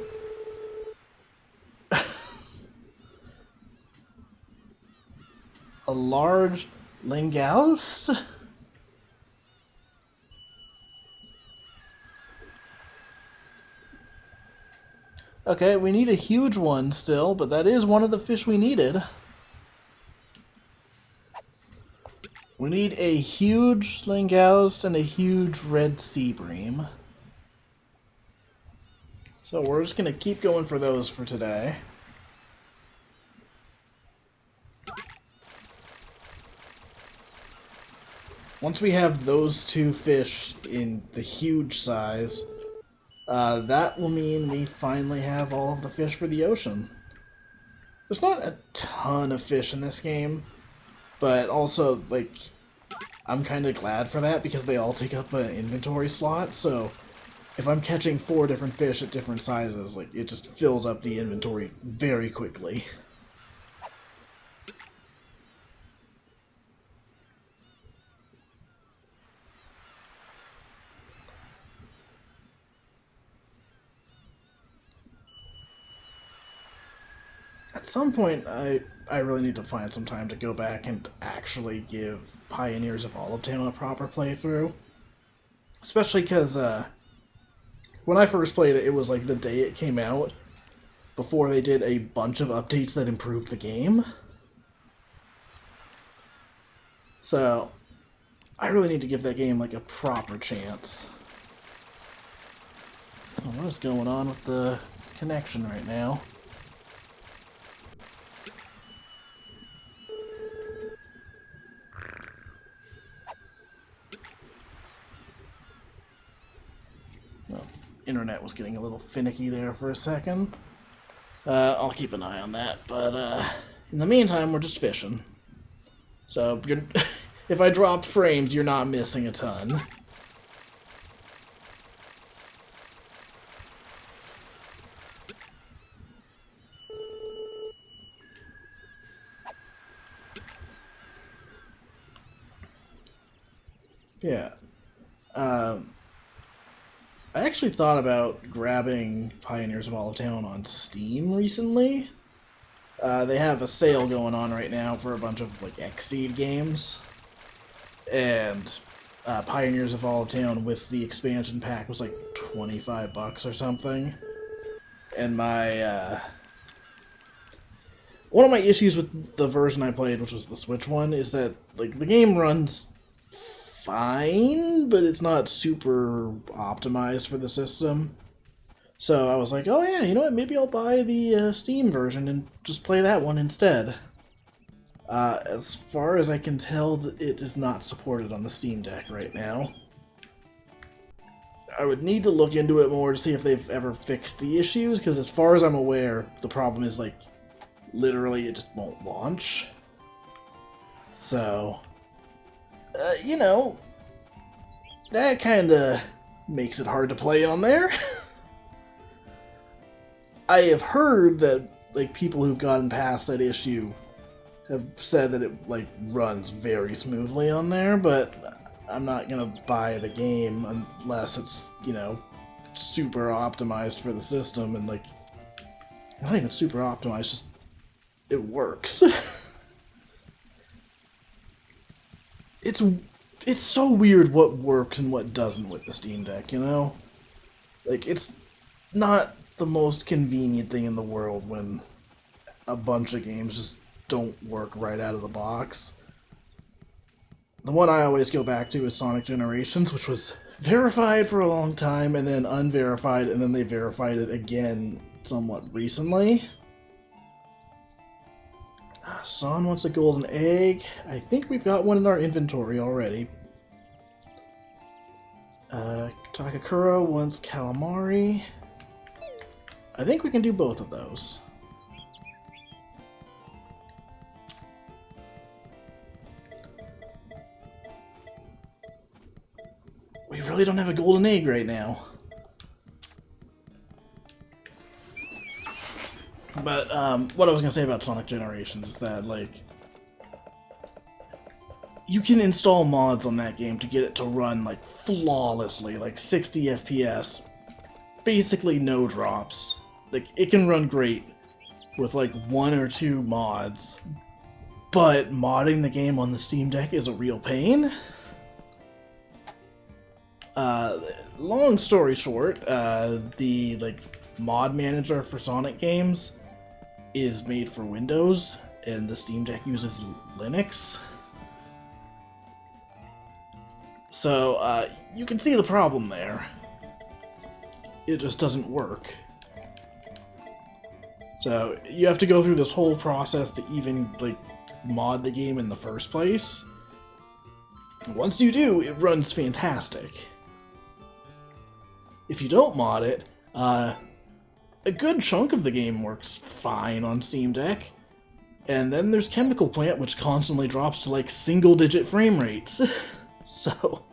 a large lingoust? Okay, we need a huge one still, but that is one of the fish we needed. We need a huge lingoust and a huge red sea bream. So we're just going to keep going for those for today. Once we have those two fish in the huge size, that will mean we finally have all of the fish for the ocean. There's not a ton of fish in this game, but also, like, I'm kind of glad for that because they all take up an inventory slot, so if I'm catching 4 different fish at different sizes, like, it just fills up the inventory very quickly. At some point, I really need to find some time to go back and actually give Pioneers of Olive Town a proper playthrough. Especially because, when I first played it, it was like the day it came out, before they did a bunch of updates that improved the game. So, I really need to give that game like a proper chance. Oh, what is going on with the connection right now? Oh, internet was getting a little finicky there for a second. I'll keep an eye on that, but in the meantime, we're just fishing. So, if I dropped frames, you're not missing a ton. Yeah, Um, I actually thought about grabbing Pioneers of All Town on Steam recently. They have a sale going on right now for a bunch of like Xseed games, and Pioneers of All Town with the expansion pack was like $25 or something. And my one of my issues with the version I played, which was the Switch one, is that like the game runs fine, but it's not super optimized for the system. So I was like, oh yeah, you know what? Maybe I'll buy the Steam version and just play that one instead. As far as I can tell, it is not supported on the Steam Deck right now. I would need to look into it more to see if they've ever fixed the issues, because as far as I'm aware, the problem is like, literally it just won't launch. So, you know, that kind of makes it hard to play on there. I have heard that like people who've gotten past that issue have said that it like runs very smoothly on there, but I'm not gonna buy the game unless it's, you know, super optimized for the system, and like not even super optimized, just it works. It's so weird what works and what doesn't with the Steam Deck, you know? Like, it's not the most convenient thing in the world when a bunch of games just don't work right out of the box. The one I always go back to is Sonic Generations, which was verified for a long time and then unverified, and then they verified it again somewhat recently. Son wants a golden egg. I think we've got one in our inventory already. Takakura wants calamari. I think we can do both of those. We really don't have a golden egg right now. But what I was going to say about Sonic Generations is that, like, you can install mods on that game to get it to run, like, flawlessly, like 60 FPS. Basically no drops. Like, it can run great with, like, 1 or 2 mods. But modding the game on the Steam Deck is a real pain. Long story short, the, like, mod manager for Sonic games is made for Windows, and the Steam Deck uses Linux. So, you can see the problem there. It just doesn't work. So, you have to go through this whole process to even, like, mod the game in the first place. Once you do, it runs fantastic. If you don't mod it, a good chunk of the game works fine on Steam Deck. And then there's Chemical Plant, which constantly drops to like single-digit frame rates. So,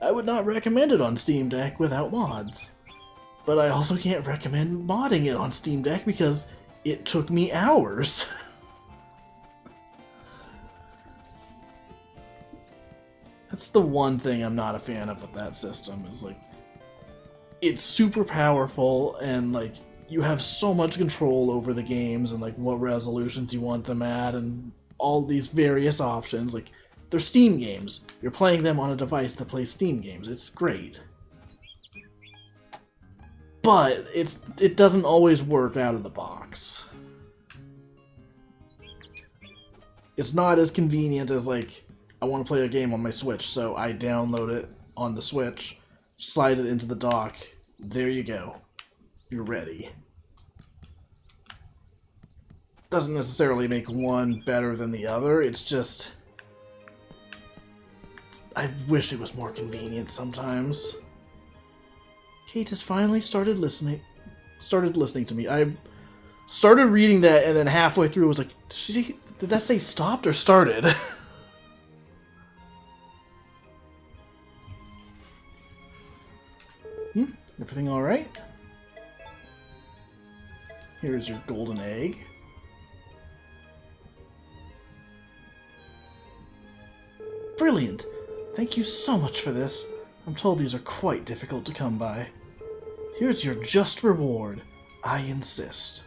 I would not recommend it on Steam Deck without mods. But I also can't recommend modding it on Steam Deck because it took me hours. That's the one thing I'm not a fan of with that system, is like, it's super powerful, and like you have so much control over the games and like what resolutions you want them at and all these various options. Like, they're Steam games. You're playing them on a device that plays Steam games. It's great. But it doesn't always work out of the box. It's not as convenient as like, I want to play a game on my Switch, so I download it on the Switch, slide it into the dock, there you go. You're ready. Doesn't necessarily make one better than the other, it's just, I wish it was more convenient sometimes. Kate has finally started listening to me. I started reading that, and then halfway through I was like, did that say stopped or started? Everything alright? Here's your golden egg. Brilliant! Thank you so much for this. I'm told these are quite difficult to come by. Here's your just reward. I insist.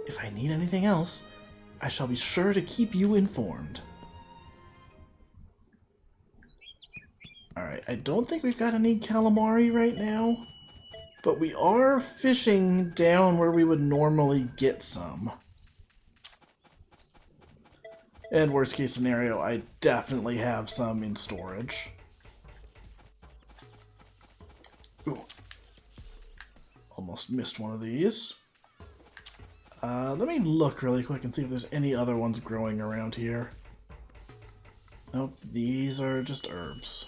If I need anything else, I shall be sure to keep you informed. Alright, I don't think we've got any calamari right now, but we are fishing down where we would normally get some. And worst case scenario, I definitely have some in storage. Ooh. Almost missed one of these. Let me look really quick and see if there's any other ones growing around here. Nope, these are just herbs.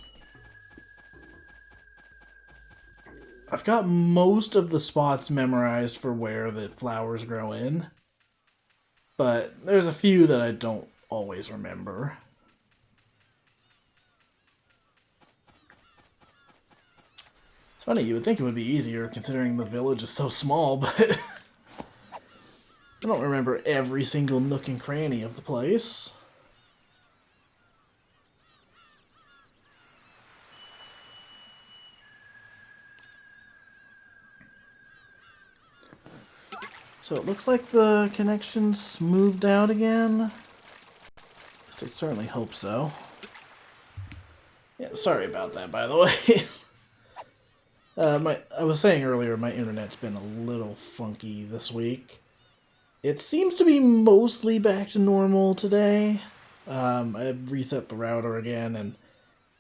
I've got most of the spots memorized for where the flowers grow in, but there's a few that I don't always remember. It's funny, you would think it would be easier considering the village is so small, but I don't remember every single nook and cranny of the place. So it looks like the connection's smoothed out again. At least I certainly hope so. Yeah, sorry about that, by the way. I was saying earlier, my internet's been a little funky this week. It seems to be mostly back to normal today. I reset the router again, and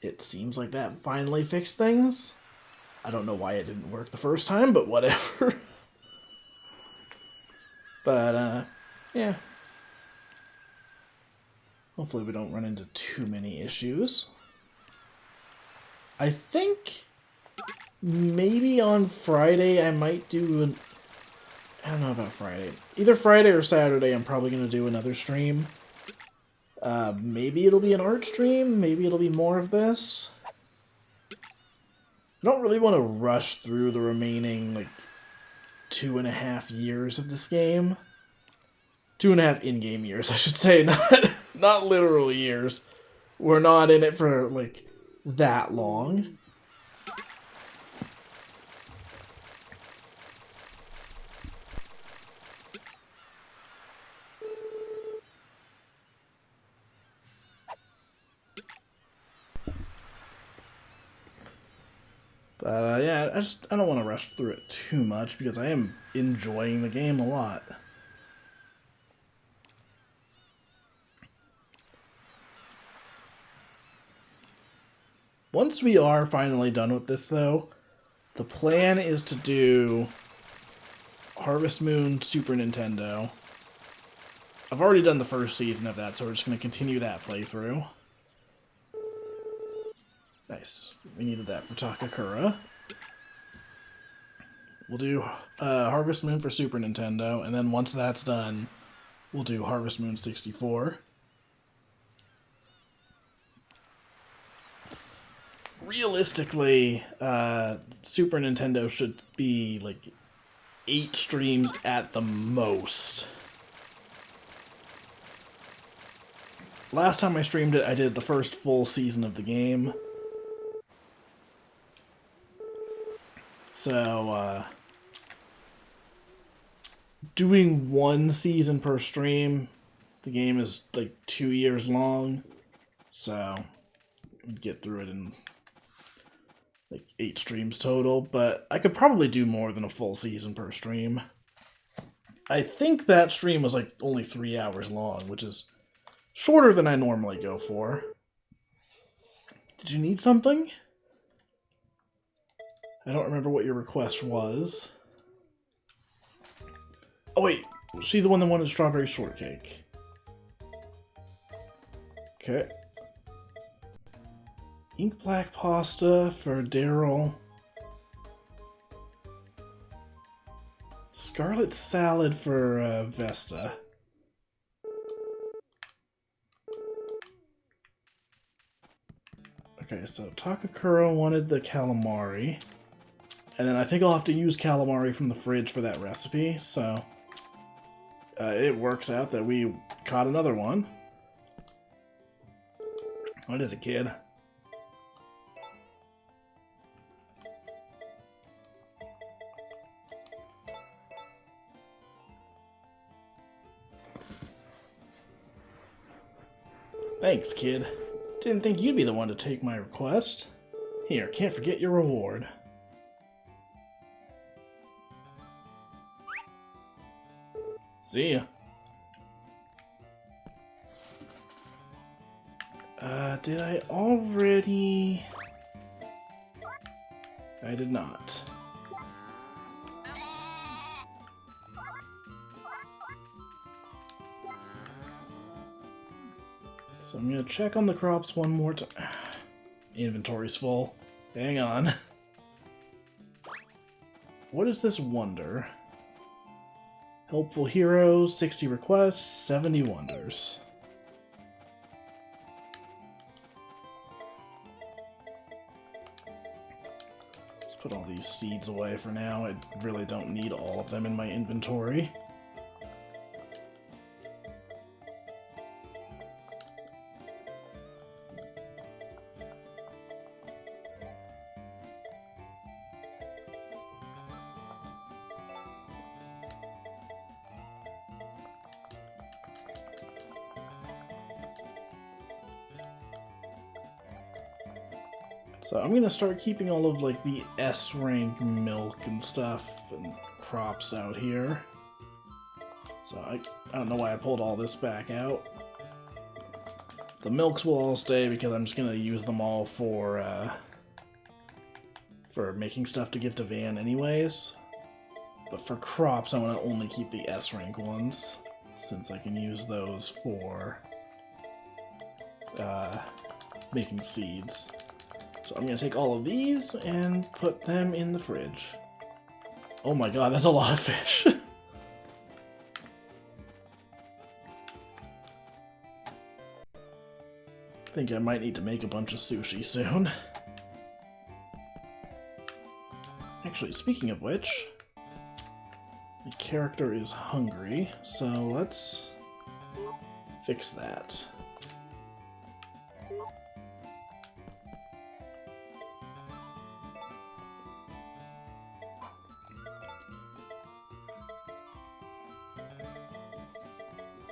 it seems like that finally fixed things. I don't know why it didn't work the first time, but whatever. But, yeah. Hopefully we don't run into too many issues. I think maybe on Friday I might do an... I don't know about Friday. Either Friday or Saturday I'm probably going to do another stream. Maybe it'll be an art stream, maybe it'll be more of this. I don't really want to rush through the remaining, like, 2.5 years of this game. 2.5 in-game years, I should say, not literal years. We're not in it for, like, that long. But, yeah, I don't want to rush through it too much, because I am enjoying the game a lot. Once we are finally done with this, though, the plan is to do Harvest Moon Super Nintendo. I've already done the first season of that, so we're just going to continue that playthrough. Nice. We needed that for Takakura. We'll do Harvest Moon for Super Nintendo, and then once that's done, we'll do Harvest Moon 64. Realistically, Super Nintendo should be like 8 streams at the most. Last time I streamed it, I did the first full season of the game. So, doing 1 season per stream, the game is like 2 years long, so get through it in like 8 streams total, but I could probably do more than a full season per stream. I think that stream was like only 3 hours long, which is shorter than I normally go for. Did you need something? I don't remember what your request was. Oh wait, was she the one that wanted strawberry shortcake? Okay. Ink black pasta for Daryl. Scarlet salad for Vesta. Okay, so Takakura wanted the calamari. And then I think I'll have to use calamari from the fridge for that recipe, so it works out that we caught another one. What is it, kid? Thanks, kid. Didn't think you'd be the one to take my request. Here, can't forget your reward. See ya. Did I already... I did not. So I'm gonna check on the crops one more time. Inventory's full. Hang on. What is this wonder? Helpful heroes, 60 requests, 70 wonders. Let's put all these seeds away for now. I really don't need all of them in my inventory. So I'm gonna start keeping all of like the S rank milk and stuff and crops out here. So I don't know why I pulled all this back out. The milks will all stay because I'm just gonna use them all for making stuff to give to Van anyways. But for crops I want to only keep the S rank ones since I can use those for making seeds. So I'm going to take all of these and put them in the fridge. Oh my god, that's a lot of fish. I think I might need to make a bunch of sushi soon. Actually, speaking of which, the character is hungry, so let's fix that.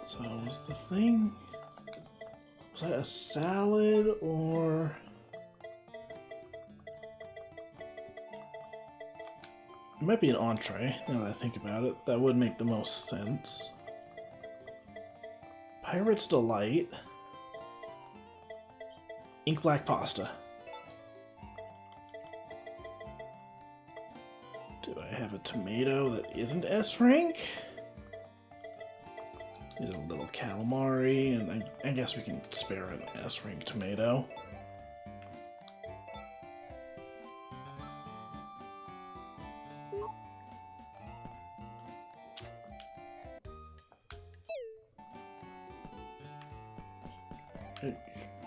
So was the thing... was that a salad or... it might be an entree, now that I think about it. That would make the most sense. Pirate's Delight. Ink black pasta. Do I have a tomato that isn't S rank? There's a little calamari, and I guess we can spare an S-rank tomato.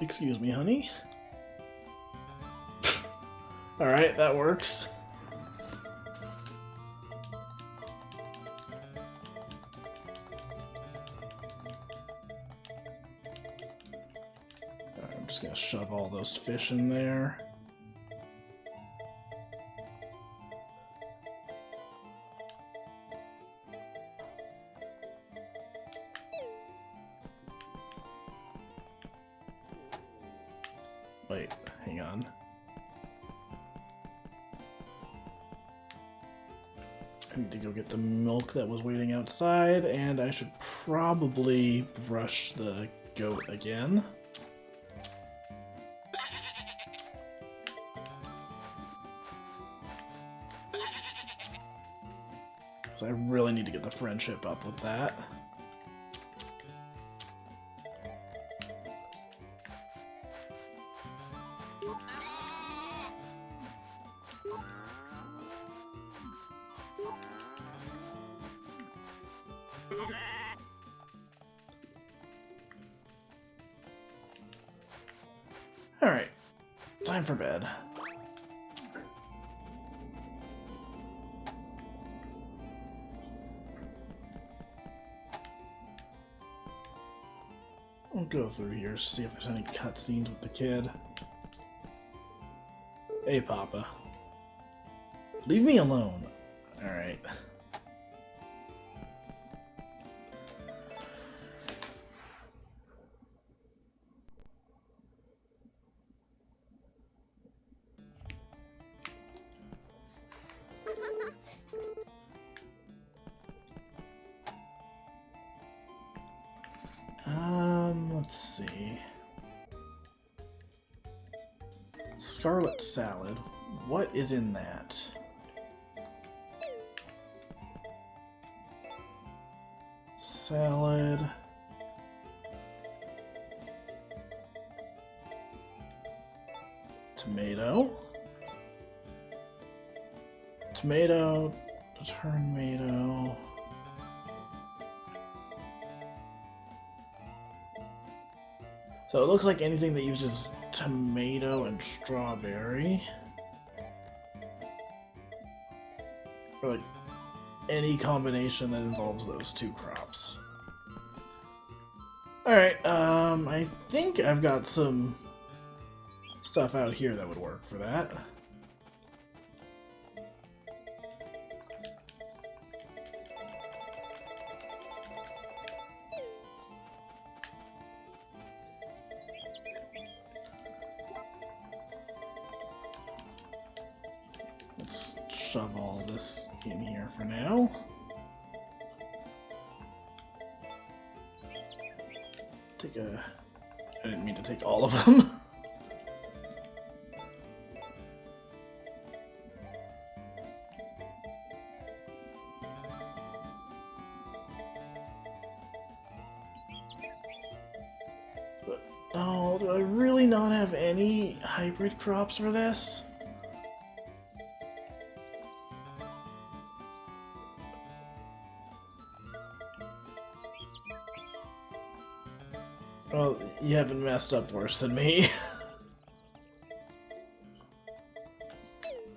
Excuse me, honey. Alright, that works. I'm just gonna shove all those fish in there. Wait, hang on. I need to go get the milk that was waiting outside, and I should probably brush the goat again. So I really need to get the friendship up with that. Alright, time for bed. I'll go through here, see if there's any cutscenes with the kid. Hey, Papa. Leave me alone. Alright. Let's see. Scarlet salad. What is in that? Salad. Tomato. Tomato. Tomato. So it looks like anything that uses tomato and strawberry. Or like any combination that involves those two crops. Alright, I think I've got some stuff out here that would work for that. Let's shove all this in here for now. I didn't mean to take all of them. But, oh, do I really not have any hybrid crops for this? Well, you haven't messed up worse than me.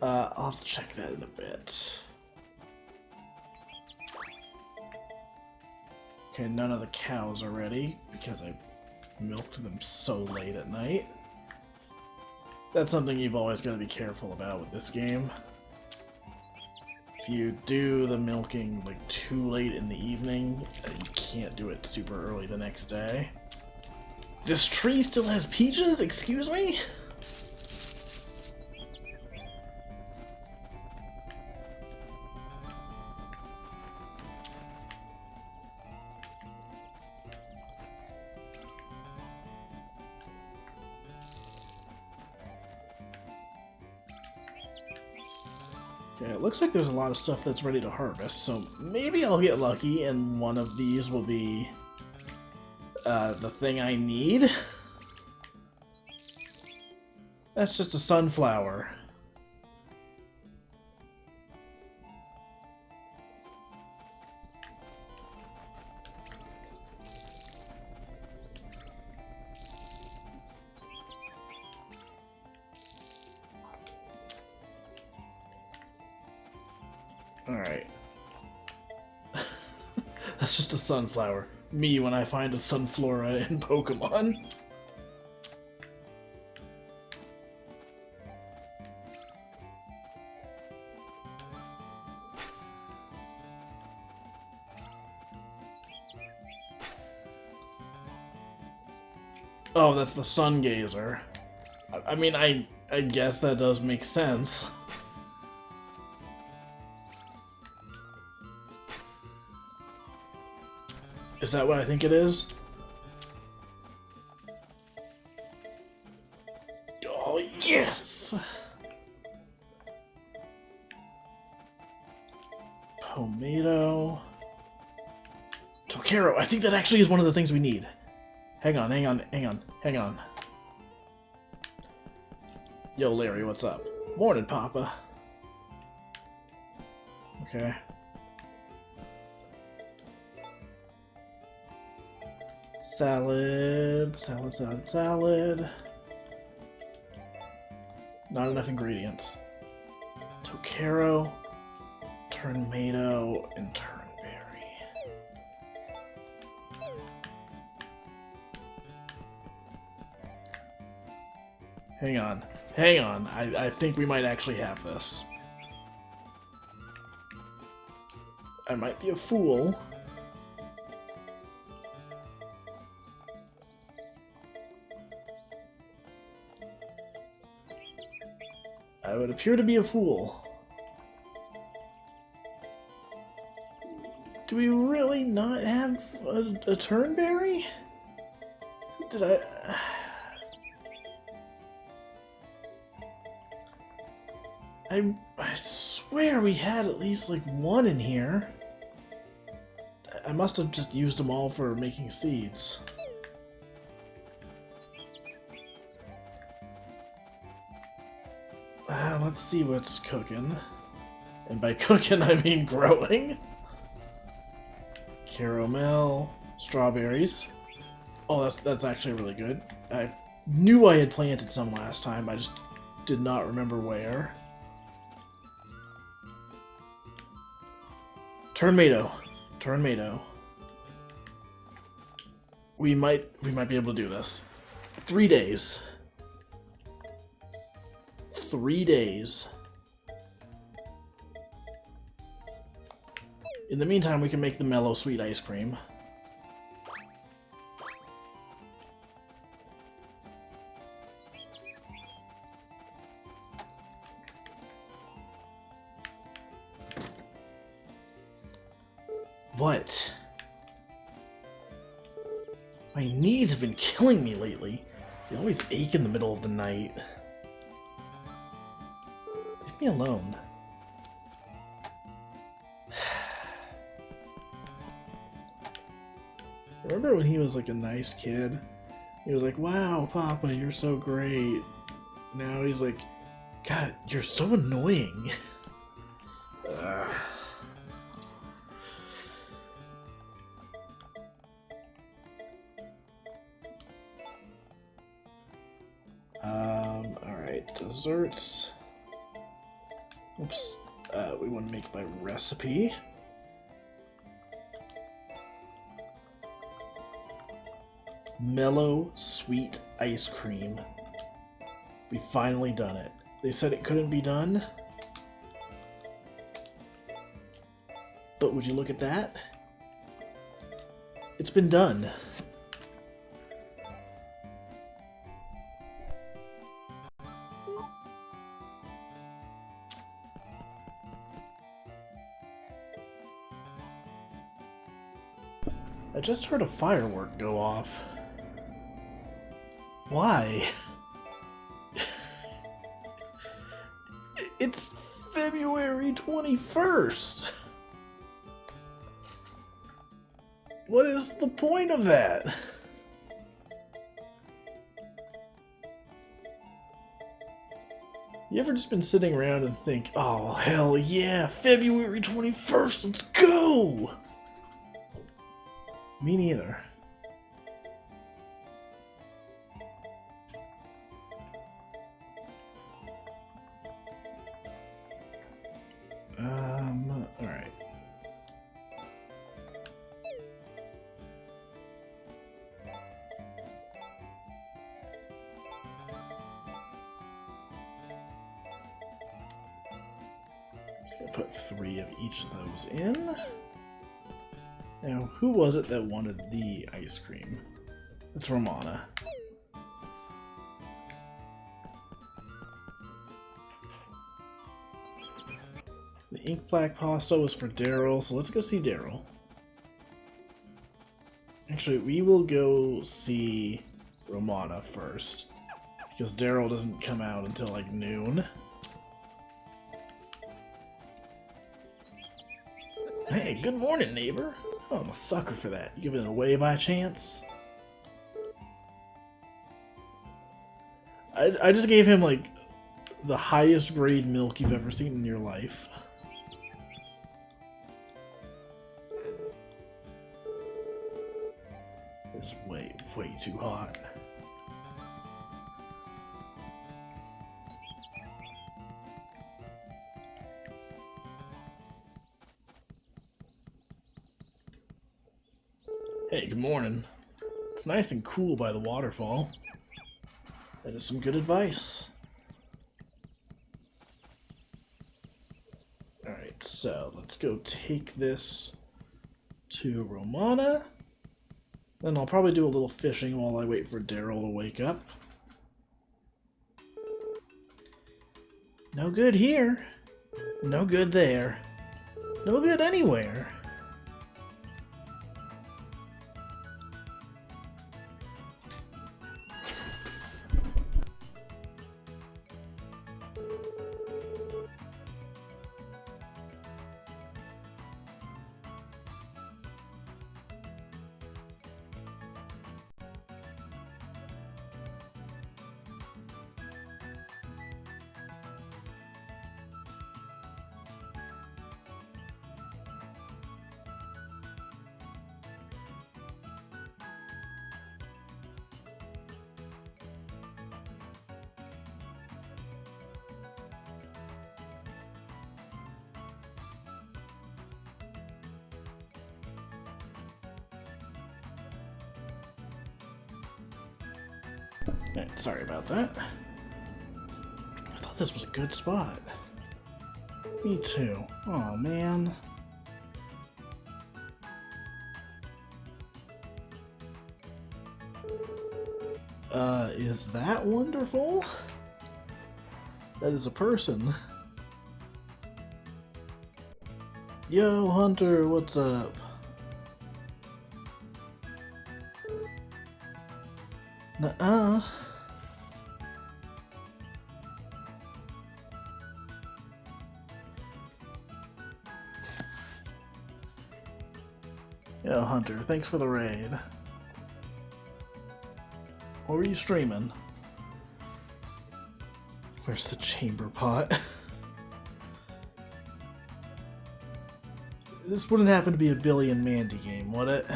I'll have to check that in a bit. Okay, none of the cows are ready because I milked them so late at night. That's something you've always got to be careful about with this game. If you do the milking like too late in the evening, you can't do it super early the next day. This tree still has peaches? Excuse me? Okay, it looks like there's a lot of stuff that's ready to harvest, so maybe I'll get lucky and one of these will be the thing I need. That's just a sunflower. Alright. That's just a sunflower. Me when I find a sunflora in Pokemon. Oh, that's the sun gazer. I mean, I guess that does make sense. Is that what I think it is? Oh, yes! Tomato. Tokero. I think that actually is one of the things we need. Hang on. Yo, Larry, what's up? Morning, Papa. Okay. Salad. Not enough ingredients. Tokero, tomato, and turnberry. Hang on. Hang on. I think we might actually have this. I might be a fool. I would appear to be a fool. Do we really not have a turnberry? Did I swear we had at least like one in here. I must have just used them all for making seeds. Let's see what's cooking. And by cooking, I mean growing. Caramel, strawberries. Oh, that's actually really good. I knew I had planted some last time, I just did not remember where. Turnmato. Turnmato. We might be able to do this. 3 days. 3 days. In the meantime, we can make the mellow sweet ice cream. What? My knees have been killing me lately. They always ache in the middle of the night. Leave me alone. Remember when he was like a nice kid? He was like, "Wow, Papa, you're so great." Now he's like, "God, you're so annoying." Alright, desserts. Oops. We want to make by recipe. Mellow sweet ice cream. We finally done it. They said it couldn't be done. But would you look at that? It's been done. I just heard a firework go off. Why? It's February 21st! What is the point of that? You ever just been sitting around and think, "Oh, hell yeah, February 21st, let's go!" Me neither. Alright. Just gonna put 3 of each of those in. Now, who was it that wanted the ice cream? It's Romana. The ink black pasta was for Daryl, so let's go see Daryl. Actually, we will go see Romana first, because Daryl doesn't come out until like noon. Hey, good morning, neighbor. Oh, I'm a sucker for that. You giving it away by chance? I just gave him like the highest grade milk you've ever seen in your life. It's way too hot. Hey, good morning. It's nice and cool by the waterfall. That is some good advice. Alright, so let's go take this to Romana. Then I'll probably do a little fishing while I wait for Daryl to wake up. No good here. No good there. No good anywhere. Alright, sorry about that. I thought this was a good spot. Me too. Oh man. Is that wonderful? That is a person. Yo, Hunter, what's up? Nuh-uh. Yo, Hunter, thanks for the raid. What were you streaming? Where's the chamber pot? This wouldn't happen to be a Billy and Mandy game, would it?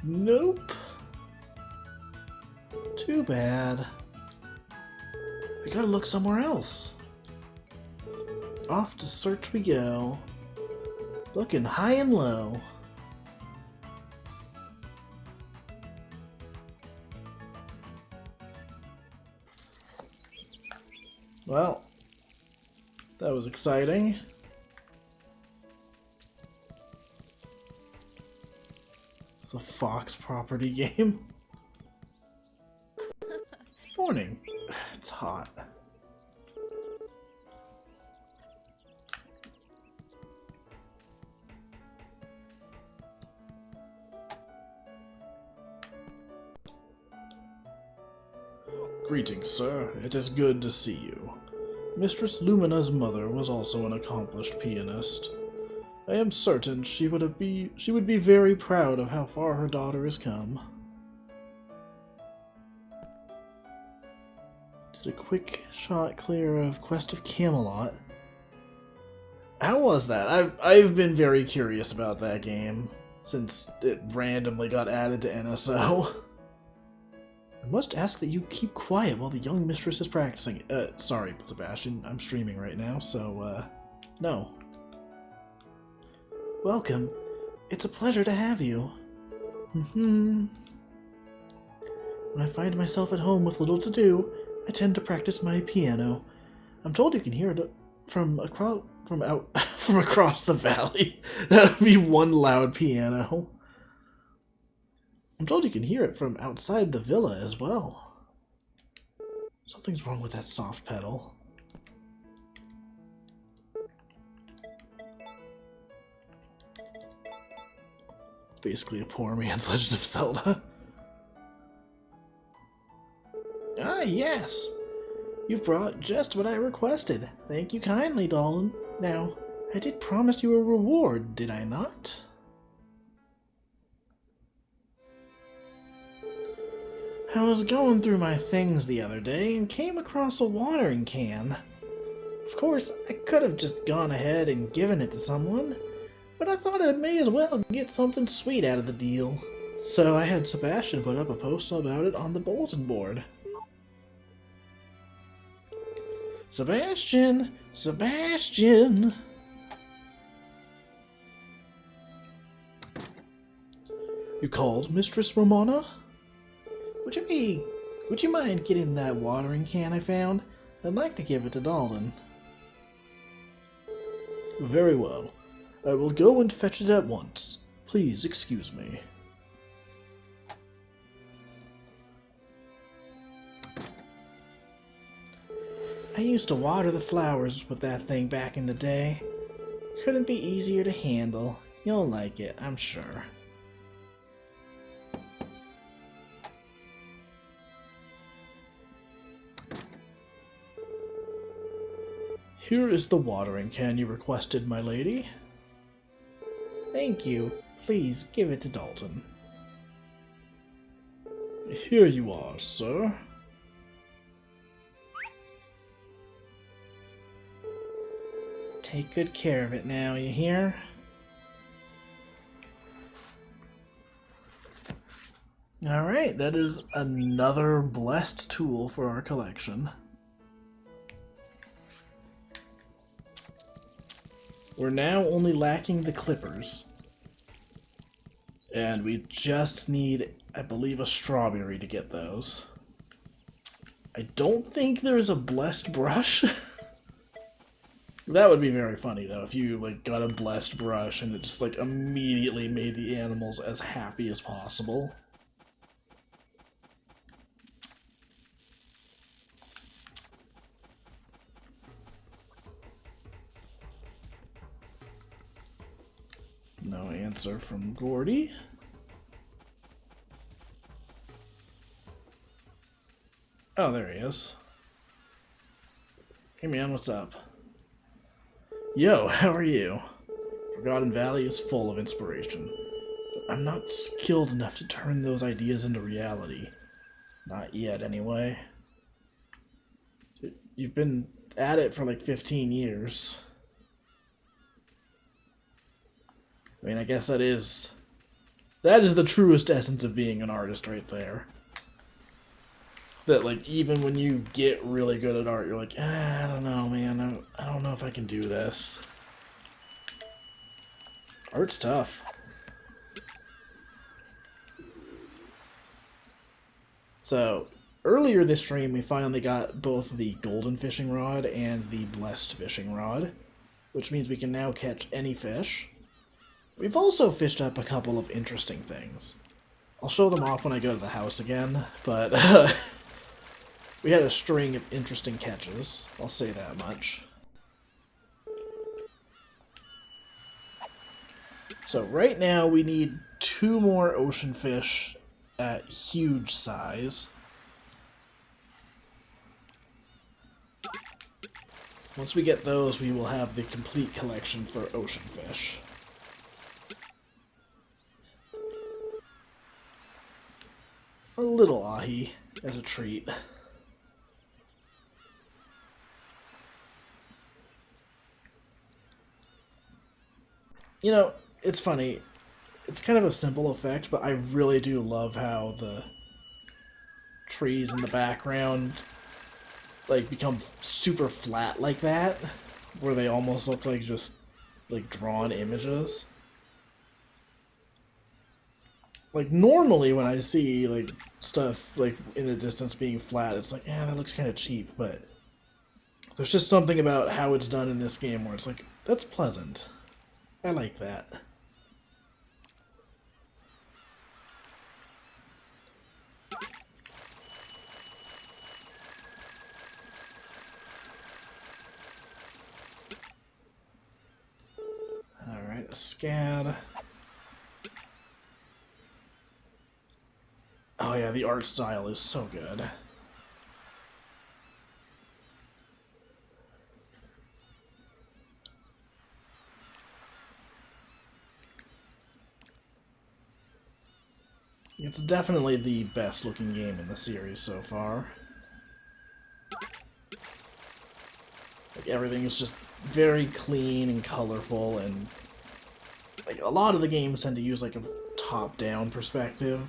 Nope. Too bad. We gotta look somewhere else. Off to search we go. Looking high and low. Well, that was exciting. It's a Fox property game. Morning. It's hot. Greetings, sir. It is good to see you. Mistress Lumina's mother was also an accomplished pianist. I am certain she would be very proud of how far her daughter has come. Did a quick shot clear of Quest of Camelot. How was that? I've been very curious about that game since it randomly got added to NSO. I must ask that you keep quiet while the young mistress is practicing. Sorry, Sebastian. I'm streaming right now, so, no. Welcome. It's a pleasure to have you. When I find myself at home with little to do, I tend to practice my piano. I'm told you can hear it from across the valley. That would be one loud piano. I'm told you can hear it from outside the villa as well. Something's wrong with that soft pedal. It's basically a poor man's Legend of Zelda. Ah, yes! You've brought just what I requested. Thank you kindly, Dolan. Now, I did promise you a reward, did I not? I was going through my things the other day and came across a watering can. Of course, I could have just gone ahead and given it to someone, but I thought I may as well get something sweet out of the deal. So I had Sebastian put up a post about it on the bulletin board. Sebastian! Sebastian! You called, Mistress Romana? Hey, would you mind getting that watering can I found? I'd like to give it to Dalton. Very well. I will go and fetch it at once. Please excuse me. I used to water the flowers with that thing back in the day. Couldn't be easier to handle. You'll like it, I'm sure. Here is the watering can you requested, my lady. Thank you. Please give it to Dalton. Here you are, sir. Take good care of it now, you hear? Alright, that is another blessed tool for our collection. We're now only lacking the clippers. And we just need, I believe, a strawberry to get those. I don't think there's a blessed brush. That would be very funny, though, if you, like, got a blessed brush and it just, like, immediately made the animals as happy as possible. No answer from Gordy. Oh, there he is. Hey man, what's up? Yo, how are you? Forgotten Valley is full of inspiration, but I'm not skilled enough to turn those ideas into reality. Not yet, anyway. You've been at it for like 15 years. I mean, I guess that is the truest essence of being an artist right there. That, like, even when you get really good at art, you're like, I don't know, man, I don't know if I can do this. Art's tough. So, earlier this stream, we finally got both the golden fishing rod and the blessed fishing rod, which means we can now catch any fish. We've also fished up a couple of interesting things. I'll show them off when I go to the house again, but we had a string of interesting catches, I'll say that much. So right now we need 2 more ocean fish at huge size. Once we get those, we will have the complete collection for ocean fish. A little ahi as a treat. You know, it's funny. It's kind of a simple effect, but I really do love how the trees in the background like become super flat like that, where they almost look like just like drawn images. Like normally when I see like stuff like in the distance being flat, it's like, that looks kind of cheap, but there's just something about how it's done in this game where it's like, that's pleasant. I like that. Alright, a scad. Oh yeah, the art style is so good. It's definitely the best looking game in the series so far. Like everything is just very clean and colorful, and like a lot of the games tend to use like a top-down perspective,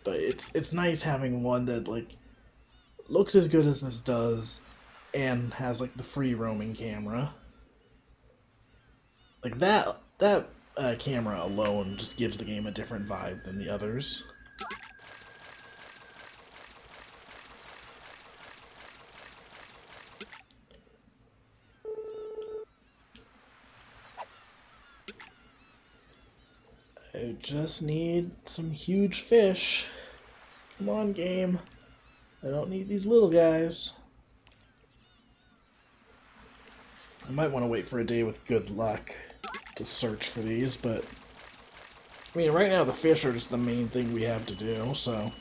but it's nice having one that like looks as good as this does and has like the free roaming camera. Like that camera alone just gives the game a different vibe than the others. I just need some huge fish. Come on, game. I don't need these little guys. I might want to wait for a day with good luck to search for these, but I mean, right now the fish are just the main thing we have to do, so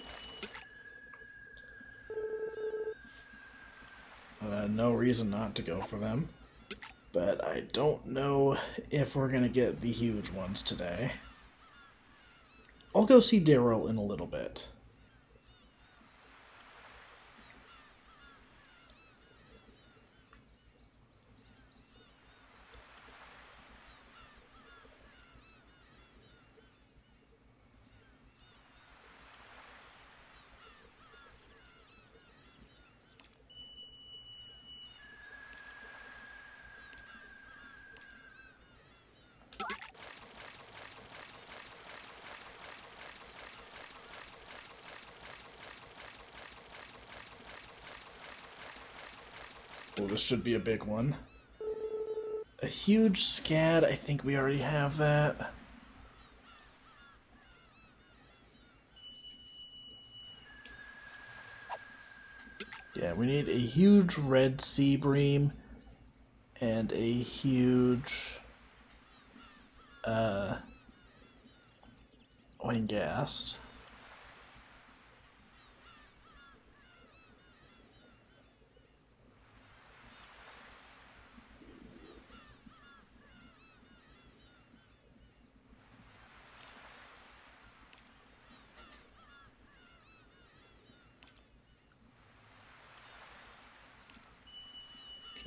no reason not to go for them. But I don't know if we're going to get the huge ones today. I'll go see Daryl in a little bit. Oh, this should be a big one. A huge scad, I think we already have that. Yeah, we need a huge red sea bream and a huge Wingast.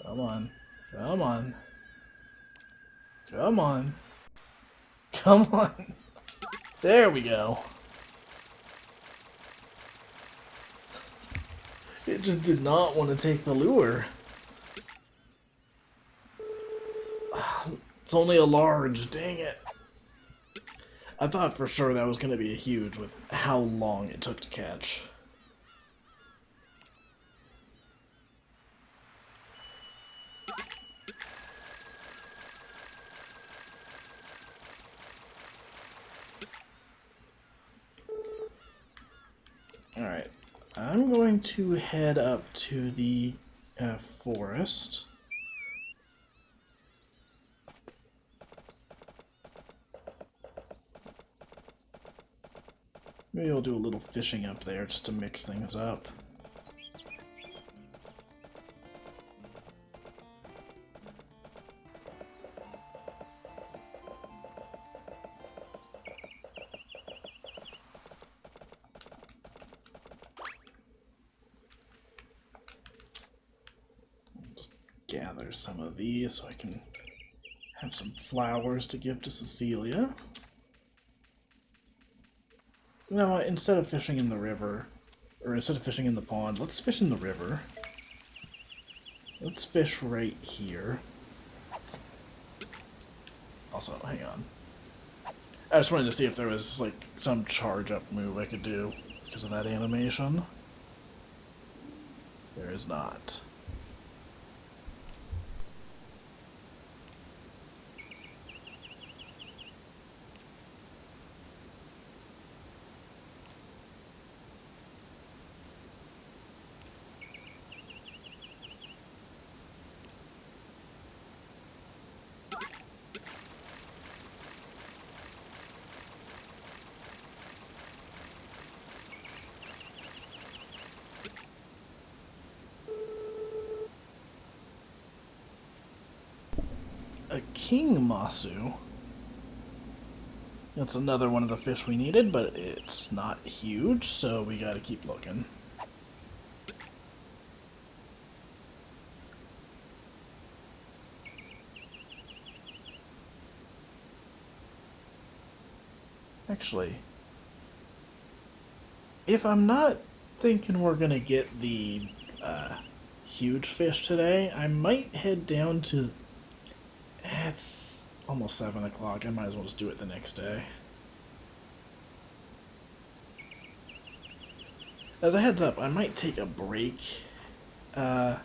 Come on. Come on. Come on. Come on. There we go. It just did not want to take the lure. It's only a large, dang it. I thought for sure that was going to be a huge with how long it took to catch. Alright, I'm going to head up to the forest. Maybe I'll do a little fishing up there just to mix things up. Just gather some of these so I can have some flowers to give to Cecilia. No, instead of fishing in the river, or instead of fishing in the pond, let's fish in the river. Let's fish right here. Also, hang on. I just wanted to see if there was, like, some charge-up move I could do because of that animation. There is not. A king masu. That's another one of the fish we needed, but it's not huge, so we gotta keep looking. Actually, if I'm not thinking we're gonna get the huge fish today, I might head down to... It's almost 7 o'clock. I might as well just do it the next day. As a heads up, I might take a break. I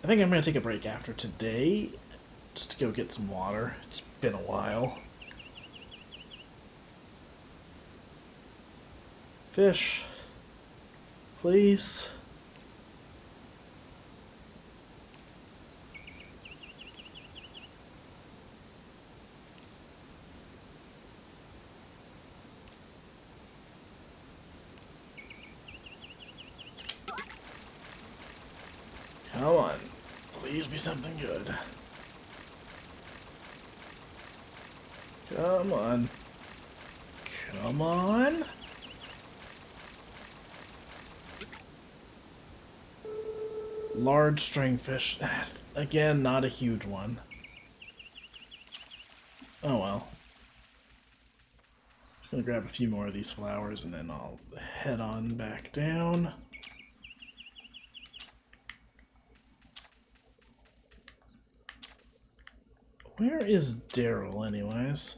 think I'm going to take a break after today, just to go get some water. It's been a while. Fish. Please. Come on. Please be something good. Come on. Come on. Large stringfish. Again, not a huge one. Oh well. Just gonna grab a few more of these flowers and then I'll head on back down. Where is Daryl, anyways?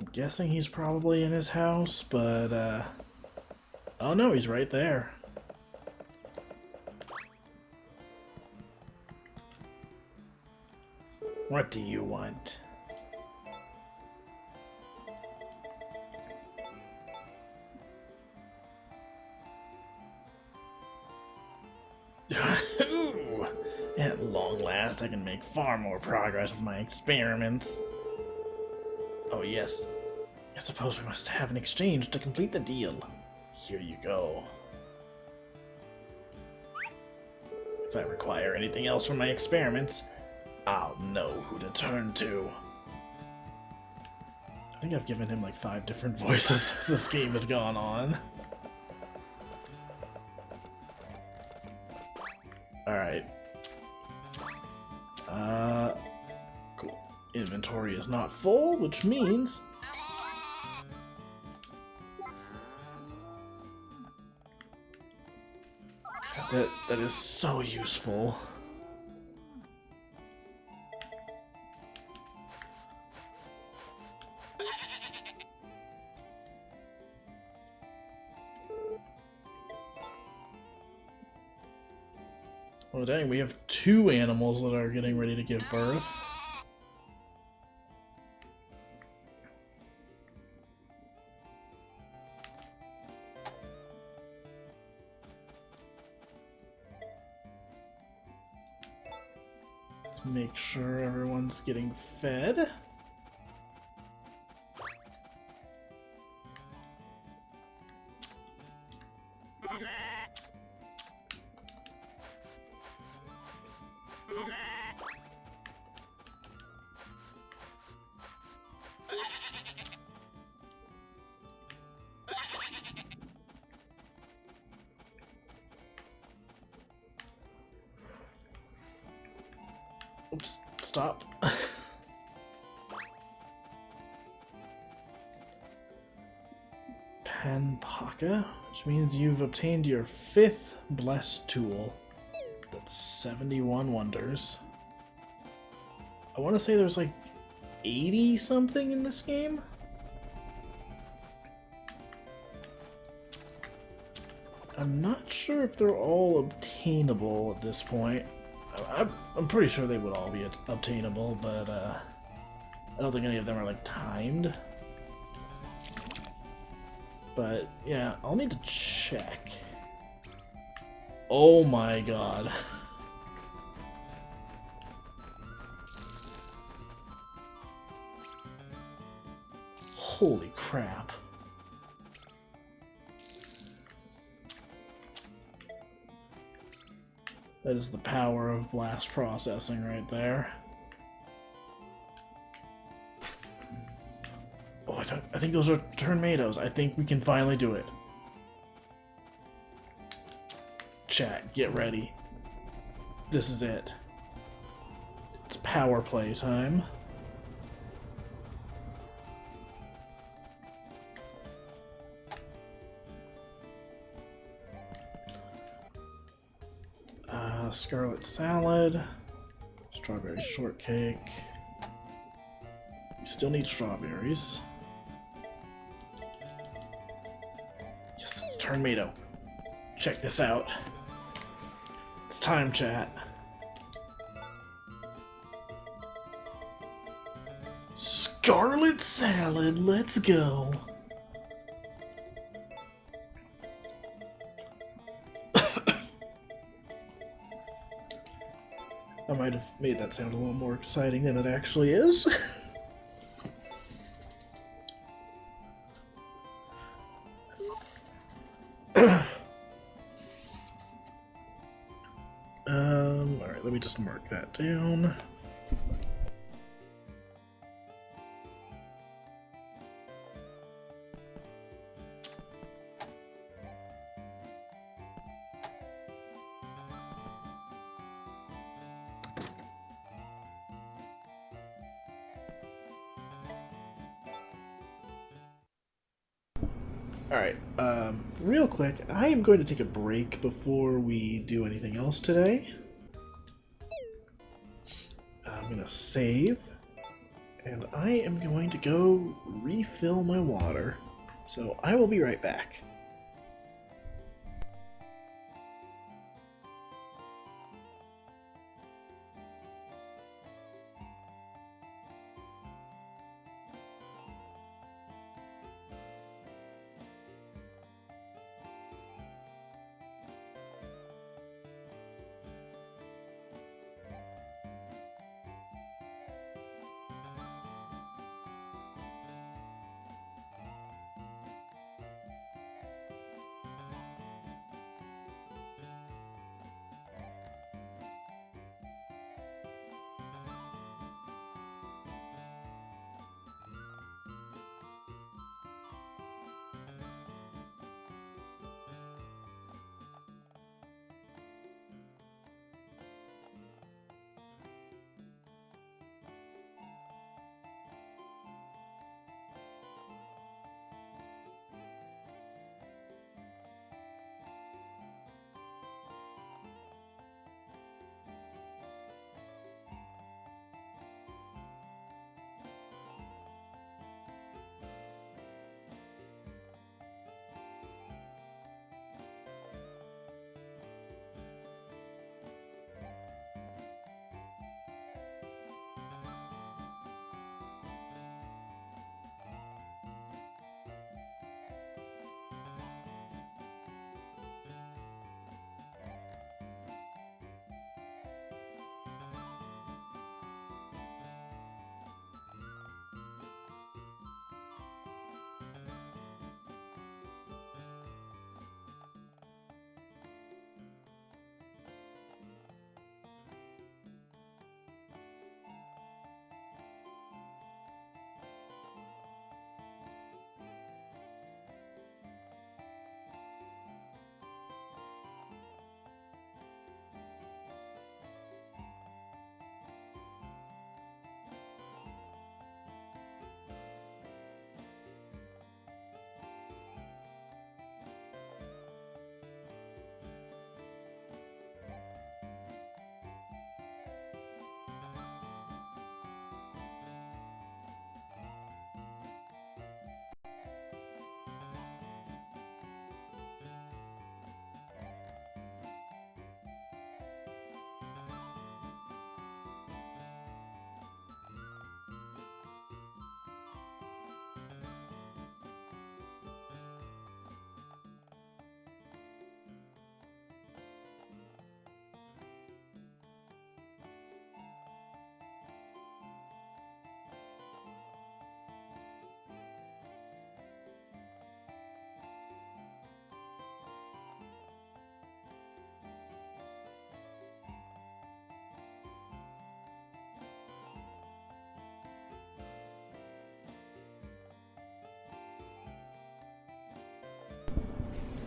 I'm guessing he's probably in his house, but, oh no, he's right there. What do you want? Ooh, at long last, I can make far more progress with my experiments. Oh yes, I suppose we must have an exchange to complete the deal. Here you go. If I require anything else from my experiments, I'll know who to turn to. I think I've given him like 5 different voices as this game has gone on. Alright. Cool. Inventory is not full, which means... That is so useful. Oh dang, we have 2 animals that are getting ready to give birth. Let's make sure everyone's getting fed. Oops, stop. Panpaka, which means you've obtained your 5th blessed tool. That's 71 wonders. I want to say there's like 80 something in this game. I'm not sure if they're all obtainable at this point. I'm pretty sure they would all be obtainable, but I don't think any of them are like timed. But yeah, I'll need to check. Oh my god. Holy crap. That is the power of blast processing right there. Oh, I think those are tornadoes. I think we can finally do it. Chat, get ready. This is it. It's power play time. Scarlet salad, strawberry shortcake. We still need strawberries. Yes, it's tornado. Check this out. It's time, chat. Scarlet salad, let's go. I might have made that sound a little more exciting than it actually is. Alright, let me just mark that down. Alright, real quick, I am going to take a break before we do anything else today. I'm going to save, and I am going to go refill my water. So I will be right back.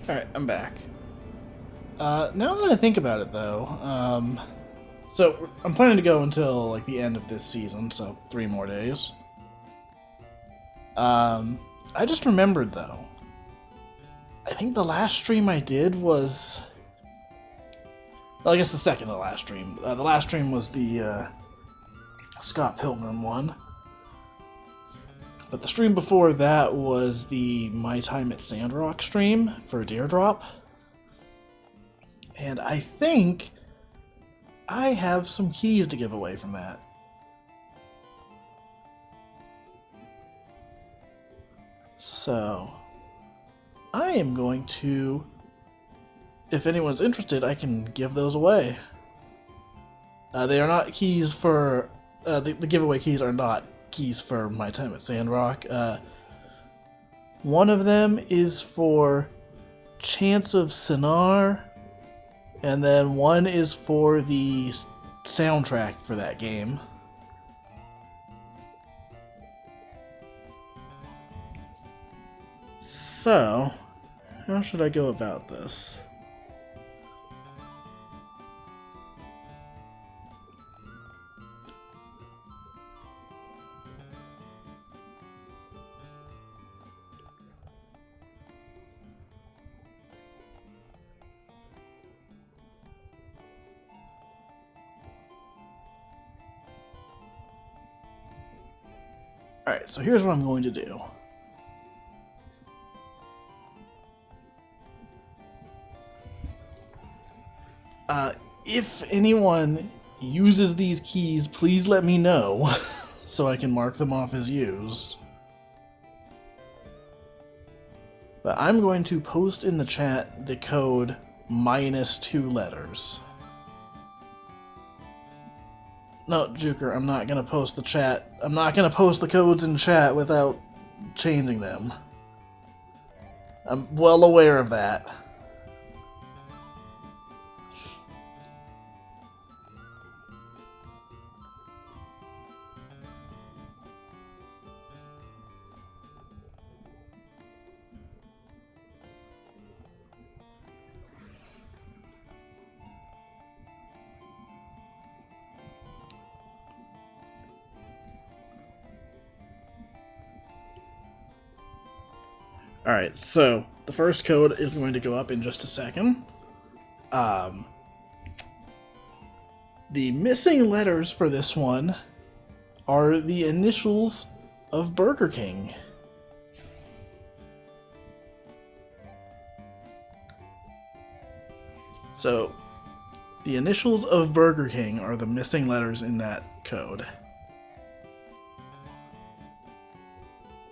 Alright, I'm back. Now that I think about it, though, so I'm planning to go until, like, the end of this season, so 3 more days. I just remembered, though, I think the last stream I did was... Well, I guess the second to last stream. The last stream was the, Scott Pilgrim one. But the stream before that was the My Time at Sandrock stream for Deerdrop. And I think I have some keys to give away from that. So, I am going to, if anyone's interested, I can give those away. They are not keys for, the giveaway keys are not keys for my time at Sandrock. One of them is for Chance of Sinar, and then one is for the soundtrack for that game. So, how should I go about this? Alright, so here's what I'm going to do. If anyone uses these keys, please let me know so I can mark them off as used. But I'm going to post in the chat the code -2 letters. No, Juker, I'm not gonna post the chat. I'm not gonna post the codes in chat without changing them. I'm well aware of that. Alright, so the first code is going to go up in just a second. The missing letters for this one are the initials of Burger King. So, the initials of Burger King are the missing letters in that code.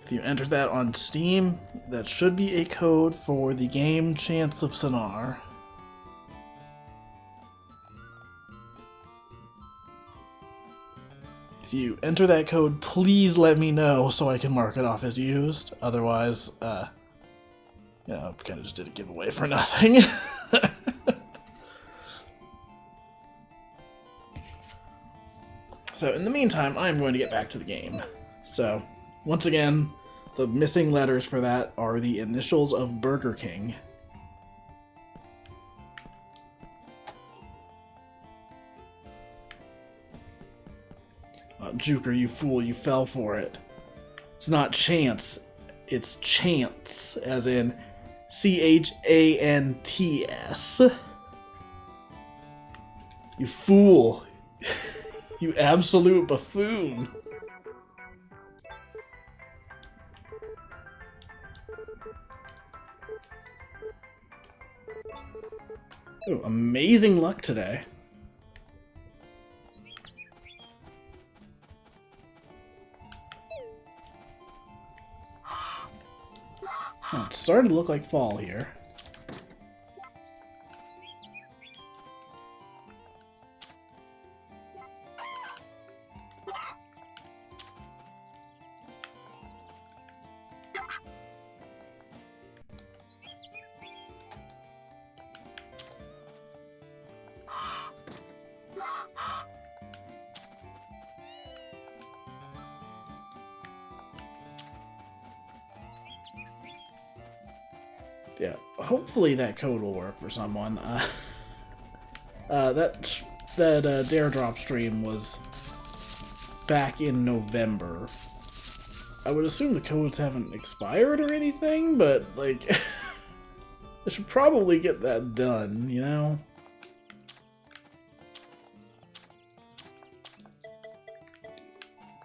If you enter that on Steam, that should be a code for the game Chance of Sinar. If you enter that code, please let me know so I can mark it off as used. Otherwise, I kind of just did a giveaway for nothing. So in the meantime, I'm going to get back to the game. So, once again, the missing letters for that are the initials of Burger King. Juker, you fool, you fell for it. It's not chance, it's chance, as in C-H-A-N-T-S. You fool. You absolute buffoon. Ooh, amazing luck today. Oh, it's starting to look like fall here. Yeah, hopefully that code will work for someone. That Dare Drop stream was back in November. I would assume the codes haven't expired or anything, but, like, I should probably get that done, you know?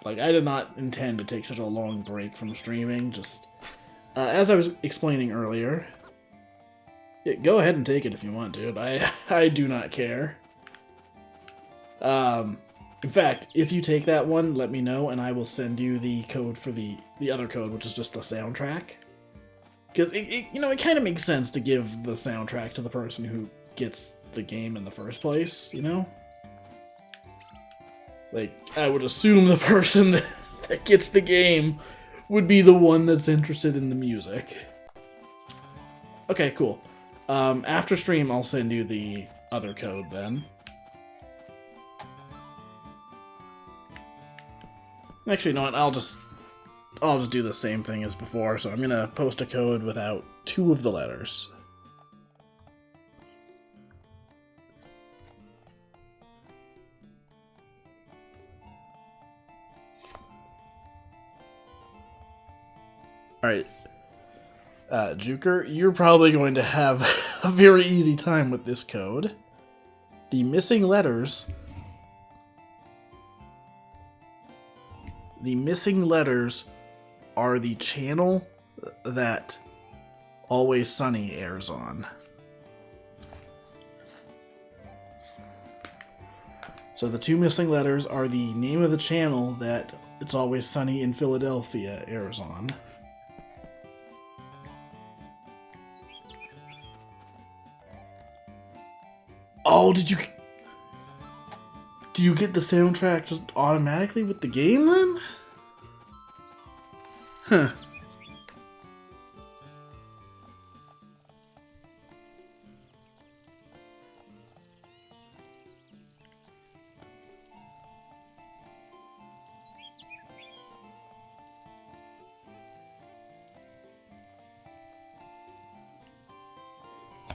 Like, I did not intend to take such a long break from streaming, just... as I was explaining earlier... Yeah, go ahead and take it if you want to, but I do not care. In fact, if you take that one, let me know, and I will send you the code for the other code, which is just the soundtrack. Because it kind of makes sense to give the soundtrack to the person who gets the game in the first place, you know? Like, I would assume the person that gets the game would be the one that's interested in the music. Okay, cool. After stream, I'll send you the other code then. Actually, you know what? I'll just do the same thing as before. So I'm gonna post a code without 2 of the letters. All right, Juker, you're probably going to have a very easy time with this code. The missing letters. The missing letters are the channel that Always Sunny airs on. So the 2 missing letters are the name of the channel that It's Always Sunny in Philadelphia airs on. Oh, do you get the soundtrack just automatically with the game then? Huh.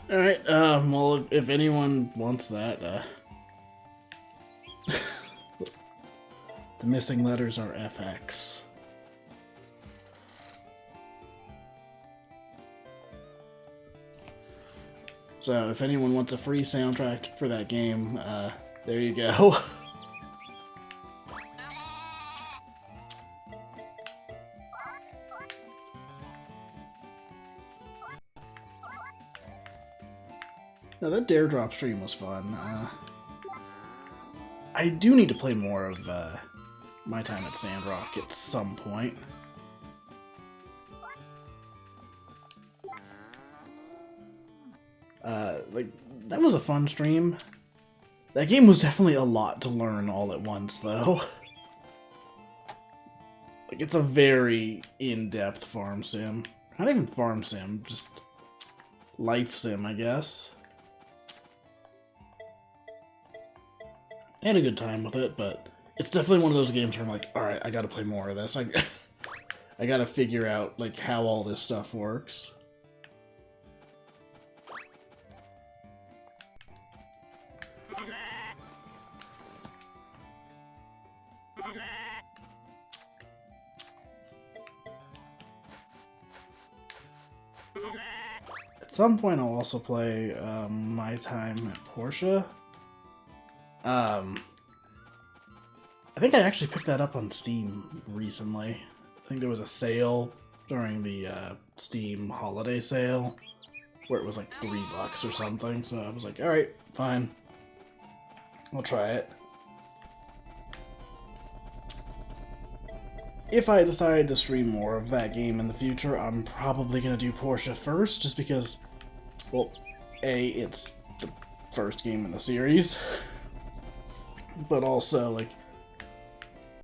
Alright, well, if anyone wants that, the missing letters are FX. So, if anyone wants a free soundtrack for that game, there you go. Now, that Dare Drop stream was fun. I do need to play more of My Time at Sandrock at some point. Like, that was a fun stream. That game was definitely a lot to learn all at once, though. Like, it's a very in-depth farm sim. Not even farm sim, just life sim, I guess. I had a good time with it, but it's definitely one of those games where I'm like, alright, I gotta play more of this. I gotta figure out, like, how all this stuff works. At some point, I'll also play My Time at Porsche. I think I actually picked that up on Steam recently. I think there was a sale during the Steam holiday sale where it was like $3 or something. So I was like, alright, fine. I'll try it. If I decide to stream more of that game in the future, I'm probably going to do Porsche first, just because, well, A, it's the first game in the series, but also, like,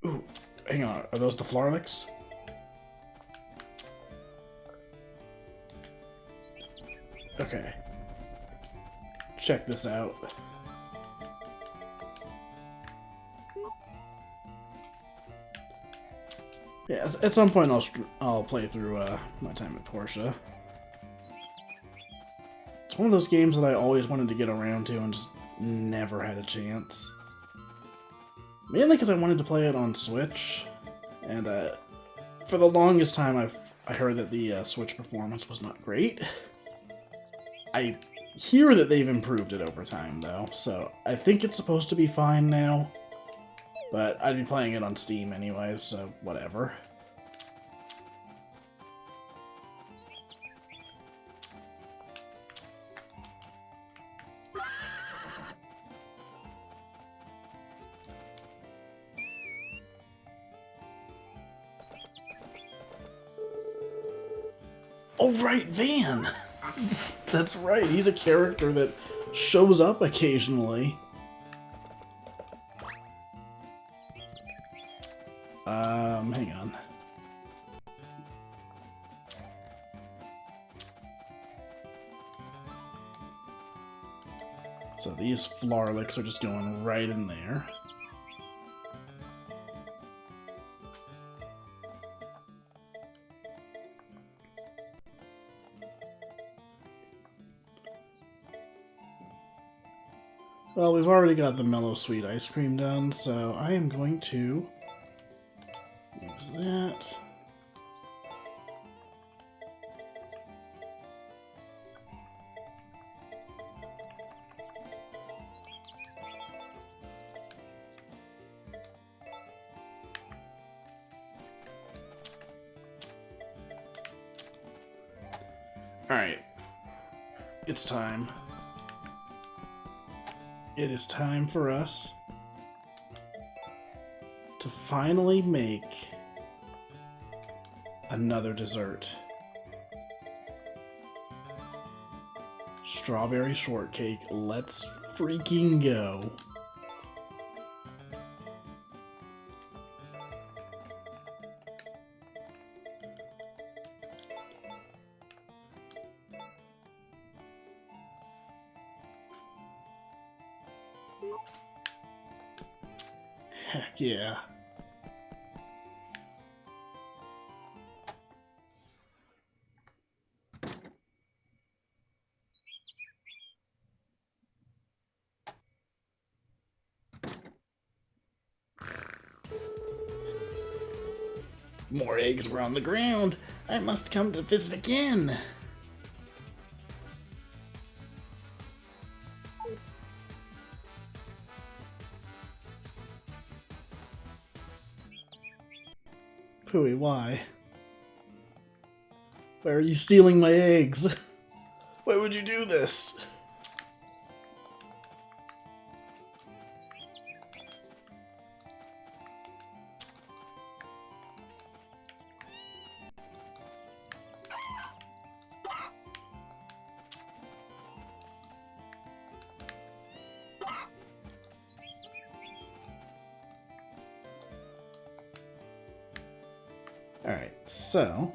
ooh, hang on, are those the Flarlix? Okay. Check this out. Yeah, at some point I'll play through My Time at Porsche. It's one of those games that I always wanted to get around to and just never had a chance. Mainly because I wanted to play it on Switch, and for the longest time I heard that the Switch performance was not great. I hear that they've improved it over time though, so I think it's supposed to be fine now. But I'd be playing it on Steam anyways, so whatever. Oh, right, Van! That's right, he's a character that shows up occasionally. Hang on. So these Flarlicks are just going right in there. Well, we've already got the Mellow Sweet ice cream done, so I am going to use that. Alright. It's time. It is time for us to finally make another dessert. Strawberry shortcake. Let's freaking go. Heck yeah. More eggs were on the ground. I must come to visit again. Pooey, why? Why are you stealing my eggs? Why would you do this? Alright, so...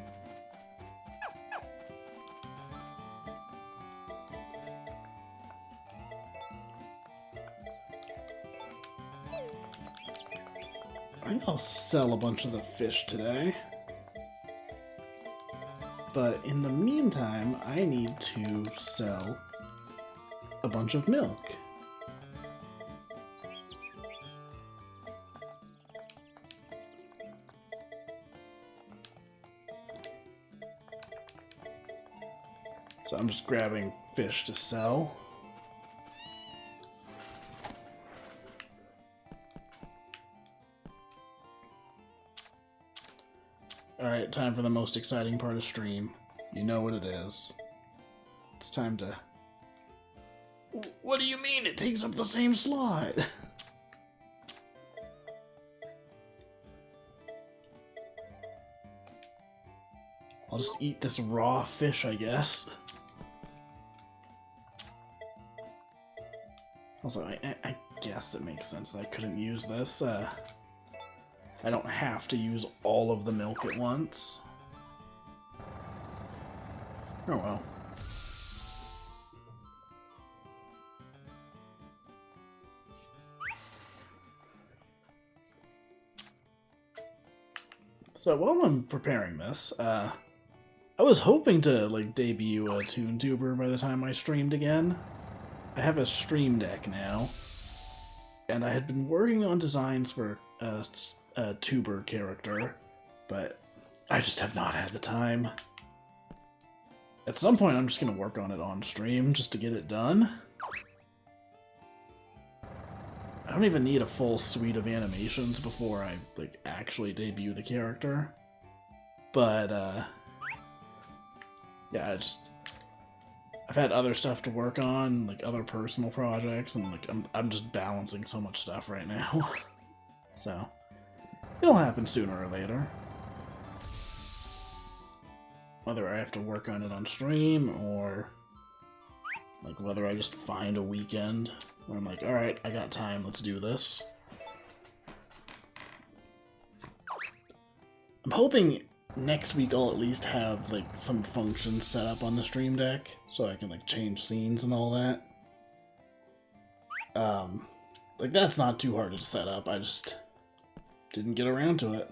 I think I'll sell a bunch of the fish today. But in the meantime, I need to sell a bunch of milk. So I'm just grabbing fish to sell. Alright, time for the most exciting part of stream. You know what it is. It's time to... What do you mean it takes up the same slot? I'll just eat this raw fish, I guess. Also, I guess it makes sense that I couldn't use this. I don't have to use all of the milk at once. Oh well. So while I'm preparing this, I was hoping to like debut a ToonTuber by the time I streamed again. I have a stream deck now, and I had been working on designs for a tuber character, but I just have not had the time. At some point, I'm just gonna work on it on stream just to get it done. I don't even need a full suite of animations before I like actually debut the character. But yeah, I've had other stuff to work on, like other personal projects, and like I'm just balancing so much stuff right now. So it'll happen sooner or later. whether I have to work on it on stream or like whether I just find a weekend where I'm like, alright, I got time, let's do this. I'm hoping next week I'll at least have like some functions set up on the stream deck so I can like change scenes and all that. Like that's not too hard to set up, I just didn't get around to it.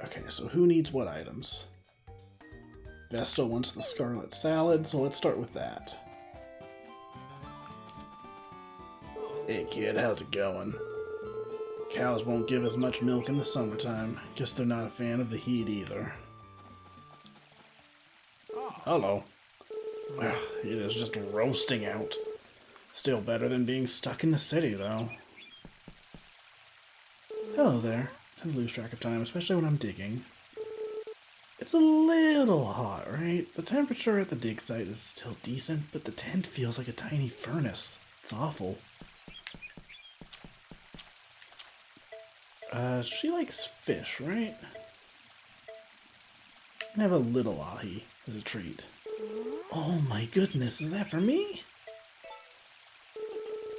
Okay, so who needs what items? Vesta wants the scarlet salad, so let's start with that. Hey kid, how's it going? Cows won't give as much milk in the summertime. Guess they're not a fan of the heat either. Hello. It is just roasting out. Still better than being stuck in the city, though. Hello there. I tend to lose track of time, especially when I'm digging. It's a little hot, right? The temperature at the dig site is still decent, but the tent feels like a tiny furnace. It's awful. She likes fish, right? I can have a little ahi as a treat. Oh my goodness, is that for me?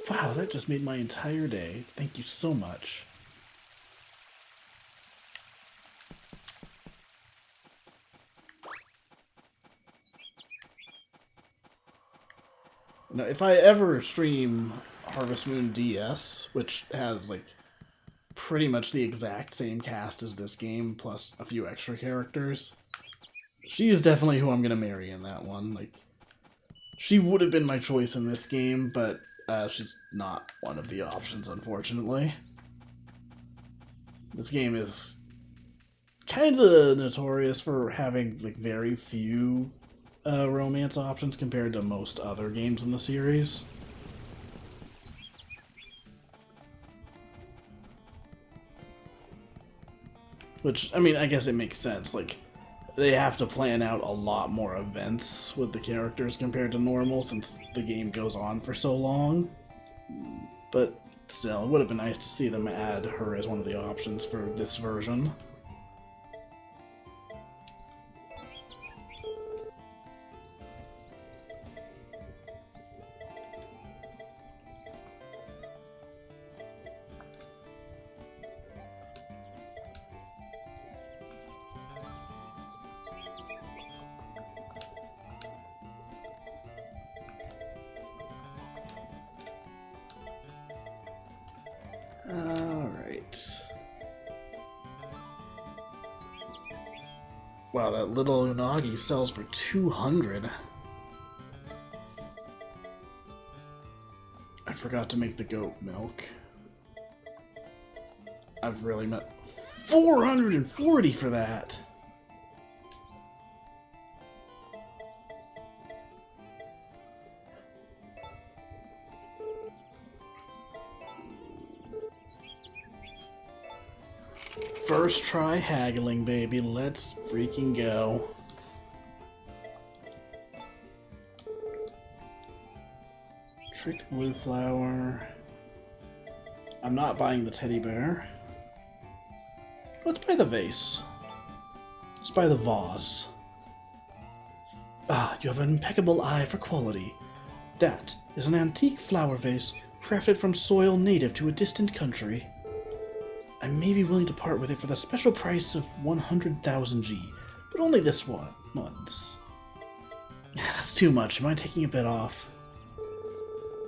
Wow, that just made my entire day. Thank you so much. Now, if I ever stream Harvest Moon DS, which has, like, pretty much the exact same cast as this game, plus a few extra characters, she is definitely who I'm gonna marry in that one. Like, she would have been my choice in this game, but she's not one of the options, unfortunately. This game is kind of notorious for having, like, very few romance options compared to most other games in the series. Which, I mean, I guess it makes sense. Like, they have to plan out a lot more events with the characters compared to normal since the game goes on for so long. But still, it would have been nice to see them add her as one of the options for this version. Alright. Wow, that little unagi sells for 200. I forgot to make the goat milk. I've really met 440 for that. First try haggling, baby. Let's freaking go. Trick blue flower. I'm not buying the teddy bear. Let's buy the vase. Let's buy the vase. Ah, you have an impeccable eye for quality. That is an antique flower vase crafted from soil native to a distant country. I may be willing to part with it for the special price of 100,000 G, but only this one once. That's too much. Am I taking a bit off?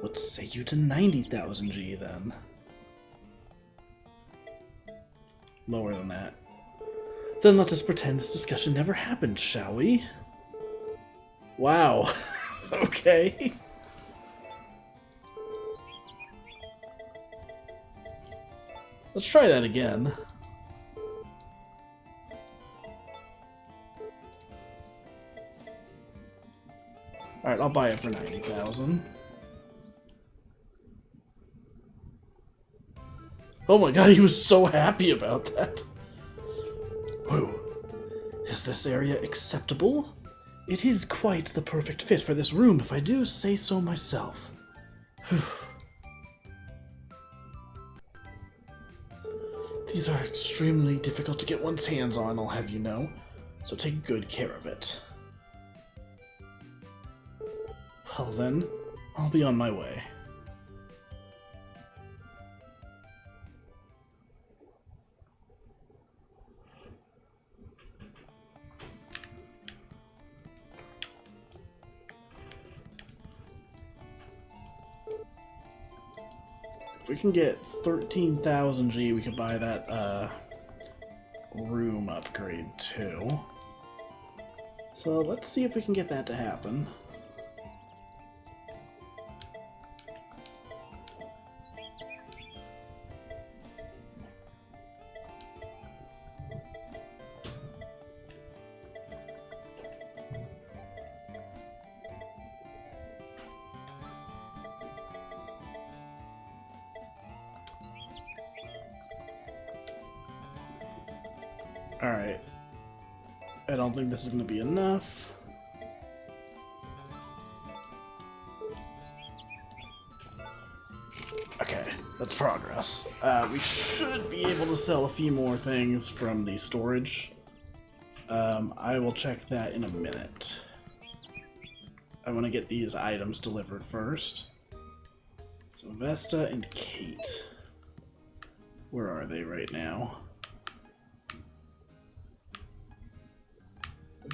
Let's say you to 90,000 G then. Lower than that. Then let us pretend this discussion never happened, shall we? Wow. Okay. Let's try that again. Alright, I'll buy it for 90,000. Oh my god, he was so happy about that. Whoa. Is this area acceptable? It is quite the perfect fit for this room, if I do say so myself. These are extremely difficult to get one's hands on, I'll have you know, so take good care of it. Well then, I'll be on my way. If we can get 13,000 G, we could buy that room upgrade too. So let's see if we can get that to happen. Alright. I don't think this is going to be enough. Okay, that's progress. We should be able to sell a few more things from the storage. I will check that in a minute. I want to get these items delivered first. So Vesta and Kate. Where are they right now?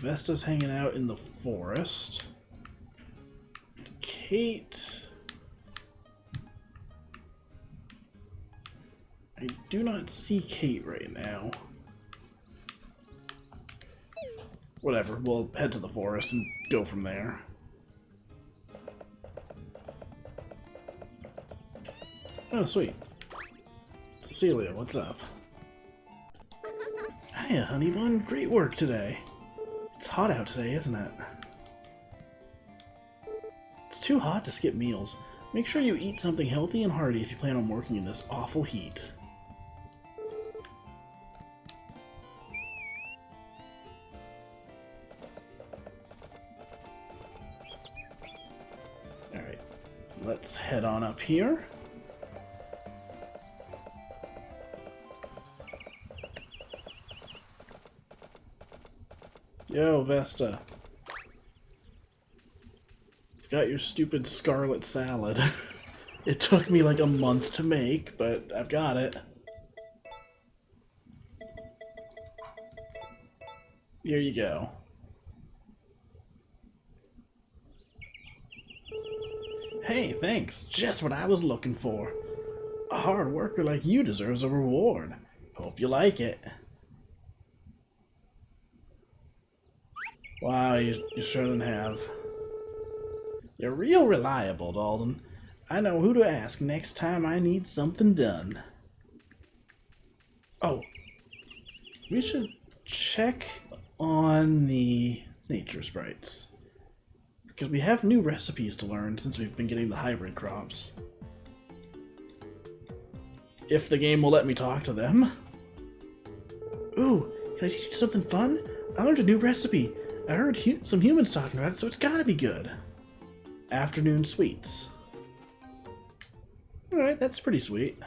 Vesta's hanging out in the forest. Kate... I do not see Kate right now. Whatever, we'll head to the forest and go from there. Oh, sweet. Cecilia, what's up? Hiya, honey bun. Great work today. It's hot out today, isn't it? It's too hot to skip meals. Make sure you eat something healthy and hearty if you plan on working in this awful heat. Alright, let's head on up here. Yo, Vesta. I've got your stupid scarlet salad. It took me like a month to make, but I've got it. Here you go. Hey, thanks. Just what I was looking for. A hard worker like you deserves a reward. Hope you like it. Wow, you shouldn't have. You're real reliable, Dalton. I know who to ask next time I need something done. Oh, we should check on the nature sprites. Because we have new recipes to learn since we've been getting the hybrid crops. If the game will let me talk to them. Ooh, can I teach you something fun? I learned a new recipe. I heard some humans talking about it, so it's gotta be good. Afternoon sweets. Alright, that's pretty sweet.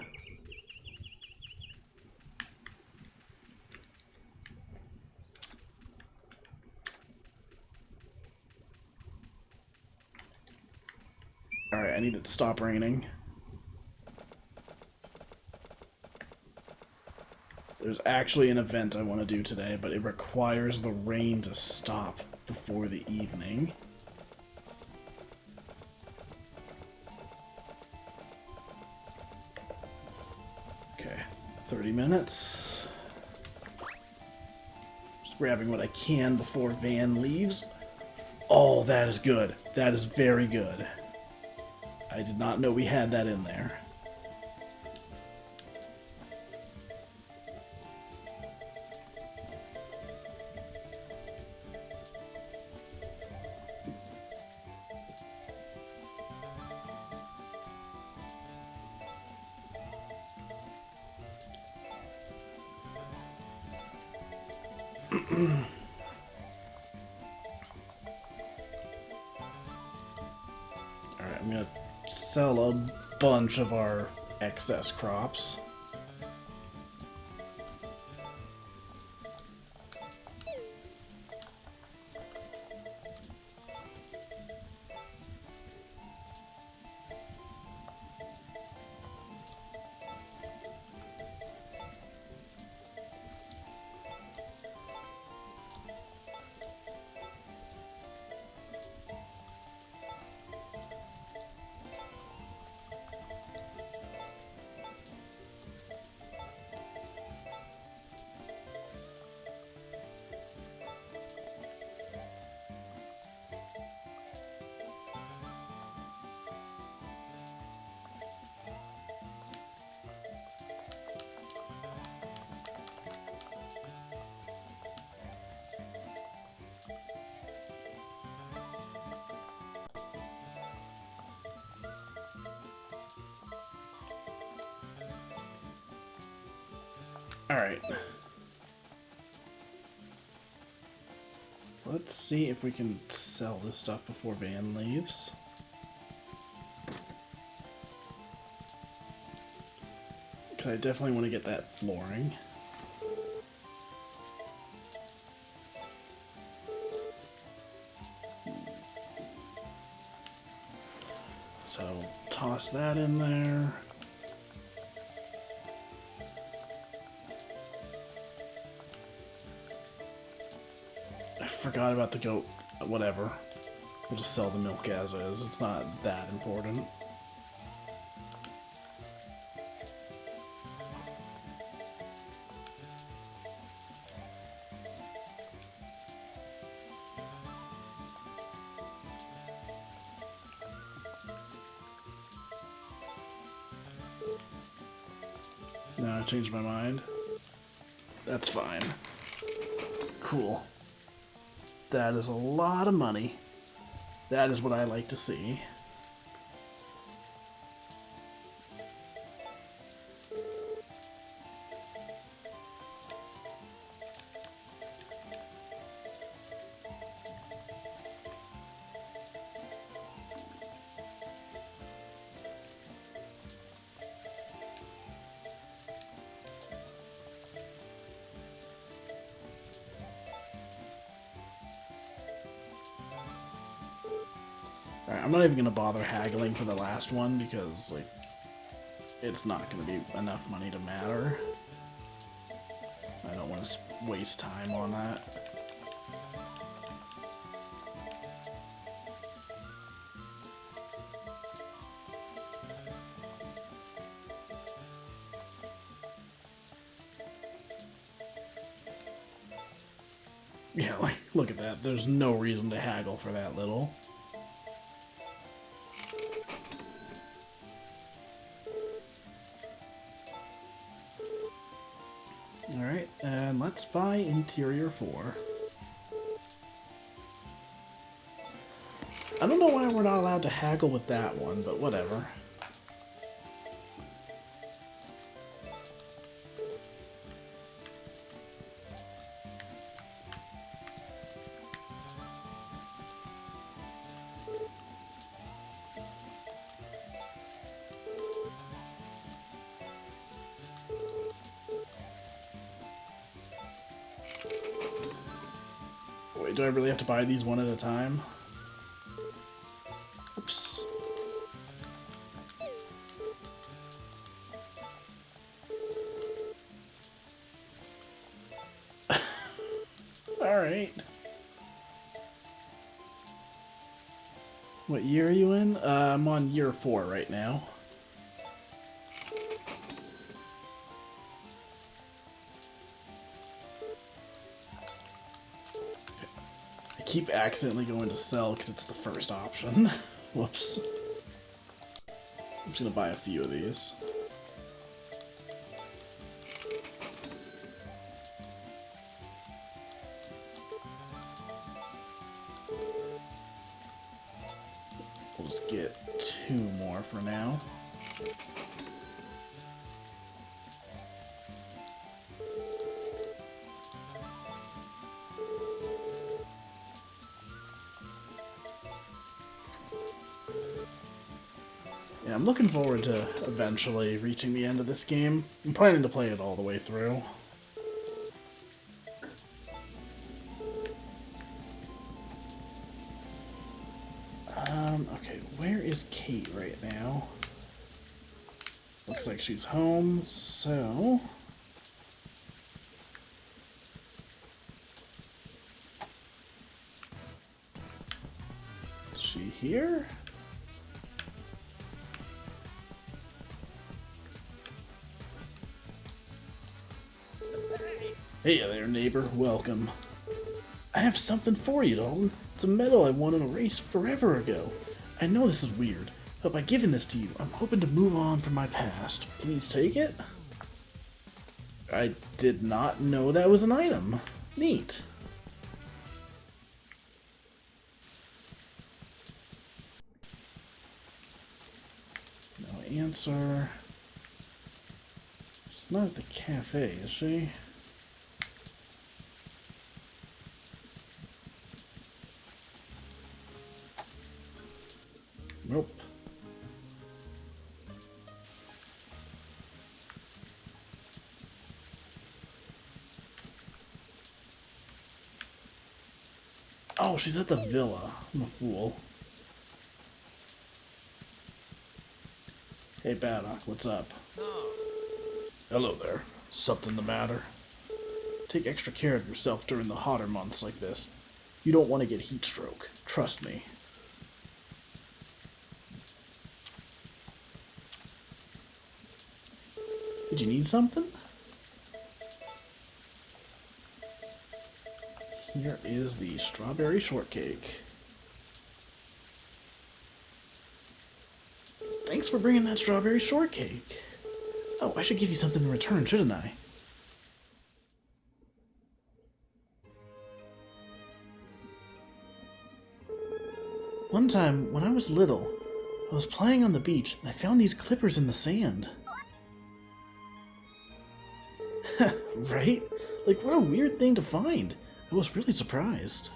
Alright, I need it to stop raining. There's actually an event I want to do today, but it requires the rain to stop before the evening. Okay, 30 minutes. Just grabbing what I can before Van leaves. Oh, that is good. That is very good. I did not know we had that in there. Alright, I'm gonna sell a bunch of our excess crops. Alright. Let's see if we can sell this stuff before Van leaves. Because I definitely want to get that flooring. So, toss that in there. Forgot about the goat. Whatever. We'll just sell the milk as is. It's not that important. No, I changed my mind. That's fine. Cool. That is a lot of money. That is what I like to see. Alright, I'm not even going to bother haggling for the last one because, like, it's not going to be enough money to matter. I don't want to waste time on that. Yeah, like, look at that. There's no reason to haggle for that little. Alright, and let's buy Interior 4. I don't know why we're not allowed to haggle with that one, but whatever. Wait, do I really have to buy these one at a time? Oops. Alright. What year are you in? I'm on year 4 right now. I keep accidentally going to sell because it's the first option. Whoops. I'm just gonna buy a few of these. We'll just get 2 more for now. Yeah, I'm looking forward to eventually reaching the end of this game. I'm planning to play it all the way through. Okay, where is Kate right now? Looks like she's home, so... Is she here? Hey there, neighbor. Welcome. I have something for you, Dalton. It's a medal I won in a race forever ago. I know this is weird, but by giving this to you, I'm hoping to move on from my past. Please take it? I did not know that was an item. Neat. No answer. She's not at the cafe, is she? Nope. Oh, she's at the villa. I'm a fool. Hey, Baddock, what's up? Hello there. Something the matter? Take extra care of yourself during the hotter months like this. You don't want to get heat stroke. Trust me. Did you need something? Here is the strawberry shortcake. Thanks for bringing that strawberry shortcake. Oh, I should give you something in return, shouldn't I? One time, when I was little, I was playing on the beach and I found these clippers in the sand. Right? Like, what a weird thing to find. I was really surprised.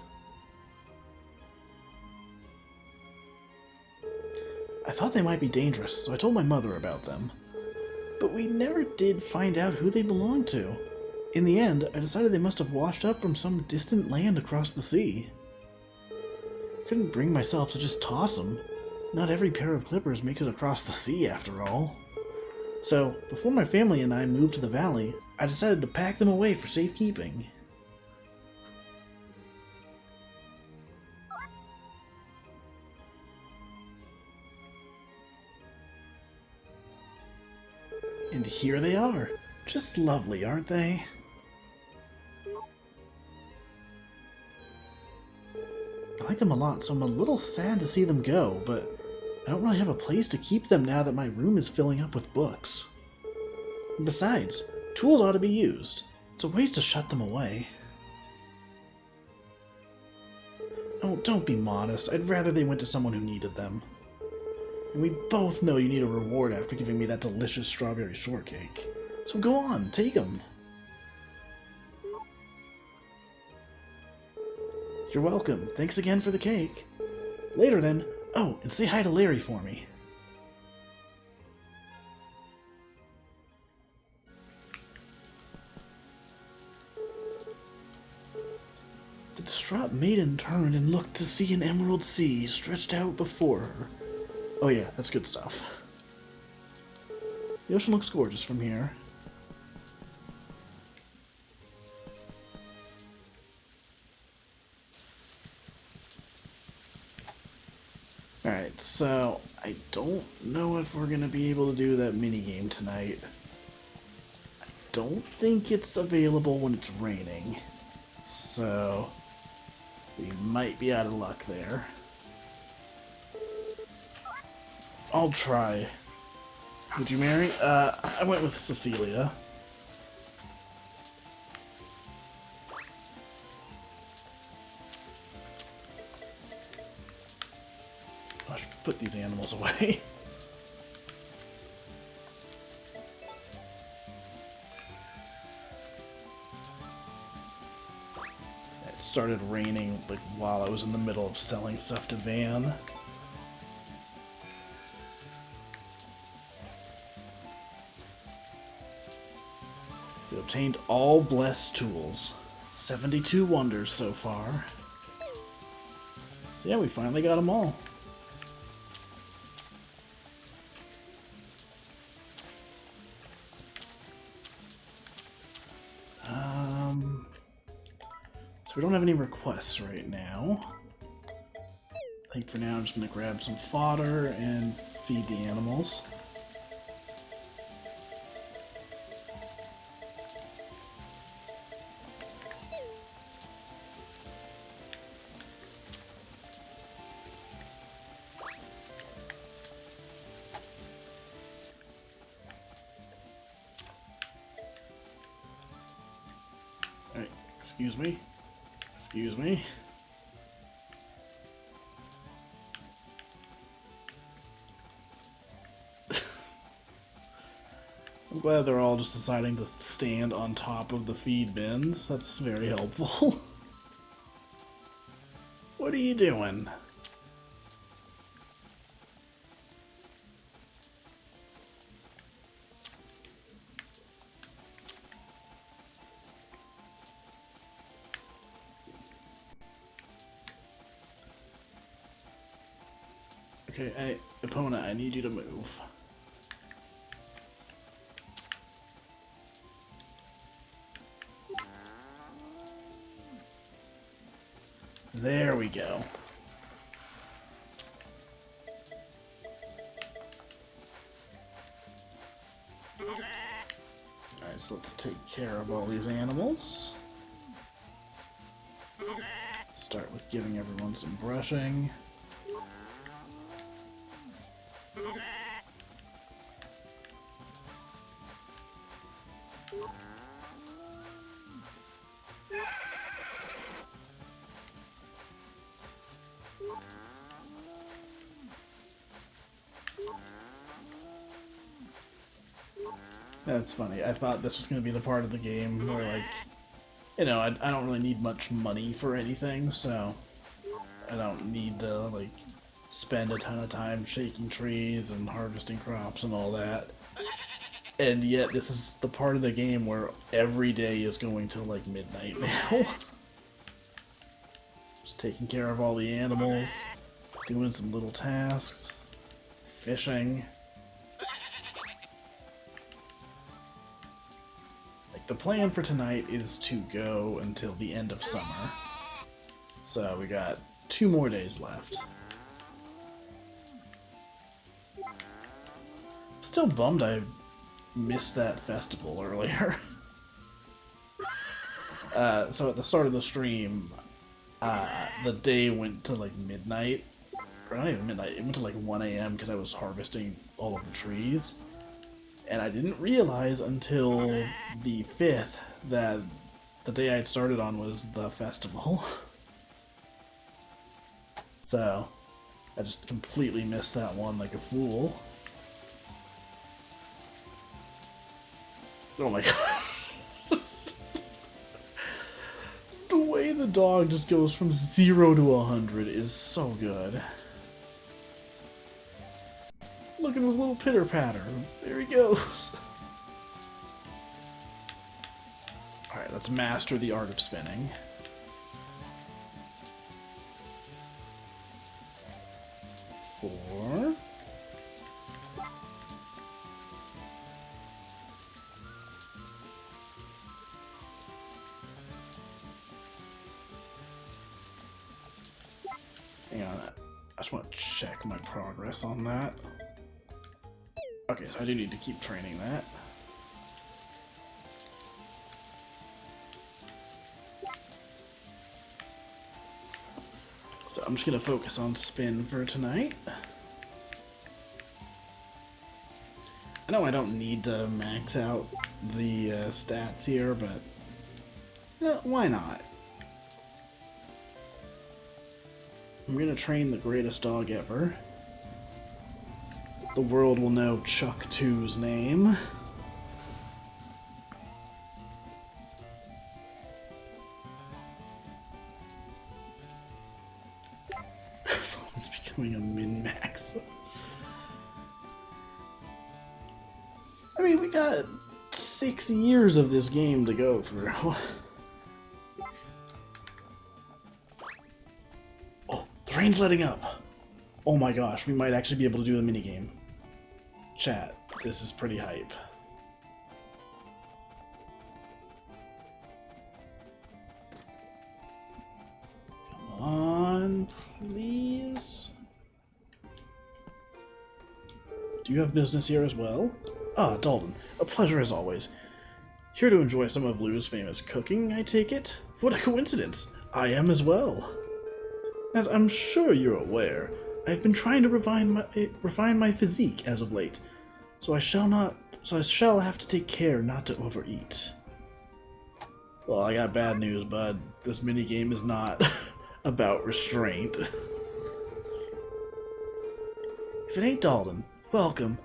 I thought they might be dangerous, so I told my mother about them. But we never did find out who they belonged to. In the end, I decided they must have washed up from some distant land across the sea. I couldn't bring myself to just toss them. Not every pair of clippers makes it across the sea, after all. So, before my family and I moved to the valley, I decided to pack them away for safekeeping. And here they are. Just lovely, aren't they? I like them a lot, so I'm a little sad to see them go, but I don't really have a place to keep them now that my room is filling up with books. And besides, tools ought to be used. It's a waste to shut them away. Oh, don't be modest. I'd rather they went to someone who needed them. And we both know you need a reward after giving me that delicious strawberry shortcake. So go on, take them. You're welcome. Thanks again for the cake. Later then. Oh, and say hi to Larry for me. The distraught maiden turned and looked to see an emerald sea stretched out before her. Oh yeah, that's good stuff. The ocean looks gorgeous from here. Alright, so I don't know if we're gonna be able to do that minigame tonight. I don't think it's available when it's raining. So we might be out of luck there. I'll try. Would you marry? I went with Cecilia. I should put these animals away. It started raining like while I was in the middle of selling stuff to Van. We obtained all blessed tools. 72 wonders so far. So yeah, we finally got them all. So we don't have any requests right now. I think for now I'm just going to grab some fodder and feed the animals. Alright, excuse me. Excuse me. I'm glad they're all just deciding to stand on top of the feed bins. That's very helpful. What are you doing? Okay, opponent, I need you to move. There we go. Alright, so let's take care of all these animals. Start with giving everyone some brushing. That's funny. I thought this was going to be the part of the game where, like, you know, I don't really need much money for anything, so I don't need to, like, spend a ton of time shaking trees and harvesting crops and all that. And yet, this is the part of the game where every day is going till, like, midnight now. Just taking care of all the animals, doing some little tasks, fishing. The plan for tonight is to go until the end of summer. So we got 2 more days left. Still bummed I missed that festival earlier. So at the start of the stream, the day went to like midnight. Or not even midnight, it went to like 1 AM because I was harvesting all of the trees. And I didn't realize until the 5th that the day I had started on was the festival. So, I just completely missed that one like a fool. Oh my god. The way the dog just goes from 0 to 100 is so good. Look at his little pitter patter. There he goes. Alright, let's master the art of spinning. Four. Hang on, I just want to check my progress on that. Okay, so I do need to keep training that. So I'm just going to focus on spin for tonight. I know I don't need to max out the stats here, but why not? I'm going to train the greatest dog ever. The world will know Chuck 2's name. Someone's becoming a min-max. I mean, we got 6 years of this game to go through. Oh, the rain's letting up. Oh my gosh, we might actually be able to do the minigame. Chat, this is pretty hype. Come on, please. Do you have business here as well? Ah, Dalton, a pleasure as always. Here to enjoy some of Blue's famous cooking, I take it? What a coincidence! I am as well. As I'm sure you're aware, I've been trying to refine my physique as of late, so I shall have to take care not to overeat. Well, I got bad news, bud. This minigame is not about restraint. If it ain't Dalton, welcome.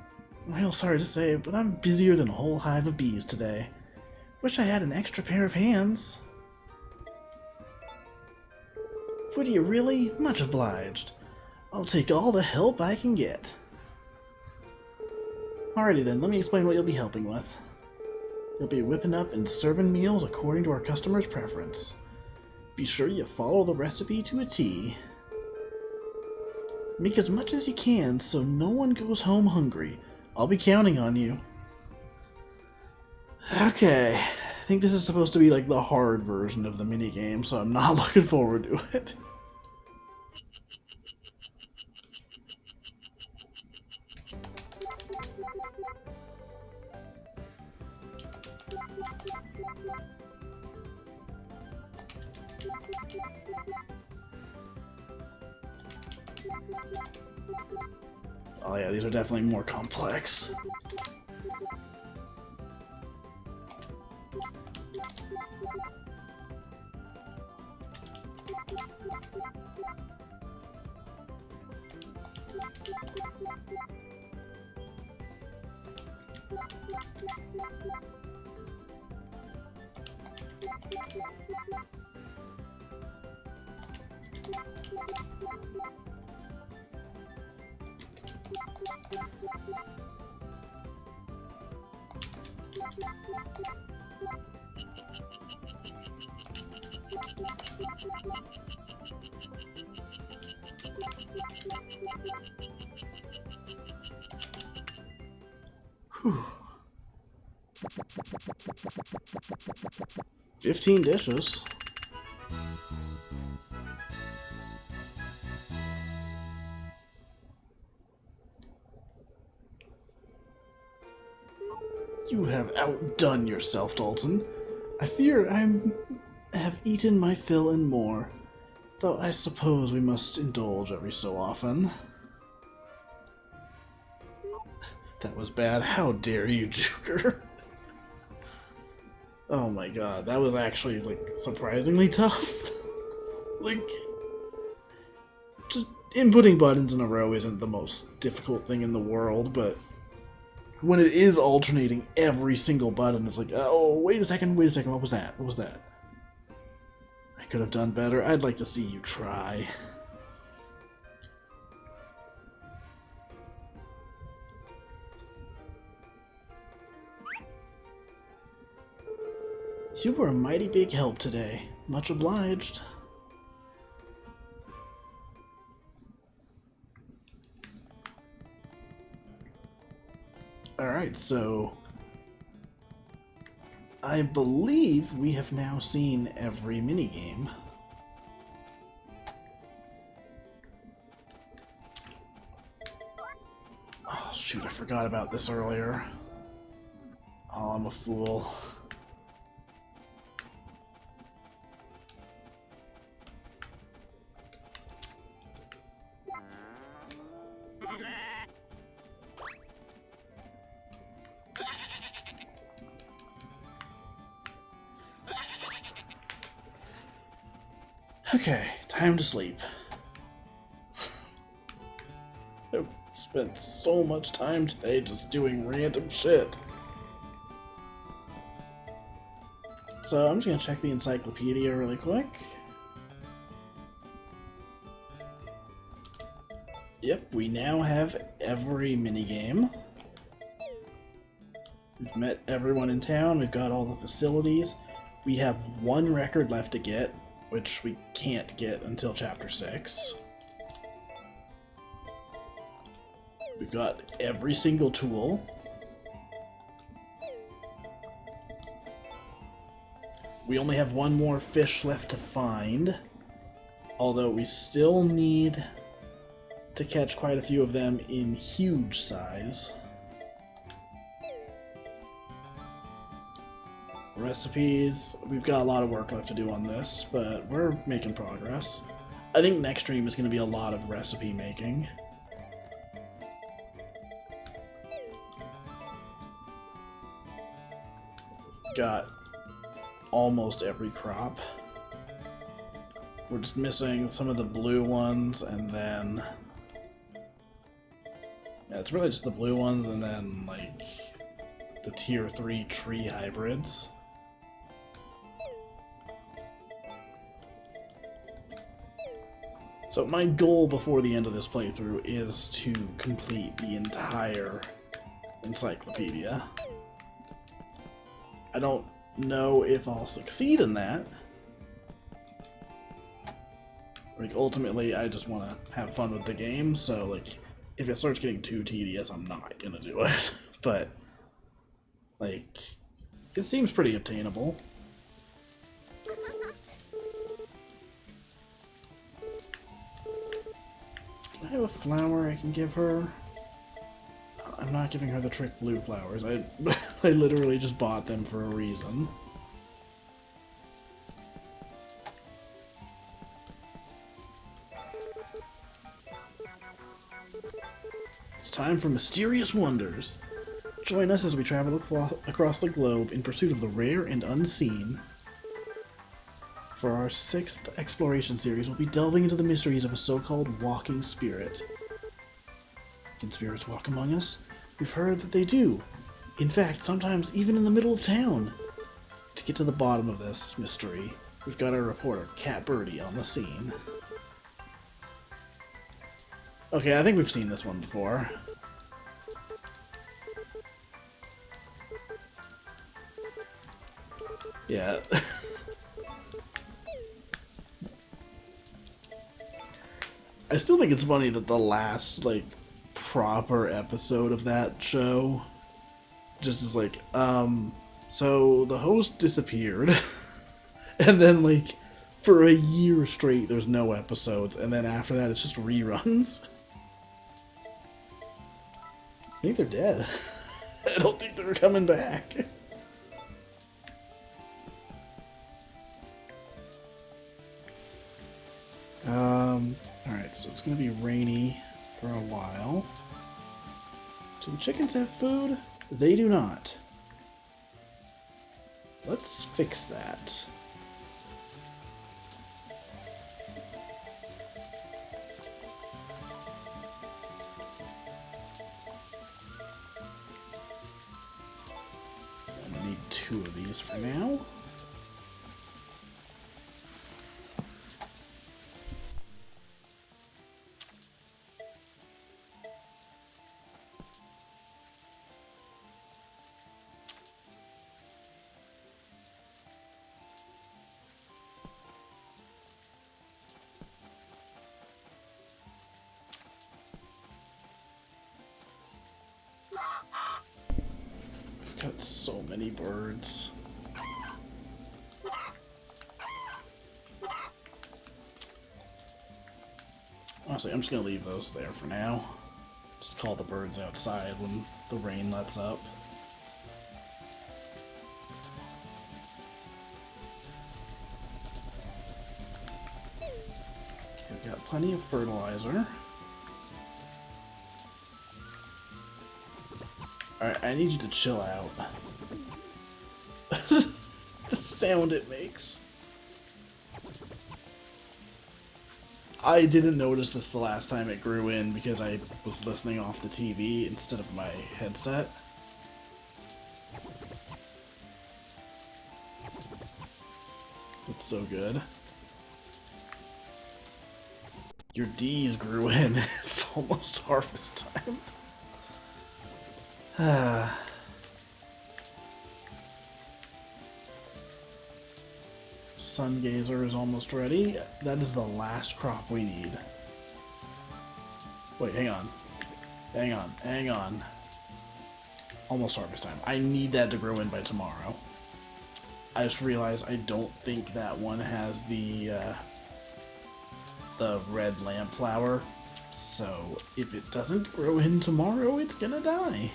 I'm real sorry to say, but I'm busier than a whole hive of bees today. Wish I had an extra pair of hands. Would you really? Much obliged. I'll take all the help I can get. Alrighty then, let me explain what you'll be helping with. You'll be whipping up and serving meals according to our customers' preference. Be sure you follow the recipe to a T. Make as much as you can so no one goes home hungry. I'll be counting on you. Okay, I think this is supposed to be like the hard version of the minigame, so I'm not looking forward to it. Oh yeah, these are definitely more complex. Whew. 15 dishes. You have outdone yourself, Dalton. I fear have eaten my fill and more, though I suppose we must indulge every so often. That was bad. How dare you, Joker? Oh my god, that was actually, like, surprisingly tough. Like, just inputting buttons in a row isn't the most difficult thing in the world, but when it is alternating every single button, it's like, oh, wait a second, what was that? What was that? I could have done better. I'd like to see you try. You were a mighty big help today. Much obliged. Alright, so I believe we have now seen every minigame. Oh shoot, I forgot about this earlier. Oh, I'm a fool. Okay, time to sleep. I've spent so much time today just doing random shit. So I'm just gonna check the encyclopedia really quick. Yep, we now have every minigame. We've met everyone in town, we've got all the facilities. We have one record left to get, which we can't get until Chapter 6. We've got every single tool. We only have one more fish left to find, although we still need to catch quite a few of them in huge size. Recipes, we've got a lot of work left to do on this, but we're making progress. I think next stream is going to be a lot of recipe making. Got almost every crop. We're just missing some of the blue ones, and then... yeah, it's really just the blue ones, and then, like, the Tier 3 tree hybrids. So my goal before the end of this playthrough is to complete the entire encyclopedia. I don't know if I'll succeed in that. Like, ultimately, I just want to have fun with the game, so, like, if it starts getting too tedious, I'm not gonna do it. But, like, it seems pretty obtainable. Do I have a flower I can give her? I'm not giving her the trick blue flowers. I literally just bought them for a reason. It's time for Mysterious Wonders. Join us as we travel across the globe in pursuit of the rare and unseen. For our 6th exploration series, we'll be delving into the mysteries of a so-called walking spirit. Can spirits walk among us? We've heard that they do. In fact, sometimes even in the middle of town. To get to the bottom of this mystery, we've got our reporter, Cat Birdie, on the scene. Okay, I think we've seen this one before. Yeah. I still think it's funny that the last, like, proper episode of that show just is like, so the host disappeared, and then, like, for a year straight there's no episodes, and then after that it's just reruns. I think they're dead. I don't think they're coming back. Alright, so it's gonna be rainy for a while. Do the chickens have food? They do not. Let's fix that. I'm gonna need 2 of these for now. Got so many birds. Honestly, I'm just gonna leave those there for now. Just call the birds outside when the rain lets up. Okay, we've got plenty of fertilizer. Alright, I need you to chill out. The sound it makes. I didn't notice this the last time it grew in because I was listening off the TV instead of my headset. It's so good. Your D's grew in. It's almost harvest time. Sun Gazer is almost ready. That is the last crop we need. Wait, hang on. Hang on, hang on. Almost harvest time. I need that to grow in by tomorrow. I just realized I don't think that one has the red lamp flower. So if it doesn't grow in tomorrow, it's gonna die.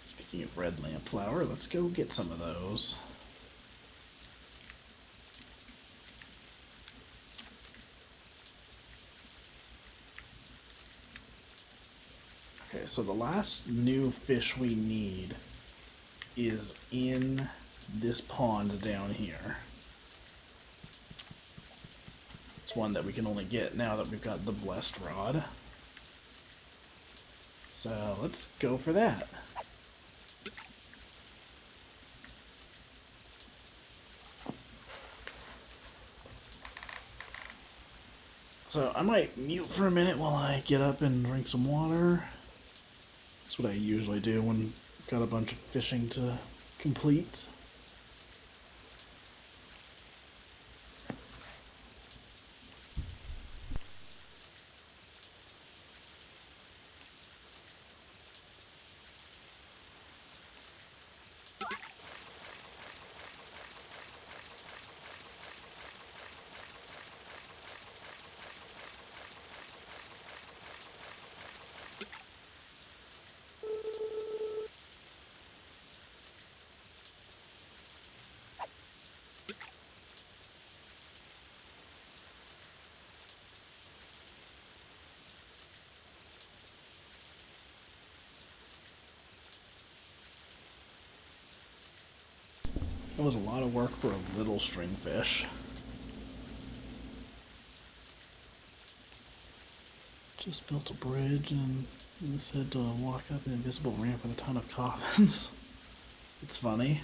Speaking of red lamp flower, let's go get some of those. Okay, so the last new fish we need is in this pond down here. It's one that we can only get now that we've got the blessed rod. So let's go for that. So I might mute for a minute while I get up and drink some water. That's what I usually do when I've got a bunch of fishing to complete. That was a lot of work for a little stringfish. Just built a bridge and said to walk up an invisible ramp with a ton of coffins. It's funny.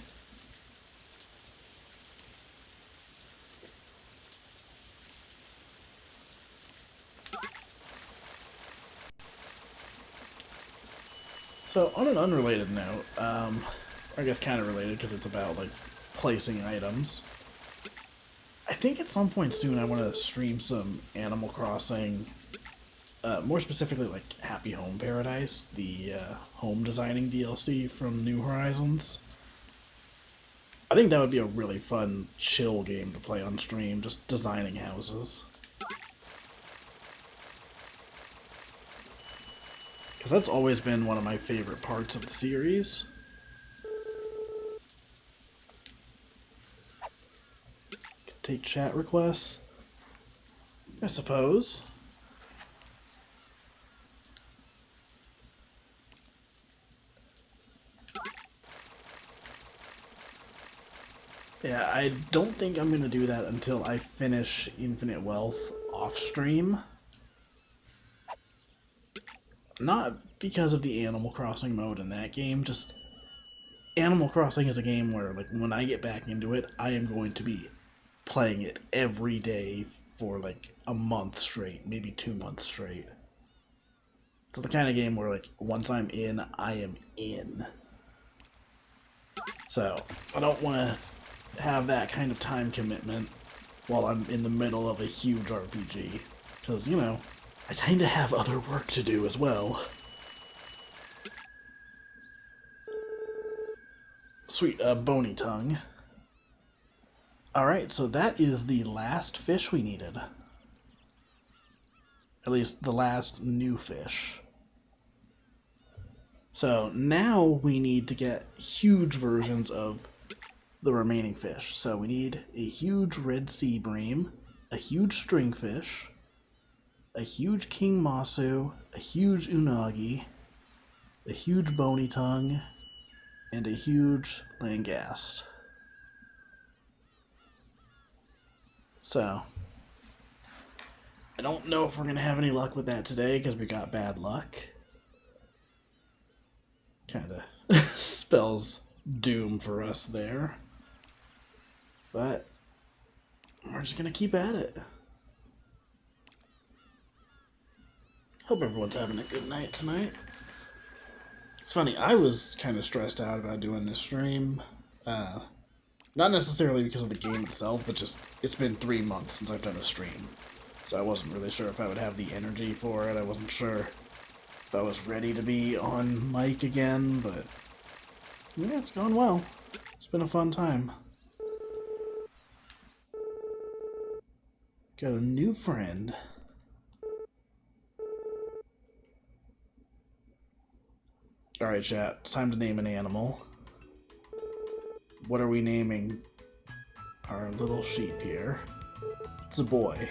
So, on an unrelated note, I guess kind of related because it's about, like, placing items. I think at some point soon I want to stream some Animal Crossing, more specifically, like, Happy Home Paradise, the home designing DLC from New Horizons. I think that would be a really fun, chill game to play on stream, just designing houses. Because that's always been one of my favorite parts of the series. Take chat requests, I suppose. Yeah, I don't think I'm going to do that until I finish Infinite Wealth off stream. Not because of the Animal Crossing mode in that game, just Animal Crossing is a game where, like, when I get back into it, I am going to be playing it every day for, like, a month straight, maybe 2 months straight. It's the kind of game where, like, once I'm in, I am in. So, I don't want to have that kind of time commitment while I'm in the middle of a huge RPG. Because, you know, I kind of have other work to do as well. Sweet, bony tongue. Alright, so that is the last fish we needed. At least the last new fish. So now we need to get huge versions of the remaining fish. So we need a huge red sea bream, a huge stringfish, a huge king masu, a huge unagi, a huge bony tongue, and a huge langast. So, I don't know if we're going to have any luck with that today because we got bad luck. Kind of spells doom for us there. But, we're just going to keep at it. Hope everyone's having a good night tonight. It's funny, I was kind of stressed out about doing this stream. Not necessarily because of the game itself, but just it's been 3 months since I've done a stream. So I wasn't really sure if I would have the energy for it. I wasn't sure if I was ready to be on mic again, but yeah, it's gone well. It's been a fun time. Got a new friend. Alright, chat. It's time to name an animal. What are we naming our little sheep here? It's a boy.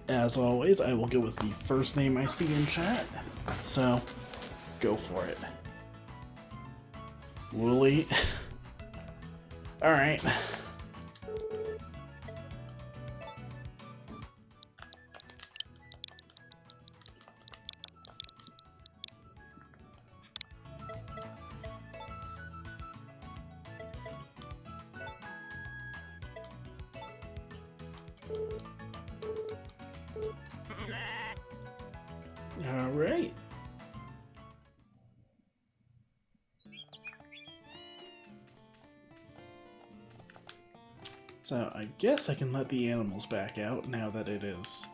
As always, I will go with the first name I see in chat. So, go for it. Wooly. Alright. Alright. So I guess I can let the animals back out now that it is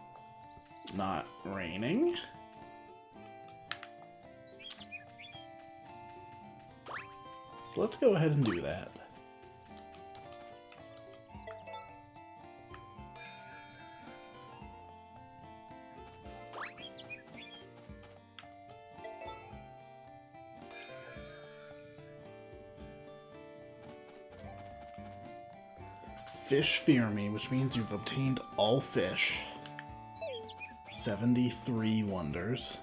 not raining. So let's go ahead and do that. Fish fear me, which means you've obtained all fish. 73 wonders.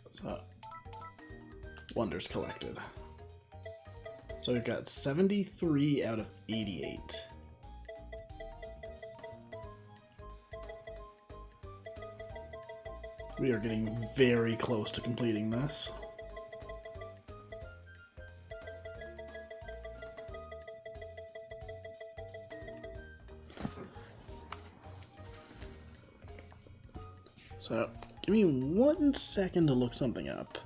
So, wonders collected. So we've got 73 out of 88. We are getting very close to completing this. So, give me 1 second to look something up.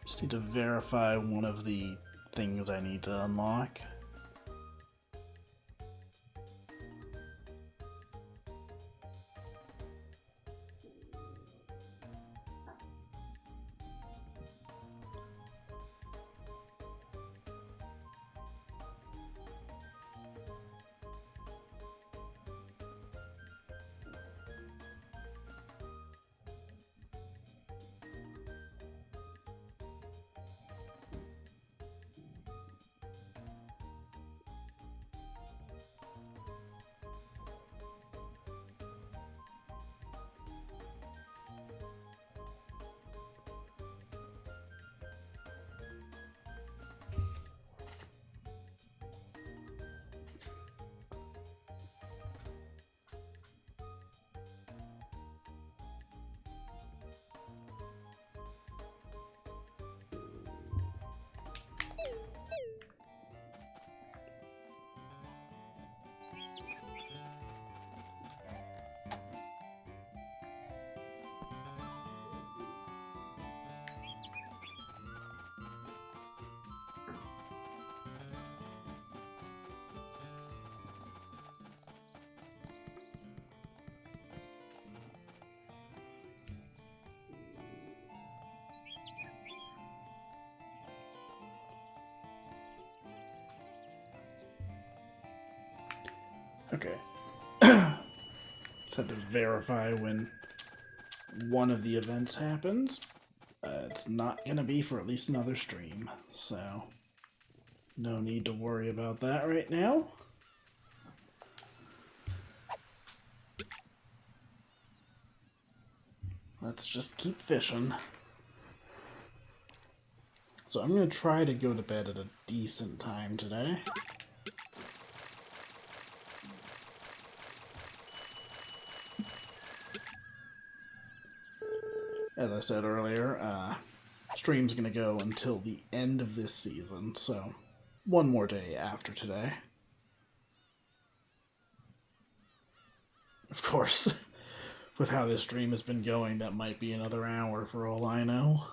Just need to verify one of the things I need to unlock. Okay. Just had to verify when one of the events happens. It's not gonna be for at least another stream, so no need to worry about that right now. Let's just keep fishing. So I'm going to try to go to bed at a decent time today. As I said earlier, stream's going to go until the end of this season, so one more day after today. Of course, with how this stream has been going, that might be another hour for all I know.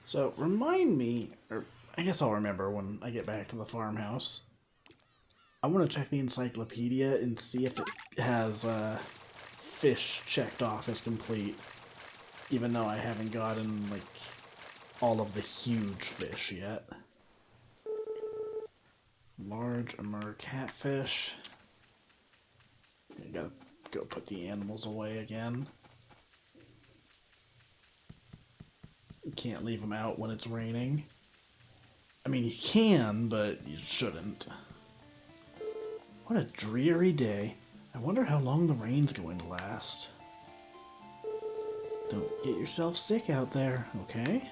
So, remind me, or I guess I'll remember when I get back to the farmhouse. I want to check the encyclopedia and see if it has fish checked off as complete, even though I haven't gotten, like, all of the huge fish yet. Large Amur catfish. I gotta go put the animals away again. You can't leave them out when it's raining. I mean, you can, but you shouldn't. What a dreary day. I wonder how long the rain's going to last. Don't get yourself sick out there, okay?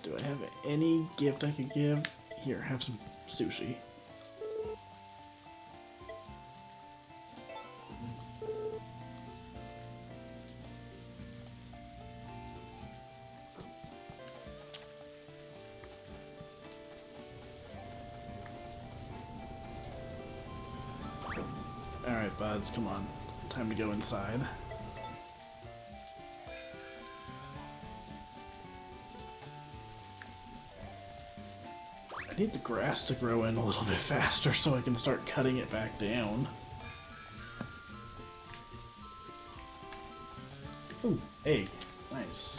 Do I have any gift I could give? Here, have some sushi. Alright, buds, come on. Time to go inside. I need the grass to grow in a little bit faster so I can start cutting it back down. Ooh, egg. Nice.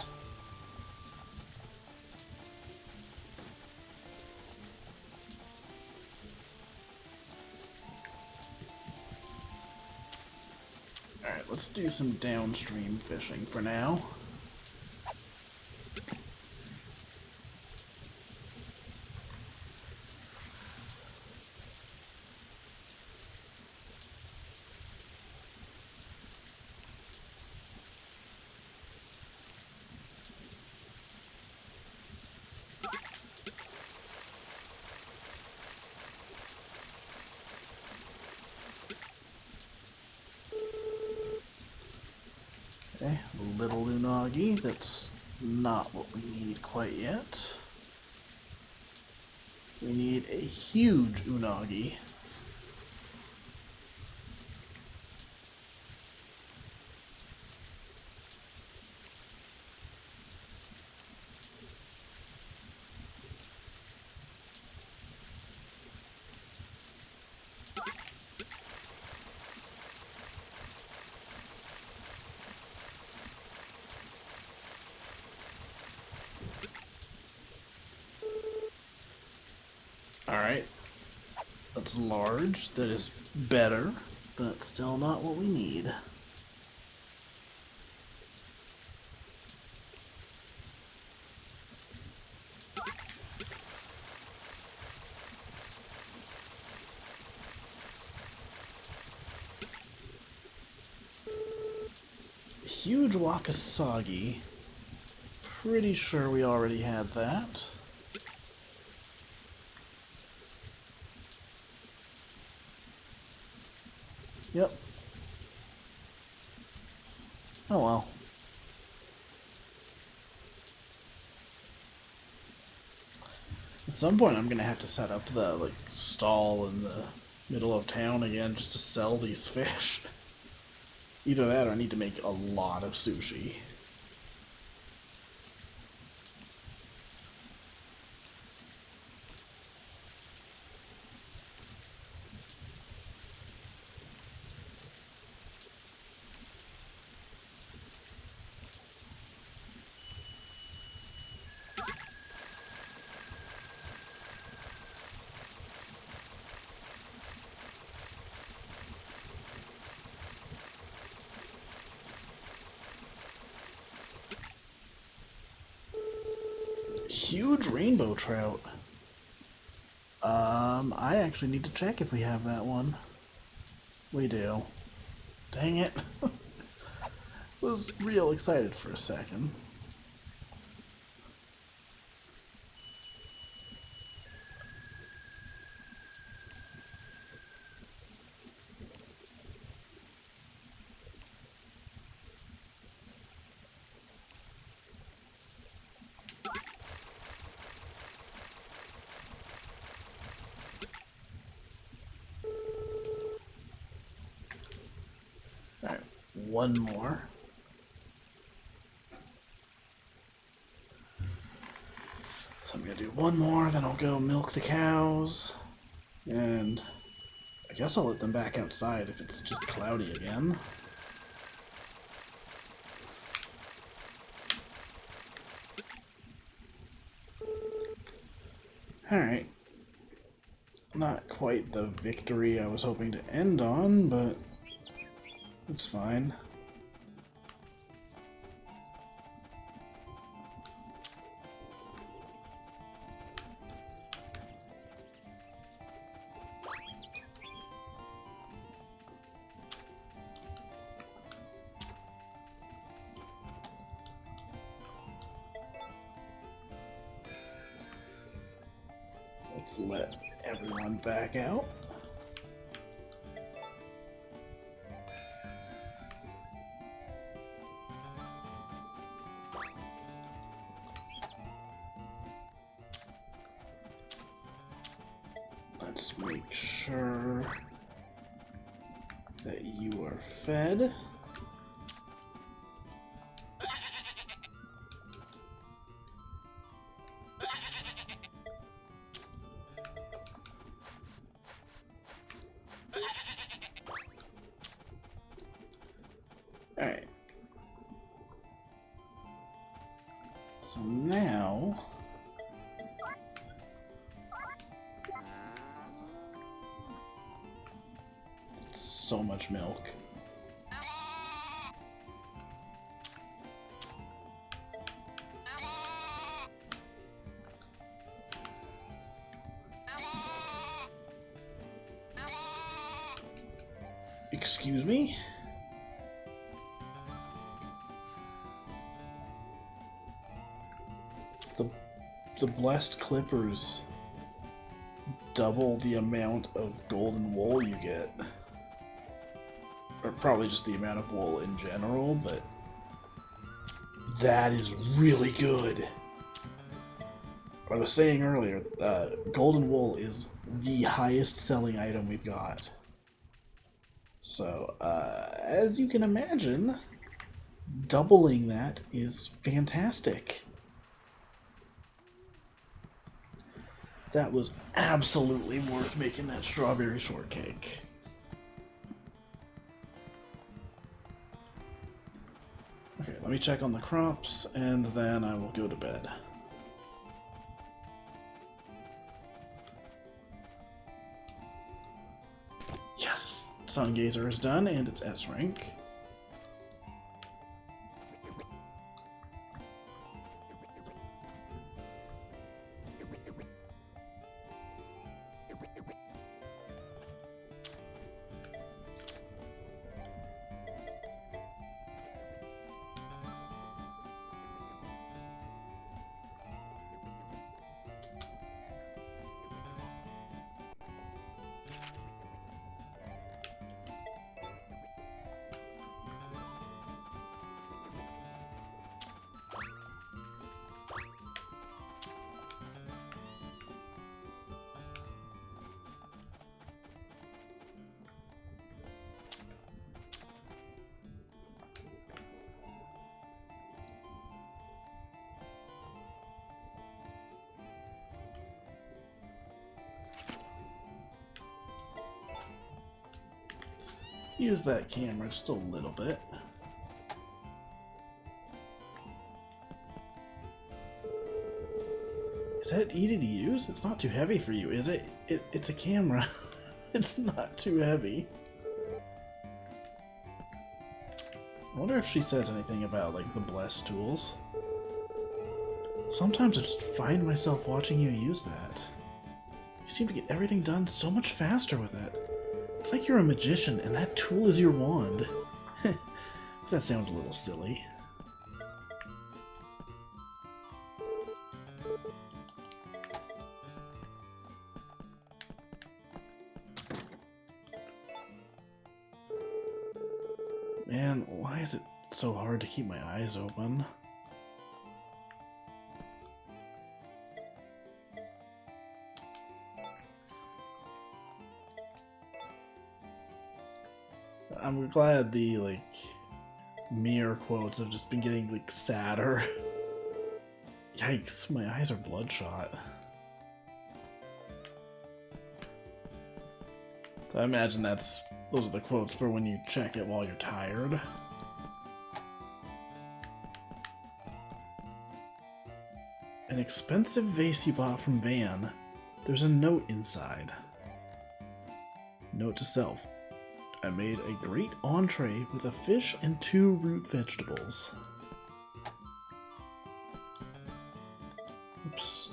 Alright, let's do some downstream fishing for now. Okay, a little unagi, that's not what we need quite yet. We need a huge unagi. Alright. That's large. That is better, but still not what we need. Huge wakasagi. Pretty sure we already had that. Yep. Oh well. At some point I'm gonna have to set up the, like, stall in the middle of town again just to sell these fish. Either that or I need to make a lot of sushi. huge rainbow trout. I actually need to check if we have that one. We do. Dang it. Was real excited for a second. Alright, one more. So I'm gonna do one more, then I'll go milk the cows. And I guess I'll let them back outside if it's just cloudy again. Alright. Not quite the victory I was hoping to end on, but it's fine. Let's let everyone back out. Let's make sure that you are fed. Alright. So now so much milk. Excuse me? The blessed clippers double the amount of golden wool you get. Or probably just the amount of wool in general, but that is really good. I was saying earlier, golden wool is the highest selling item we've got. So, as you can imagine, doubling that is fantastic. That was absolutely worth making that strawberry shortcake. Okay, let me check on the crops, and then I will go to bed. Yes! Sun Gazer is done, and it's S rank. Use that camera just a little bit. Is that easy to use? It's not too heavy for you, is it? It's a camera. It's not too heavy. I wonder if she says anything about, like, the blessed tools. Sometimes I just find myself watching you use that. You seem to get everything done so much faster with it. It's like you're a magician and that tool is your wand. That sounds a little silly. Man, why is it so hard to keep my eyes open? I'm glad the, like, mirror quotes have just been getting, like, sadder. Yikes, my eyes are bloodshot. So I imagine those are the quotes for when you check it while you're tired. An expensive vase you bought from Van. There's a note inside. Note to self. I made a great entree with a fish and 2 root vegetables. Oops.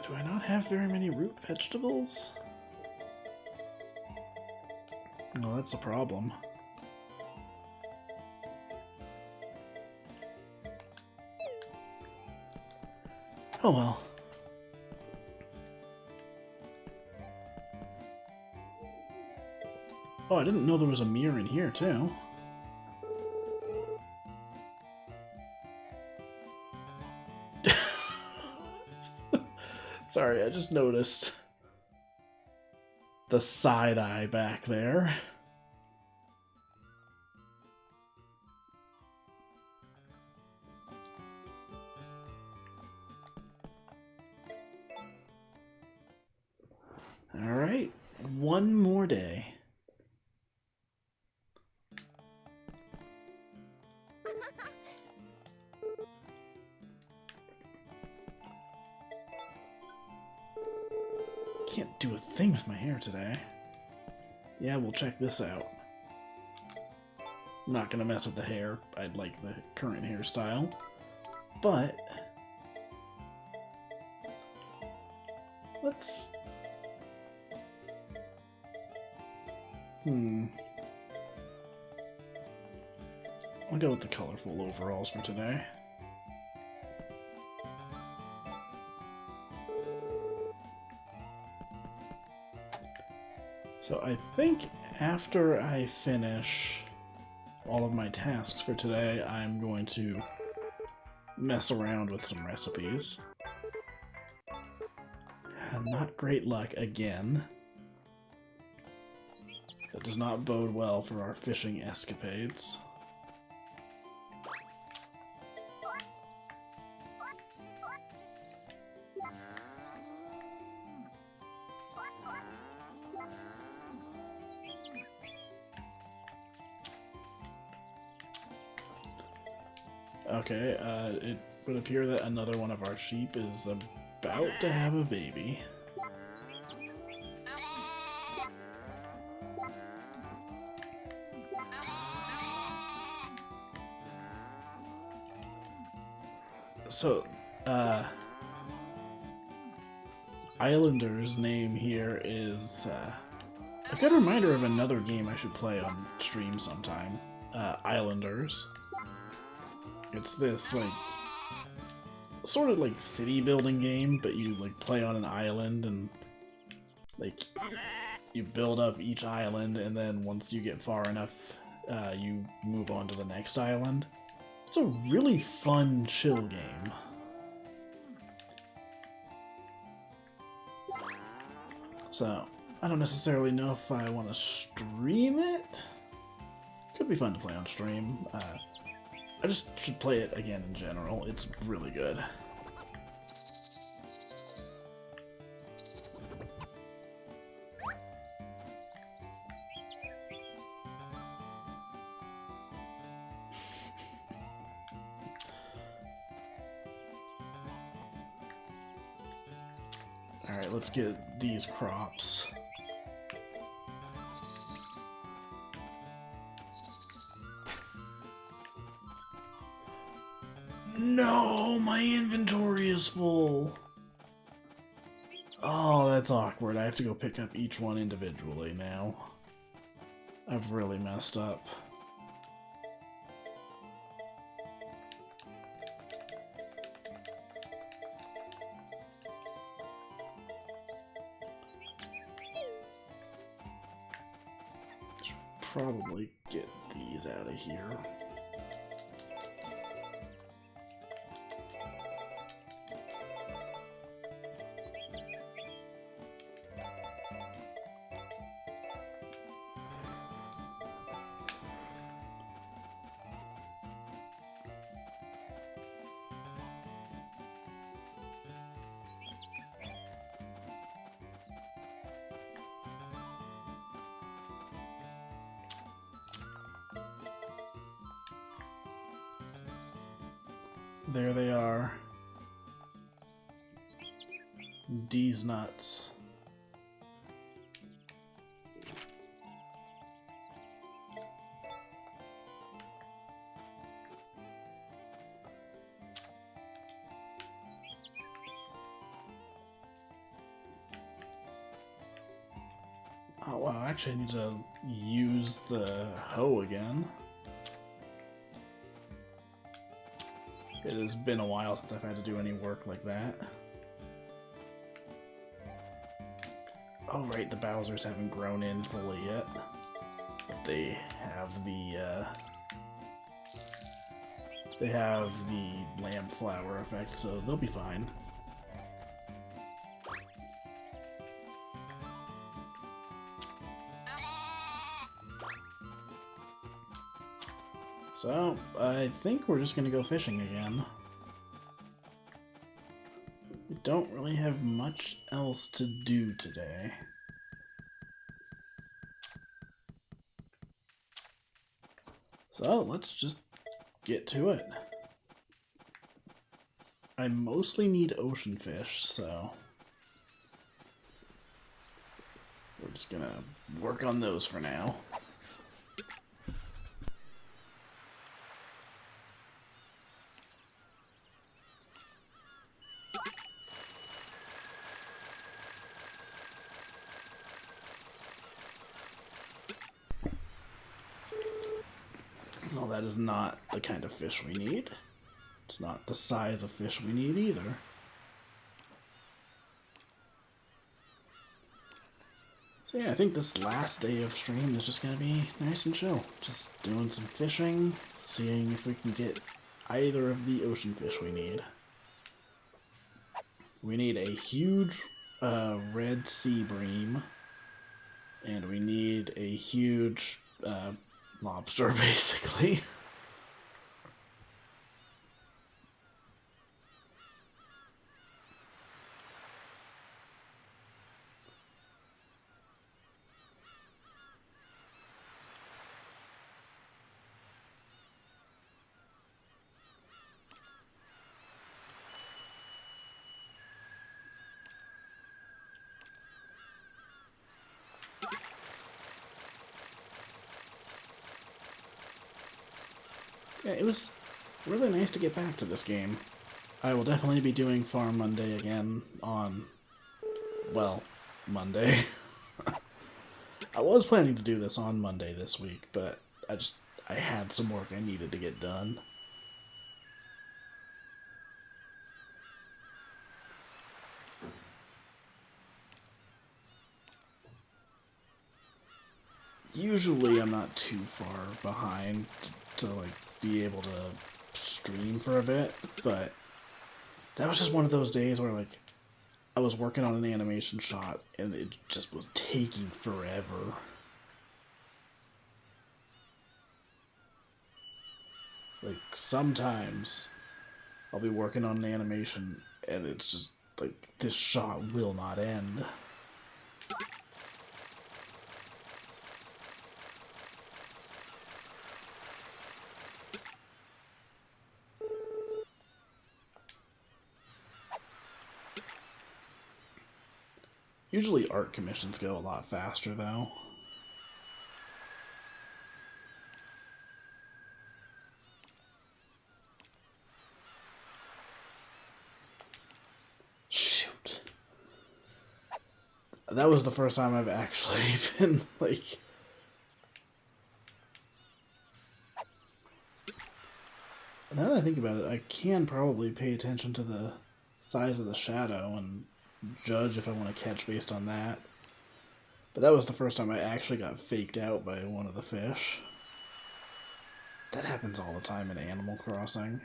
Do I not have very many root vegetables? Well, that's a problem. Oh well. Oh, I didn't know there was a mirror in here, too. Sorry, I just noticed the side eye back there. Alright, one more day. Can't do a thing with my hair today. Yeah, we'll check this out. I'm not gonna mess with the hair. I'd like the current hairstyle. But let's... I'll go with the colorful overalls for today. So I think after I finish all of my tasks for today, I'm going to mess around with some recipes. Not great luck again. That does not bode well for our fishing escapades. Okay, it would appear that another one of our sheep is about to have a baby. So, Islander's name here is a good reminder of another game I should play on stream sometime. Islanders. It's this, like, sort of like city building game, but you, like, play on an island and, like, you build up each island, and then once you get far enough, you move on to the next island. It's a really fun, chill game. So, I don't necessarily know if I want to stream it. Could be fun to play on stream. I just should play it again in general. It's really good. Alright, let's get these crops. No, my inventory is full. Oh, that's awkward. I have to go pick up each one individually now. I've really messed up. Should probably get these out of here. There they are. D's nuts. Oh wow, actually I need to use the hoe again. It has been a while since I've had to do any work like that. Oh right, the Bowsers haven't grown in fully yet. But they have the lamp flower effect, so they'll be fine. So, I think we're just gonna go fishing again. We don't really have much else to do today. So, let's just get to it. I mostly need ocean fish, so we're just gonna work on those for now. Well, that is not the kind of fish we need. It's not the size of fish we need either. So yeah, I think this last day of stream is just gonna be nice and chill. Just doing some fishing, seeing if we can get either of the ocean fish we need. We need a huge red sea bream, and we need a huge lobster, basically. Yeah, it was really nice to get back to this game. I will definitely be doing Farm Monday again on, well, Monday. I was planning to do this on Monday this week, but I had some work I needed to get done. Usually I'm not too far behind to like be able to stream for a bit, but that was just one of those days where like I was working on an animation shot and it just was taking forever. Like sometimes I'll be working on an animation and it's just like this shot will not end. Usually art commissions go a lot faster, though. Shoot. That was the first time I've actually been, like... Now that I think about it, I can probably pay attention to the size of the shadow and judge if I want to catch based on that. But that was the first time I actually got faked out by one of the fish. That happens all the time in Animal Crossing.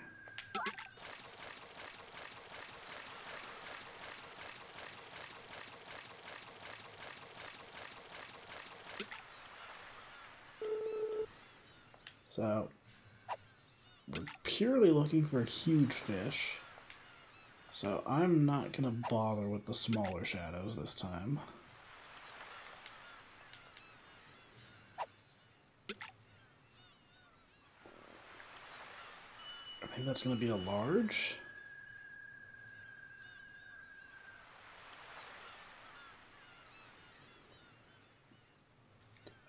So, we're purely looking for huge fish. So I'm not going to bother with the smaller shadows this time. I think that's going to be a large.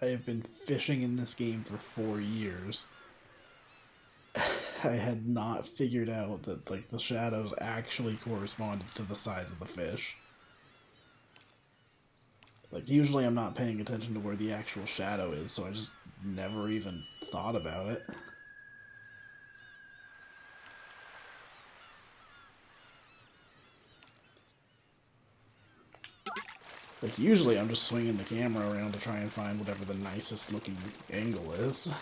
I have been fishing in this game for 4 years. I had not figured out that like the shadows actually corresponded to the size of the fish. Like usually I'm not paying attention to where the actual shadow is, so I just never even thought about it. Like usually I'm just swinging the camera around to try and find whatever the nicest looking angle is.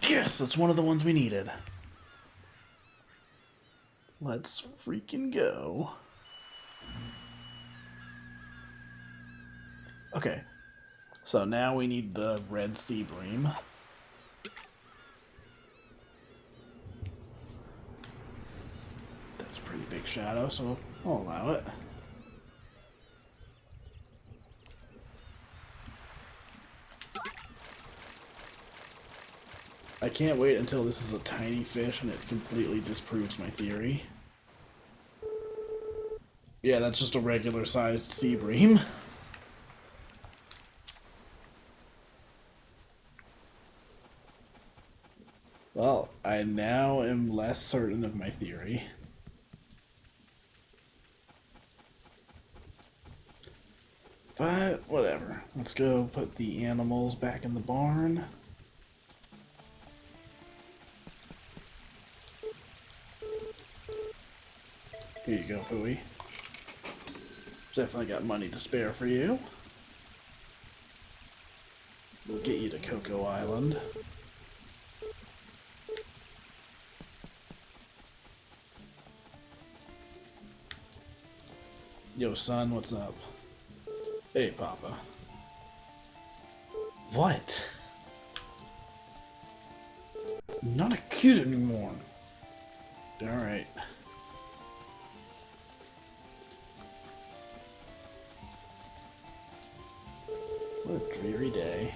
Yes, that's one of the ones we needed. Let's freaking go. Okay, so now we need the red sea bream. That's a pretty big shadow, so I'll allow it. I can't wait until this is a tiny fish and it completely disproves my theory. Yeah, that's just a regular sized sea bream. Well, I now am less certain of my theory. But, whatever. Let's go put the animals back in the barn. Here you go, Pooey. Definitely got money to spare for you. We'll get you to Cocoa Island. Yo, son, what's up? Hey, Papa. What? I'm not a kid anymore. Alright. What a dreary day.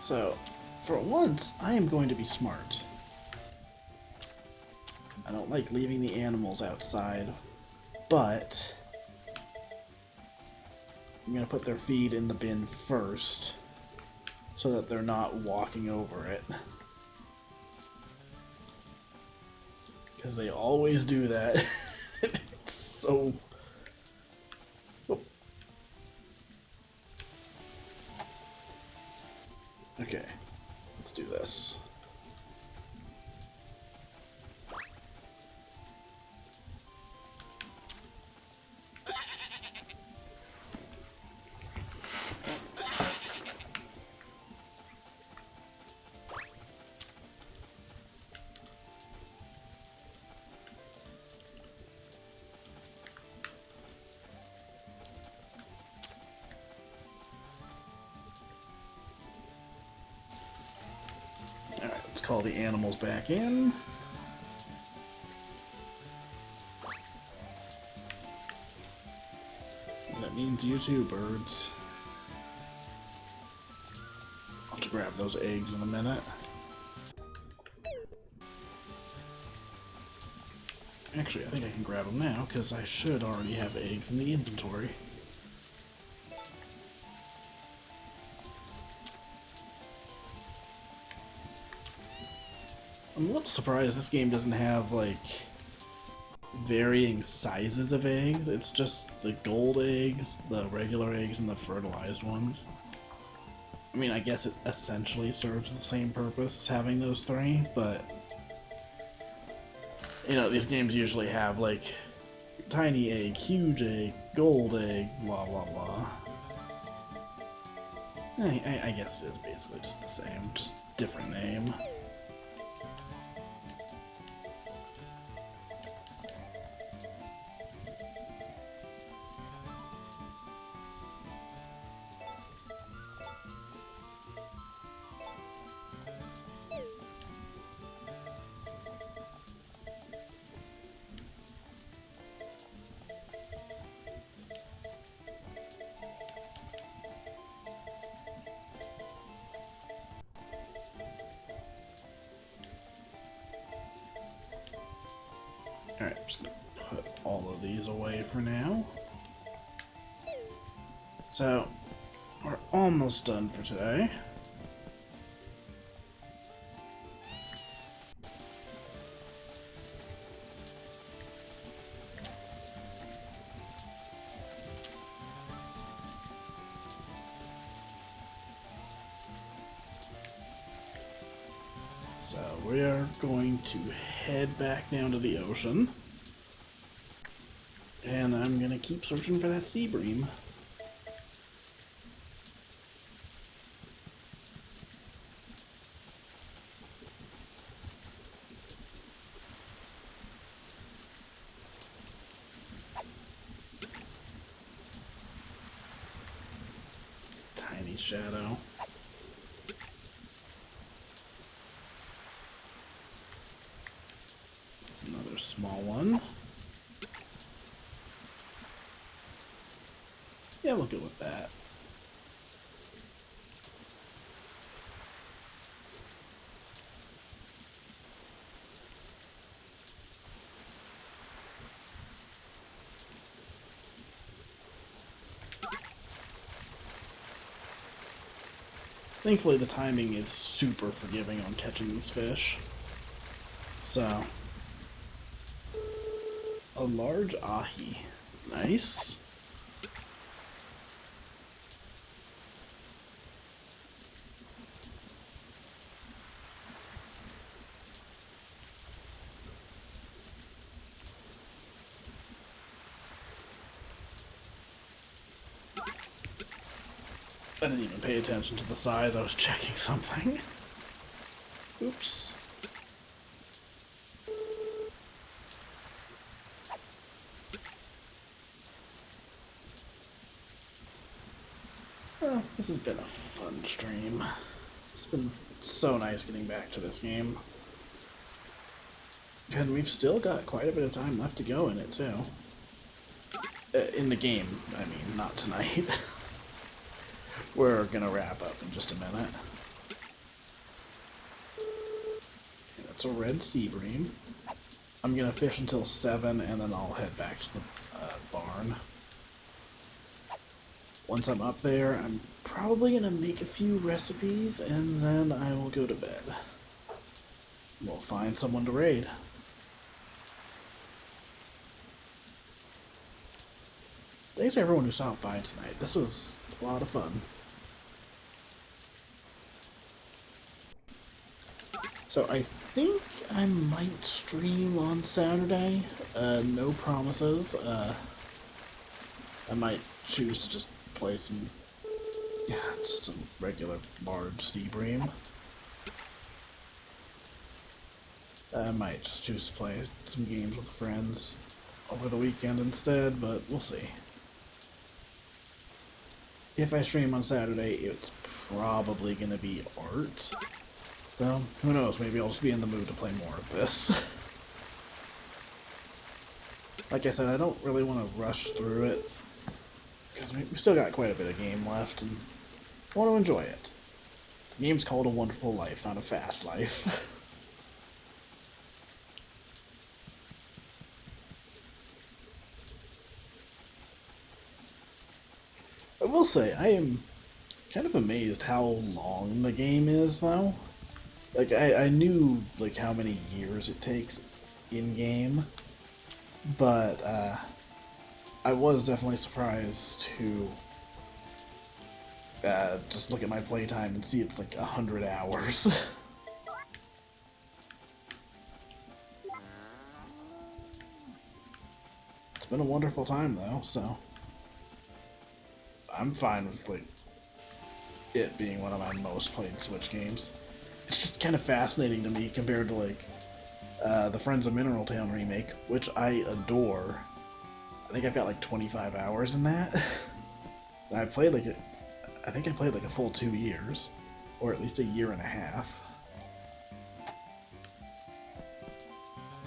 So, for once, I am going to be smart. I don't like leaving the animals outside, but I'm going to put their feed in the bin first, so that they're not walking over it. Because they always do that. It's so... Oh. Okay, let's do this. Alright, let's call the animals back in. That means you too, birds. I'll have to grab those eggs in a minute. Actually, I think I can grab them now, because I should already have eggs in the inventory. I'm a little surprised this game doesn't have, like, varying sizes of eggs. It's just the gold eggs, the regular eggs, and the fertilized ones. I mean, I guess it essentially serves the same purpose, having those three, but... You know, these games usually have, like, tiny egg, huge egg, gold egg, blah blah blah. I guess it's basically just the same, just different name. Alright, I'm just gonna put all of these away for now. So, we're almost done for today. So we are going to head back down to the ocean. And I'm going to keep searching for that sea bream. It's a tiny shadow. Another small one. Yeah, we'll go with that. Thankfully, the timing is super forgiving on catching these fish. So, a large ahi. Nice. I didn't even pay attention to the size, I was checking something. Oops. Well, this has been a fun stream. It's been so nice getting back to this game. And we've still got quite a bit of time left to go in it, too. In the game, I mean, not tonight. We're gonna wrap up in just a minute. Okay, that's a red sea bream. I'm gonna fish until 7 and then I'll head back to the barn. Once I'm up there, I'm probably gonna make a few recipes and then I will go to bed. We'll find someone to raid. Thanks to everyone who stopped by tonight. This was a lot of fun. So I think I might stream on Saturday. No promises. I might choose to just play some, just a regular large sea bream. I might just choose to play some games with friends over the weekend instead, but we'll see. If I stream on Saturday, it's probably going to be art. So, who knows, maybe I'll just be in the mood to play more of this. Like I said, I don't really want to rush through it, because we still got quite a bit of game left and want to enjoy it. The game's called A Wonderful Life, not a fast life. I will say, I am kind of amazed how long the game is, though. Like, I knew, like, how many years it takes in-game, but, I was definitely surprised to just look at my playtime and see it's like 100 hours. It's been a wonderful time, though, so I'm fine with, like, it being one of my most played Switch games. It's just kind of fascinating to me compared to, like, the Friends of Mineral Town remake, which I adore. I think I've got like 25 hours in that. I played like I think I played like a full 2 years, or at least a year and a half.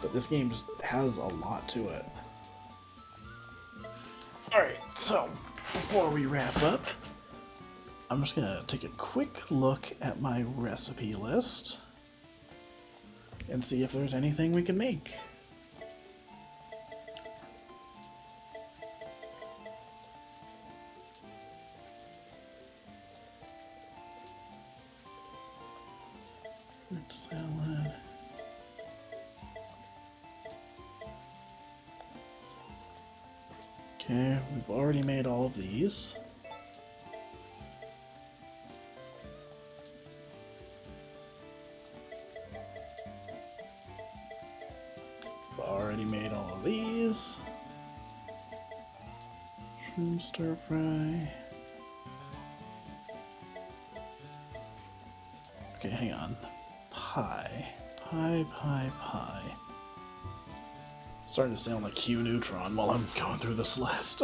But this game just has a lot to it. Alright, so before we wrap up, I'm just gonna take a quick look at my recipe list and see if there's anything we can make. Fruit salad. Okay, we've already made all of these. We've already made all of these. Shrimp stir fry. Okay, hang on. Pie. Starting to sound like Q Neutron while I'm going through this list.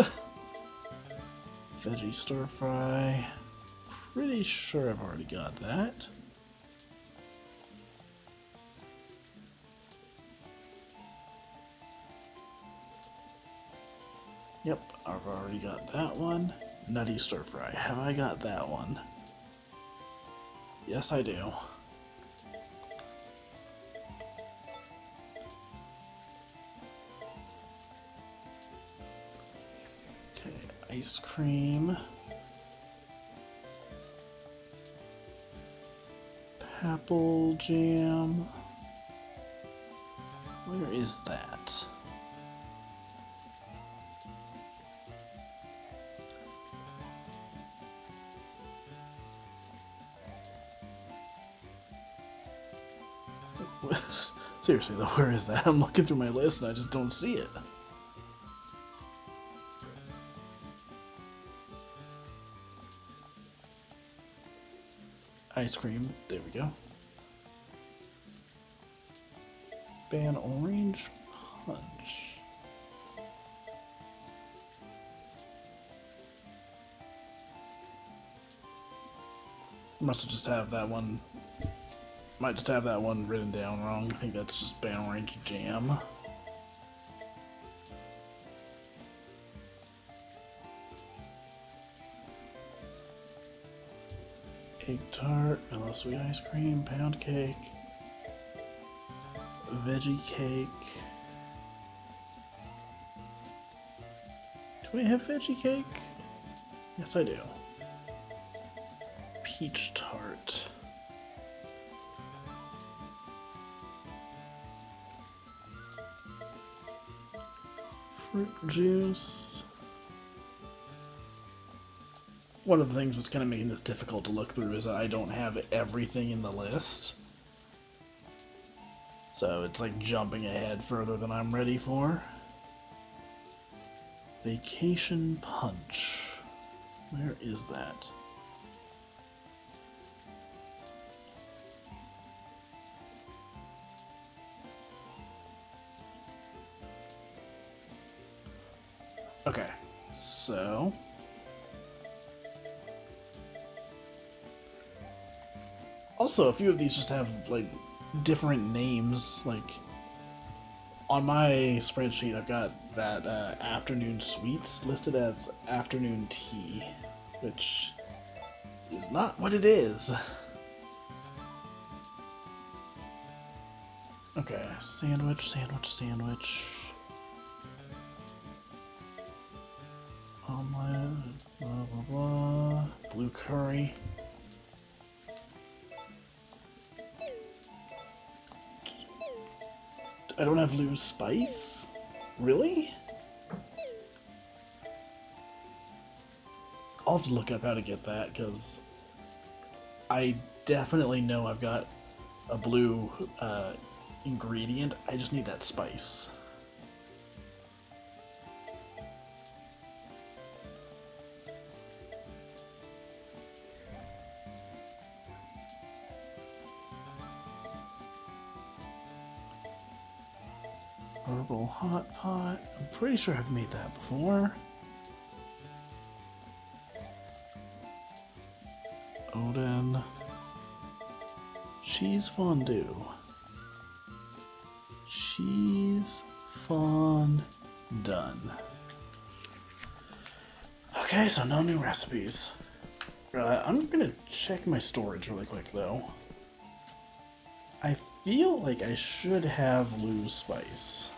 Veggie stir fry. Pretty sure I've already got that. Yep, I've already got that one. Nutty stir fry. Have I got that one? Yes, I do. Okay, ice cream. Apple jam. Where is that? Seriously though, where is that? I'm looking through my list and I just don't see it. Ice cream, there we go. Ban orange punch. Must just have that one. Might just have that one written down wrong. I think that's just ban orange jam. Egg tart, vanilla sweet ice cream, pound cake, veggie cake. Do I have veggie cake? Yes, I do. Peach tart. Fruit juice. One of the things that's kind of making this difficult to look through is that I don't have everything in the list. So it's like jumping ahead further than I'm ready for. Vacation punch. Where is that? Okay, so also a few of these just have like different names, like On my spreadsheet, I've got that afternoon sweets listed as afternoon tea, which is not what it is. Okay, sandwich, sandwich, sandwich. Omelet, blah blah blah. Blue curry. I don't have loose spice? Really? I'll have to look up how to get that, because I definitely know I've got a blue ingredient. I just need that spice. Herbal hot pot. I'm pretty sure I've made that before. Odin. Cheese fondue. Cheese fondue. Done. Okay, so no new recipes. I'm gonna check my storage really quick though. I feel like I should have loose spice.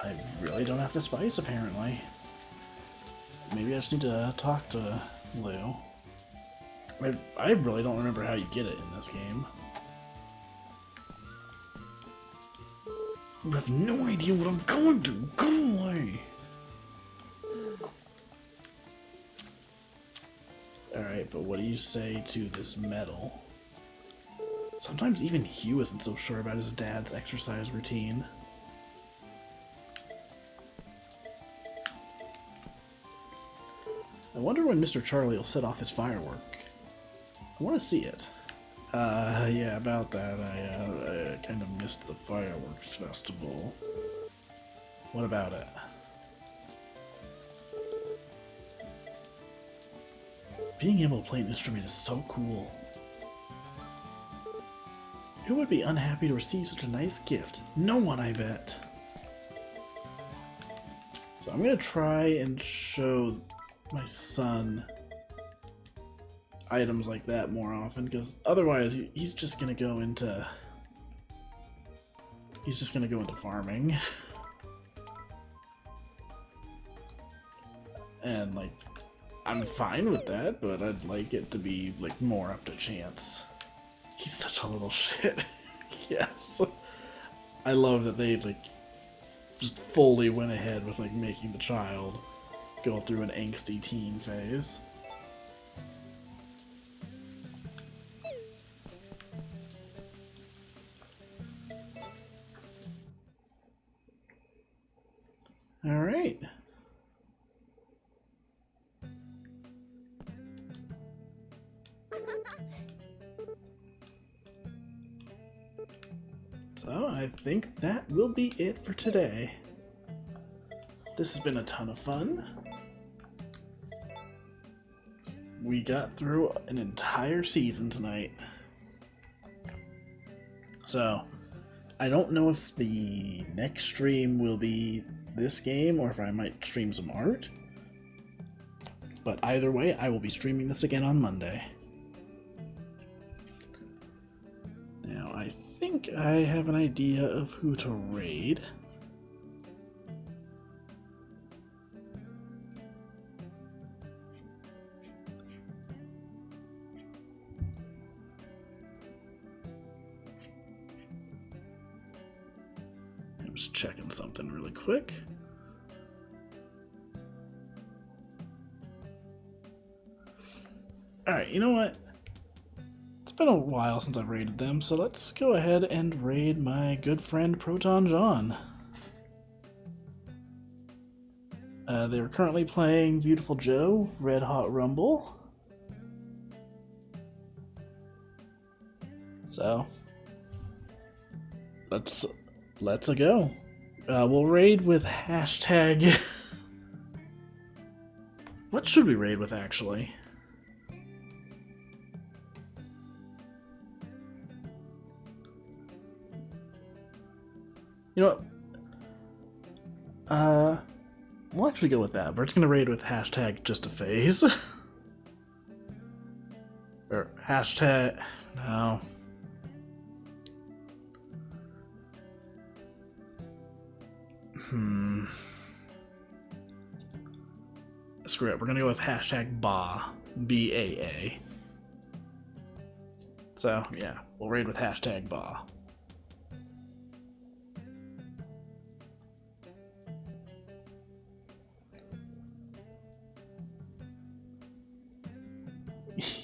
I really don't have the spice, apparently. Maybe I just need to talk to Lou. I really don't remember how you get it in this game. I have no idea what I'm going to. Go away! Alright, but what do you say to this metal? Sometimes even Hugh isn't so sure about his dad's exercise routine. I wonder when Mr. Charlie will set off his firework. I want to see it. Yeah, about that. I kind of missed the fireworks festival. What about it? Being able to play an instrument is so cool. Who would be unhappy to receive such a nice gift? No one, I bet. So I'm gonna try and show my son items like that more often, because otherwise he's just gonna go into farming. And like, I'm fine with that, but I'd like it to be like more up to chance. He's such a little shit. Yes. I love that they like just fully went ahead with like making the child go through an angsty teen phase. All right. So I think that will be it for today. This has been a ton of fun. We got through an entire season tonight. So, I don't know if the next stream will be this game or if I might stream some art. But either way, I will be streaming this again on Monday. Now, I think I have an idea of who to raid. I'm just checking something really quick. Alright, you know what? It's been a while since I've raided them, so let's go ahead and raid my good friend Proton John. They're currently playing Beautiful Joe, Red Hot Rumble. So, let's go. We'll raid with hashtag. What should we raid with, actually? You know what? We'll actually go with that. We're just gonna raid with hashtag just a phase. Or hashtag. No. Screw it. We're gonna go with hashtag BAA. BAA. So, yeah. We'll raid with hashtag BAA.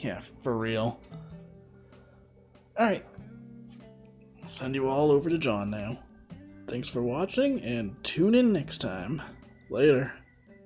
Yeah, for real. Alright. Send you all over to John now. Thanks for watching, and tune in next time. Later.